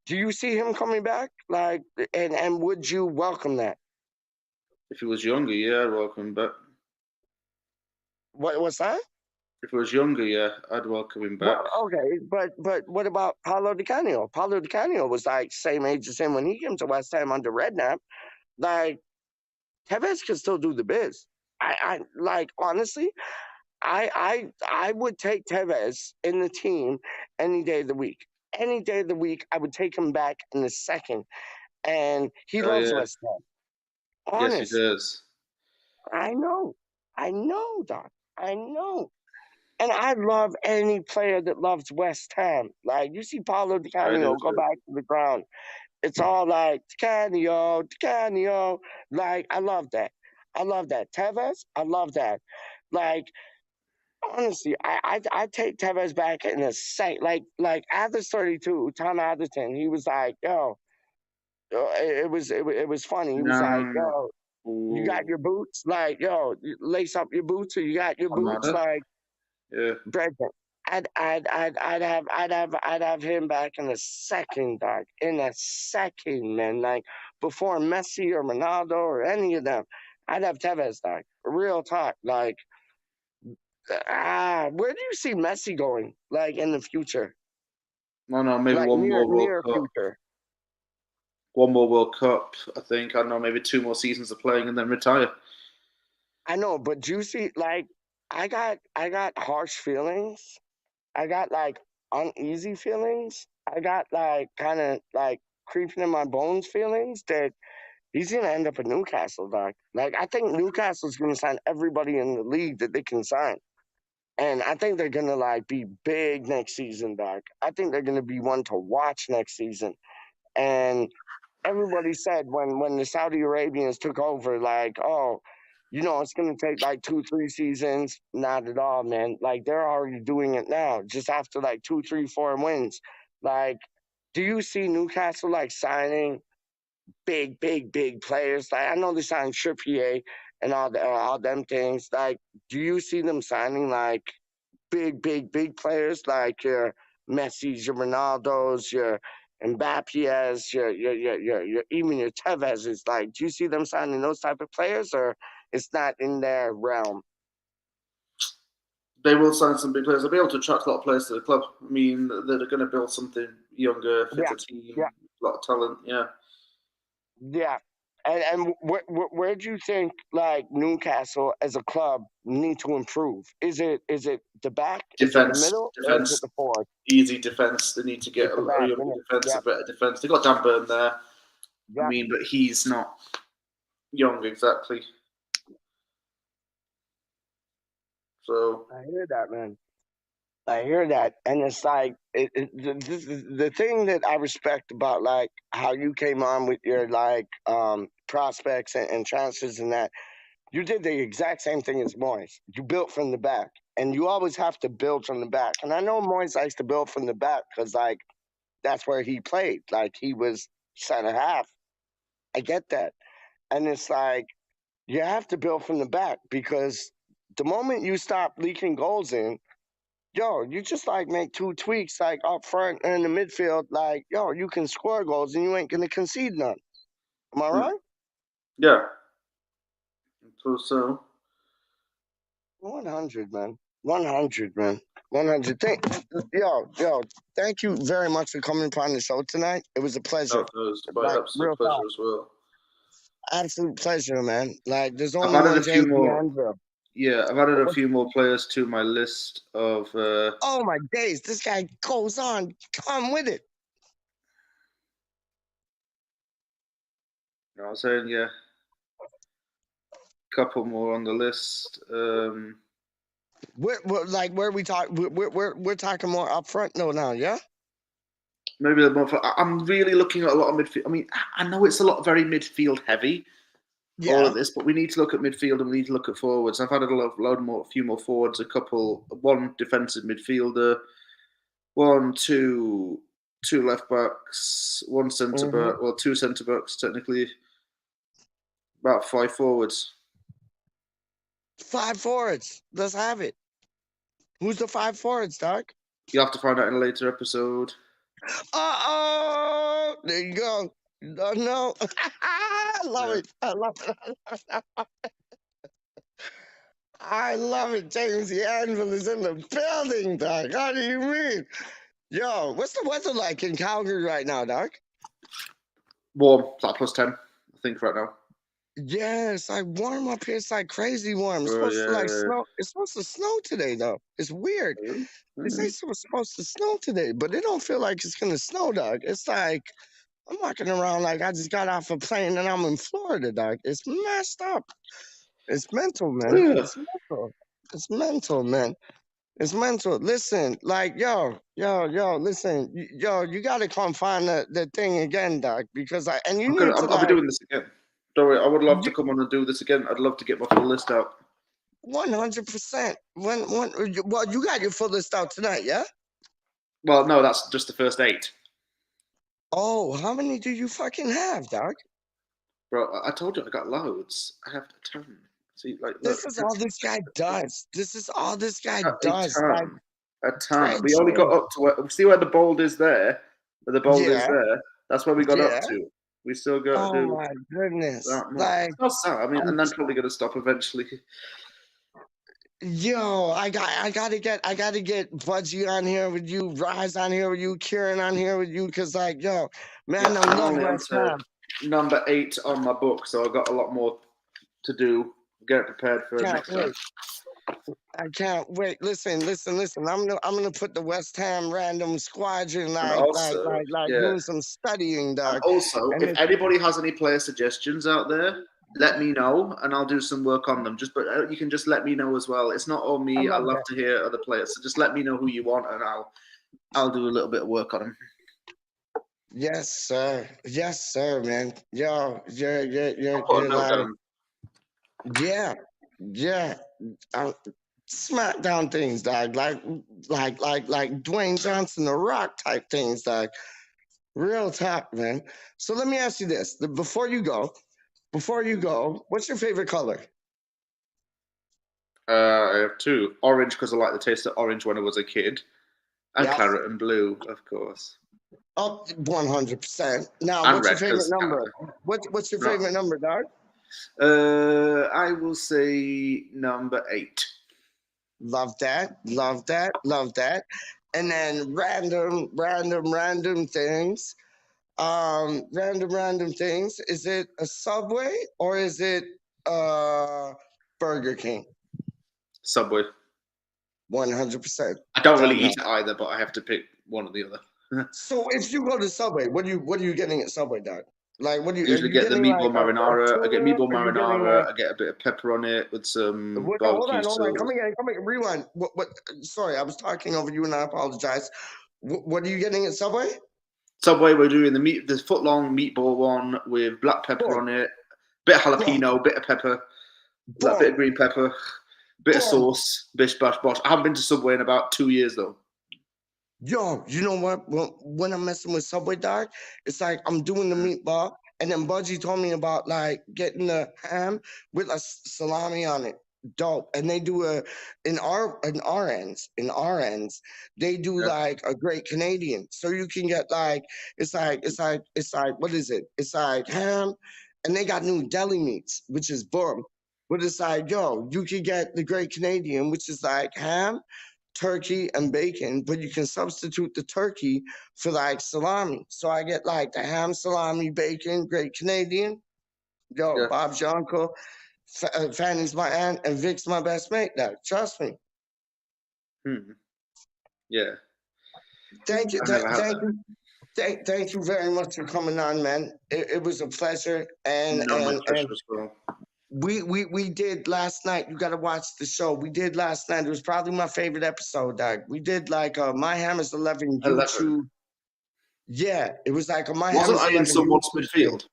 do you see him coming back? Like, and would you welcome that? If he was younger, yeah, I'd welcome him back. What's that? If he was younger, yeah, I'd welcome him back. Well, okay, but what about Paulo Di Canio? Paulo Di Canio was like same age as him when he came to West Ham under RaNdoM. Like, Tevez can still do the biz. I like, honestly, I would take Tevez in the team any day of the week. Any day of the week, I would take him back in a second. And he Oh loves yeah. West Ham. Yes, he Honest. does. I know. I know, Doc. I know. And I love any player that loves West Ham. Like, you see Paulo Di I do Canio go too. back to the ground. It's all like, Canio, Canio. Like, I love that. I love that. Tevez, I love that. Like, honestly, I take Tevez back in a sec. Like after 32, Tom Atherton, he was like, yo, it was funny. He was like, No. yo, you got your boots? Like, yo, lace up your boots, or you got your boots? Armada. Like, Yeah. Brendan. I'd have him back in a second, dog. In a second, man. Like before Messi or Ronaldo or any of them, I'd have Tevez, dog. Real talk. Like, where do you see Messi going? Like in the future, No, maybe like one more World near Cup. future. One more World Cup, I think. I don't know, maybe 2 more seasons of playing and then retire. I know, but do you see? Like, I got harsh feelings. I got like uneasy feelings. I got like kind of like creeping in my bones feelings that he's gonna end up at Newcastle, dog. Like I think Newcastle's gonna sign everybody in the league that they can sign. And I think they're gonna like be big next season, dog. I think they're gonna be one to watch next season. And everybody said when the Saudi Arabians took over, like, oh, you know, it's gonna take like 2, 3 seasons. Not at all, man. Like they're already doing it now, just after like 2, 3, 4 wins. Like, do you see Newcastle like signing big players? Like I know they signed Trippier and all them things. Like, do you see them signing like big players like your Messi's, your Ronaldo's, your Mbappe's, your even your Tevez is like, do you see them signing those type of players, or it's not in their realm? They will sign some big players. They'll be able to attract a lot of players to the club. I mean, they're going to build something younger, Yeah, fitter team, yeah, a lot of talent. Yeah. yeah. And where do you think like Newcastle as a club need to improve? Is it the back? Is it the middle? Or is it Defense, the forward? easy defense. They need to get It's the a back, younger isn't it? defense, a Yeah, better defense. They got Dan Burn there. I yeah. mean, but he's not young exactly. So I hear that, man. I hear that, and it's like this is the thing that I respect about like how you came on with your like prospects and transfers and that you did the exact same thing as Moyes. You built from the back, and you always have to build from the back. And I know Moyes likes to build from the back because like that's where he played. Like he was center half. I get that, and it's like you have to build from the back because the moment you stop leaking goals in, yo, you just like make 2 tweaks like up front and in the midfield, like, yo, you can score goals and you ain't gonna concede none. Am I right? yeah, so 100, man. 100, man. 100. Yo, thank you very much for coming upon the show tonight. It was a pleasure. that was my Like, absolute real pleasure talk. as well. Absolute pleasure, man. Like, there's I've only added one a few James more. DeAnville. Yeah, I've added a few more players to my list of. Oh, my days. This guy goes on. Come with it. I was saying, yeah, couple more on the list. Where we talk, we're talking more up front though now, yeah? Maybe a more. I'm really looking at a lot of midfield. I mean, I know it's a lot very midfield heavy, all of this, but we need to look at midfield and we need to look at forwards. I've added a few more forwards, one defensive midfielder, two left backs, one centre back, well, 2 centre backs technically, about 5 forwards. 5 forwards. Let's have it. Who's the 5 forwards, Doc? You'll have to find out in a later episode. Uh-oh! There you go. No. I love it. I love it. I love it. James the AnViL is in the building, Doc. How do you mean? Yo, what's the weather like in Calgary right now, Doc? Warm, it's like +10, I think, right now. Yeah, it's like warm up here. It's like crazy warm. It's Oh supposed to like yeah. snow. It's supposed to snow today though. It's weird. They say Mhm. it's supposed to snow today, but it don't feel like it's gonna snow, dog. It's like I'm walking around like I just got off a plane and I'm in Florida, dog. It's messed up. It's mental, man. Ugh. It's mental. It's mental, man. It's mental. Listen, like, yo, listen, yo, you gotta come find the thing again, dog, because and you need to I'll be like doing this again. Don't worry, I would love to you come on and do this again. I'd love to get my full list out. 100%. Well, you got your full list out tonight, yeah? Well, no, that's just the first 8. Oh, how many do you fucking have, dog? Bro, I told you I got loads. I have a ton. See, like, look, This is all this guy does. This is all this guy a does. Like, ton. A ton. We only got French. up to see where the bold is there? Where the bold is Yeah, there? That's where we got yeah. up to. We still got to Oh do my goodness. that much. Like, It's not sad. I mean, I'm and then probably going to stop eventually. Yo, I gotta get Budgie on here with you, Rise on here with you, Kieran on here with you, cause like, yo, man, Yeah, I I'm love only on West to Ham. number 8 on my book, so I've got a lot more to do. Get prepared for Can't next time. wait. I can't wait. Listen. I'm gonna put the West Ham RaNdoM squadron And also, yeah. doing some studying, And dog. also, And if it's, anybody has any player suggestions out there, let me know, and I'll do some work on them. But you can just let me know as well. It's not all I me. I love love that. to hear other players. So just let me know who you want, and I'll do a little bit of work on them. Yes, sir. Yes, sir, man. Yo, I'll put a you're note like, down. yeah. Smack down things, dog. Like Dwayne Johnson, the Rock type things, dog. Real talk, man. So let me ask you this: before you go, what's your favorite color? I have 2. Orange, because I like the taste of orange when I was a kid, and Yeah. claret and blue, of course. Oh, 100%. Now, And what's your red, favorite 'cause number? Canada. What's your No. favorite number, dog? I will say number 8. Love that. And then random things. Random things. Is it a Subway or is it Burger King? Subway. 100%. I don't really Done eat it either, but I have to pick one or the other. So if you go to Subway, what are you getting at Subway, dog? Like, what do you I usually are you get the getting meatball like marinara. I get tuna? meatball Are you getting marinara. like I get a bit of pepper on it with some hold barbecue on, sauce. come again, rewind. What sorry, I was talking over you and I apologize. What are you getting at Subway? Subway, we're doing the foot long meatball one with black pepper on it, bit of jalapeno, bit of pepper, that bit of green pepper, bit of sauce, bish bash bosh. I haven't been to Subway in about 2 years though. Yo, you know what? When I'm messing with Subway, dog, it's like I'm doing the meatball, and then Budgie told me about like getting the ham with a salami on it. Dope. And they do in our ends, they do like a great Canadian. So you can get like it's like what is it? It's like ham, and they got new deli meats, which is boom. But it's like, yo, you can get the great Canadian, which is like ham, turkey, and bacon, but you can substitute the turkey for like salami. So I get like the ham, salami, bacon, great Canadian. Yo, Bob's your uncle, Fanny's my aunt, and Vic's my best mate. Dog, trust me. Yeah. Thank you, thank you very much for coming on, man. It was a pleasure, and my pleasure as well. We did last night. You got to watch the show. We did last night. It was probably my favorite episode, dog. We did like My Hammer's 11 YouTube. Yeah, it was like a My Hammer's 11 Wasn't I in someone's midfield?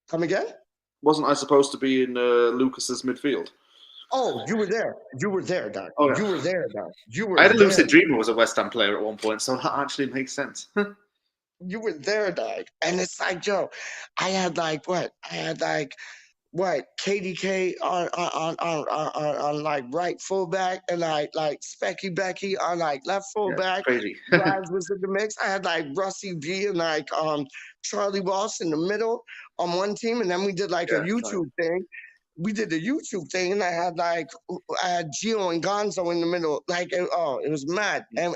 Come again? Wasn't I supposed to be in Lucas's midfield? Oh, you were there. You were there, dog. Oh, yeah. You were there, dog. You were. I had a lucid there. dream I was a West Ham player at one point, so that actually makes sense. You were there, dog. And it's like, yo, I had like what? I had like what? KDK on like right fullback, and like Specky Becky on like left fullback. Crazy. Rise was in the mix. I had like Russie V and like Charlie Walsh in the middle on one team, and then we did like a YouTube thing we did the YouTube thing, and I had Gio and Gonzo in the middle. Like, it was mad, and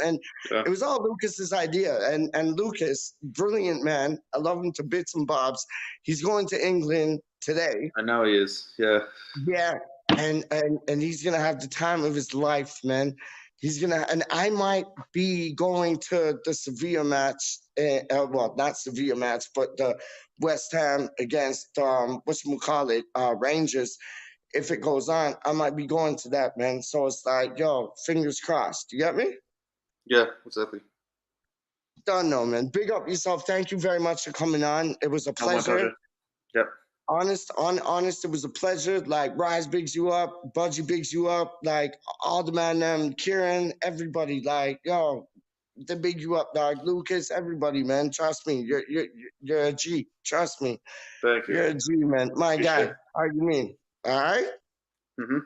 Yeah. it was all Lucas's idea. And Lucas, brilliant man, I love him to bits and bobs. He's going to England today. I know he is. Yeah. Yeah, and he's gonna have the time of his life, man. He's gonna, and I might be going to the Sevilla match. Well, not Sevilla match, but the West Ham against whatchamacallit, Rangers. If it goes on, I might be going to that, man. So it's like, yo, fingers crossed. You get me? Yeah, exactly. Done, no, man. Big up yourself. Thank you very much for coming on. It was a Oh, my pleasure. pleasure. Yep. Honest, it was a pleasure. Like, Rise bigs you up, Budgie bigs you up, like all the man, Kieran, everybody, like, yo, they big you up, dog. Lucas, everybody, man. Trust me, you're a G. Trust me, Thank you. you're a G, man. My Appreciate guy. it. How you mean? All right. Mm-hmm.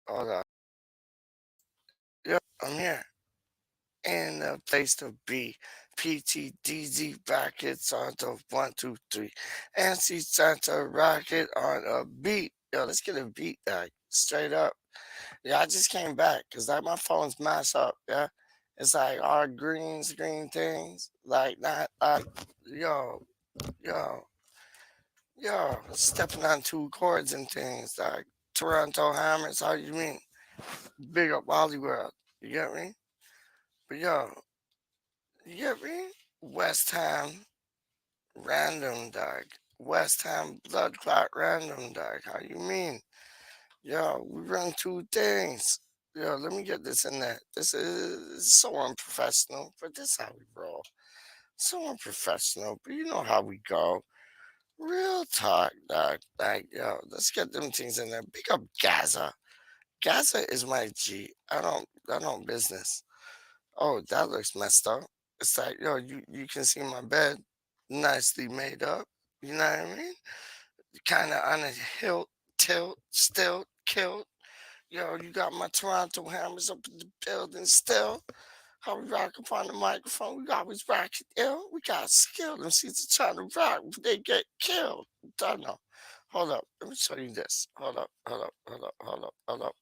Hold on. Yep, I'm here. In the place to be. PTDZ brackets on the 1, 2, 3. NC Santa rocket on a beat. Yo, let's get a beat, like straight up. Yeah, I just came back because like my phone's mashed up. Yeah, it's like all green screen things. Like not like yo, yo, yo, stepping on two chords and things like Toronto Hammers. How you mean? Big up Wally World. You get me? But yo, you get me? West Ham RaNdoM, dog. West Ham blood clot RaNdoM, dog. How you mean? Yo, we run two things. Yo, let me get this in there. This is so unprofessional, but this is how we roll. So unprofessional, but you know how we go. Real talk, dog. Like, yo, let's get them things in there. Big up Gaza. Gaza is my G. I don't business. Oh, that looks messed up. It's like, yo, you can see my bed nicely made up. You know what I mean? Kind of on a hilt, tilt, still, kilt. Yo, you got my Toronto Hammers up in the building still. How we rock up on the microphone. We always rock it ill. We got skill. Them seats are trying to rock, but they get killed. Don't know. Hold up. Let me show you this. Hold up. Hold up. Hold up. Hold up. Hold up.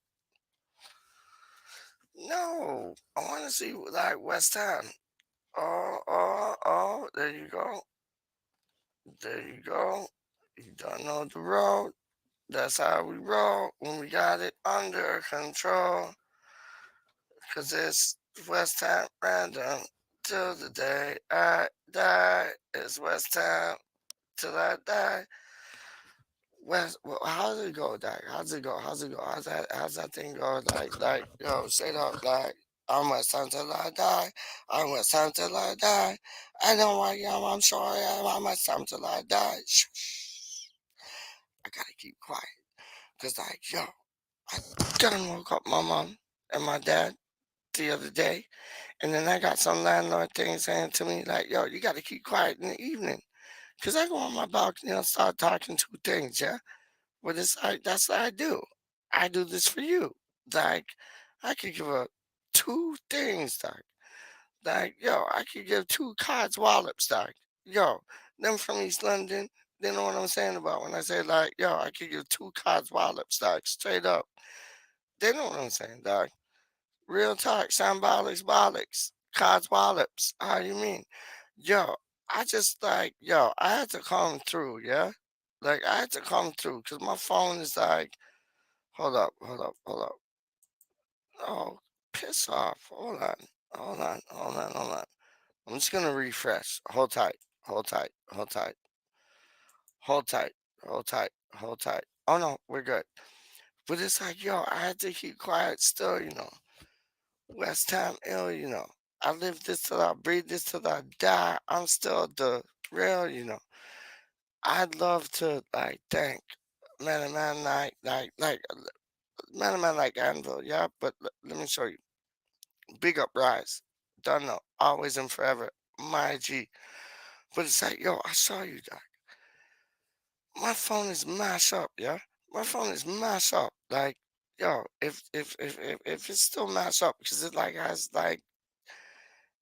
No. I want to see like West Ham. Oh. There you go. There you go. You don't know the road. That's how we roll when we got it under control. Cause it's West Ham RaNdoM till the day I die. It's West Ham till I die. Well, how does it go, Doc? How's it go? How's it go? How's that thing go? Like, yo, straight up, like, I'm West Ham till I die. I'm West Ham till I die. I know I am. I'm sure I am. I'm West Ham till I die. Shh. I gotta keep quiet. Cause like, yo, I done woke up my mom and my dad the other day. And then I got some landlord thing saying to me, like, yo, you got to keep quiet in the evening. Because I go on my balcony and start talking two things, yeah? But it's like, that's what I do. I do this for you. Like, I could give up two things, dog. Like, yo, I could give two cards wallops, dog. Yo, them from East London, they know what I'm saying about when I say, like, yo, I could give two cards wallops, dog, straight up. They know what I'm saying, dog. Real talk, shambolics, bollocks, cards, wallops. How you mean? Yo, I just like, yo, I had to come through, yeah? Like, I had to come through because my phone is like, hold up. Oh, piss off. Hold on. I'm just going to refresh. Hold tight, hold tight, hold tight, hold tight, hold tight, hold tight. Oh, no, we're good. But it's like, yo, I had to keep quiet still, you know. West Ham ill, you know. I live this till I breathe this till I die. I'm still the real, you know. I'd love to like thank man like AnViL, yeah. But let me show you. Big up Rise. Don't know. Always and forever. My G. But it's like, yo, I saw you, Doc. My phone is mashed up, yeah. My phone is mashed up. Like, yo, if it's still mashed up, because it like has like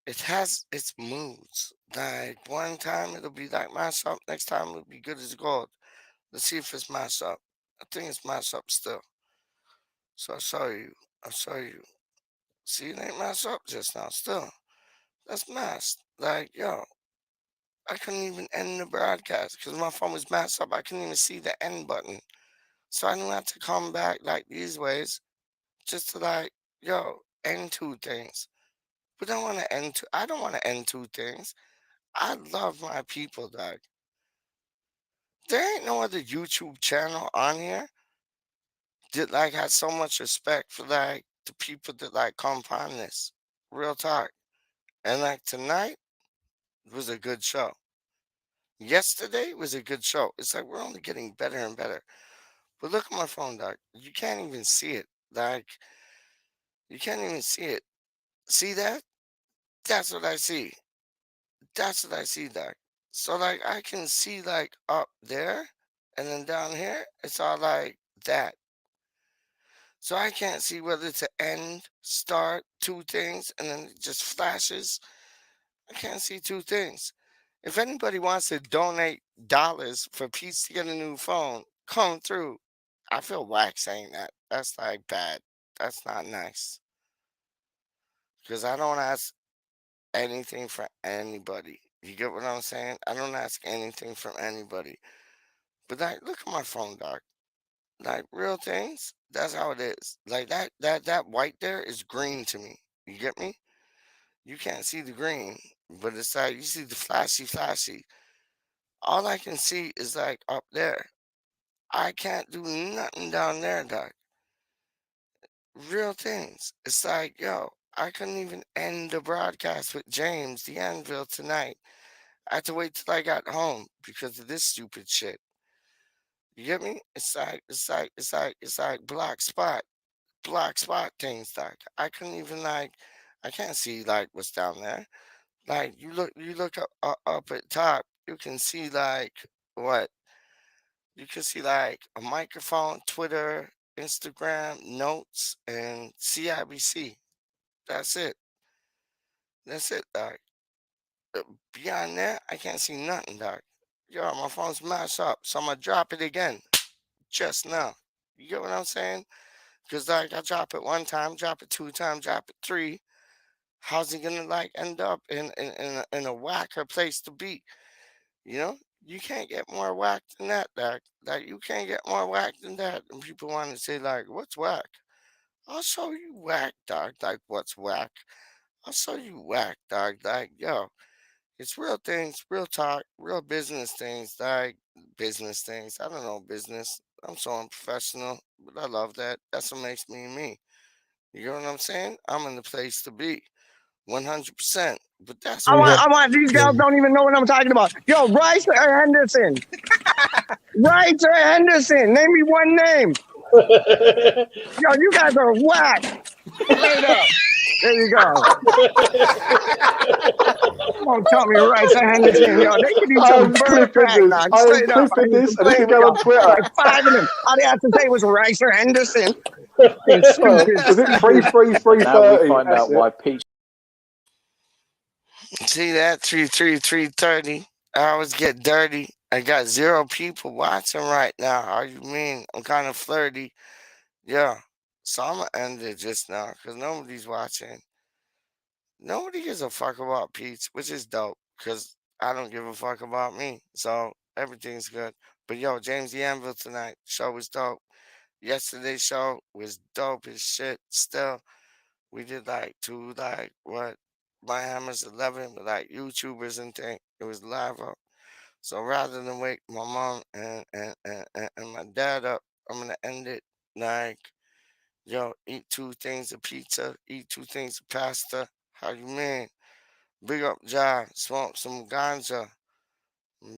it has its moods. Like one time it'll be like mashed up, next time it'll be good as gold. Let's see if it's mashed up. I think it's mashed up still. So I saw you. I saw you. See, it ain't mashed up just now. Still, that's mashed. Like yo, I couldn't even end the broadcast because my phone was mashed up. I couldn't even see the end button. So I knew I had to come back like these ways, just to like yo end two things. But I don't want to end two. I don't want to end two things. I love my people, dog. There ain't no other YouTube channel on here that like has so much respect for like the people that like come upon this. Real talk. And like tonight was a good show. Yesterday was a good show. It's like we're only getting better and better. But look at my phone, dog. You can't even see it. Like you can't even see it. See that? That's what I see. That's what I see, dog. So like I can see like up there and then down here, it's all like that. So I can't see whether to end, start, two things, and then it just flashes. I can't see two things. If anybody wants to donate dollars for PeacH to get a new phone, come through. I feel whack saying that. That's like bad. That's not nice. Because I don't ask anything from anybody. You get what I'm saying? I don't ask anything from anybody. But like, look at my phone, dog. Like real things, that's how it is. Like that white there is green to me. You get me? You can't see the green, but it's like you see the flashy. All I can see is like up there. I can't do nothing down there, dog. Real things. It's like, yo, I couldn't even end the broadcast with James, the AnViL tonight. I had to wait till I got home because of this stupid shit. You get me? It's like black spot things, dog. I couldn't even like, I can't see like what's down there. Like you look up at top, you can see like what? You can see like a microphone, Twitter, Instagram, notes, and CIBC. That's it. That's it, dog. Beyond that, I can't see nothing, dog. Yo, my phone's mashed up, so I'm gonna drop it again just now. You get what I'm saying? Because like I drop it one time, drop it two times, drop it three. How's it gonna like end up in a whacker place to be? You know, you can't get more whack than that, dog. Like you can't get more whack than that. And people want to say like, "What's whack?" I'll show you whack, dog. Like what's whack? I'll show you whack, dog. Like yo, it's real things, real talk, real business things. Like business things. I don't know business. I'm so unprofessional, but I love that. That's what makes me me. You know what I'm saying? I'm in the place to be. 100%. But that's I want these girls don't even know what I'm talking about. Yo, Rice or Henderson? Rice or Henderson? Name me one name. Yo, you guys are whack. Straight up. There you go. Don't tell me Rice or Henderson. Yo, they could eat some bird crack, dog. Straight up. I need to play with y'all. Like 5 of them. All they had to say was Rice or Henderson. It's stupid. Was it 3-3-3-30? Now we find out why PeacH. See that 3-3-3-30. I always get dirty. I got 0 people watching right now. How you mean? I'm kind of flirty. Yeah. So I'm gonna end it just now because nobody's watching. Nobody gives a fuck about PeacH, which is dope because I don't give a fuck about me. So everything's good. But yo, James the AnViL tonight show was dope. Yesterday's show was dope as shit. Still, we did like 2 like what? My Hammer's 11 with like YouTubers and thing. It was live up. So rather than wake my mom and my dad up, I'm gonna end it like, yo, eat 2 things of pizza, eat 2 things of pasta. How you mean? Big up Ja, smoke some ganja.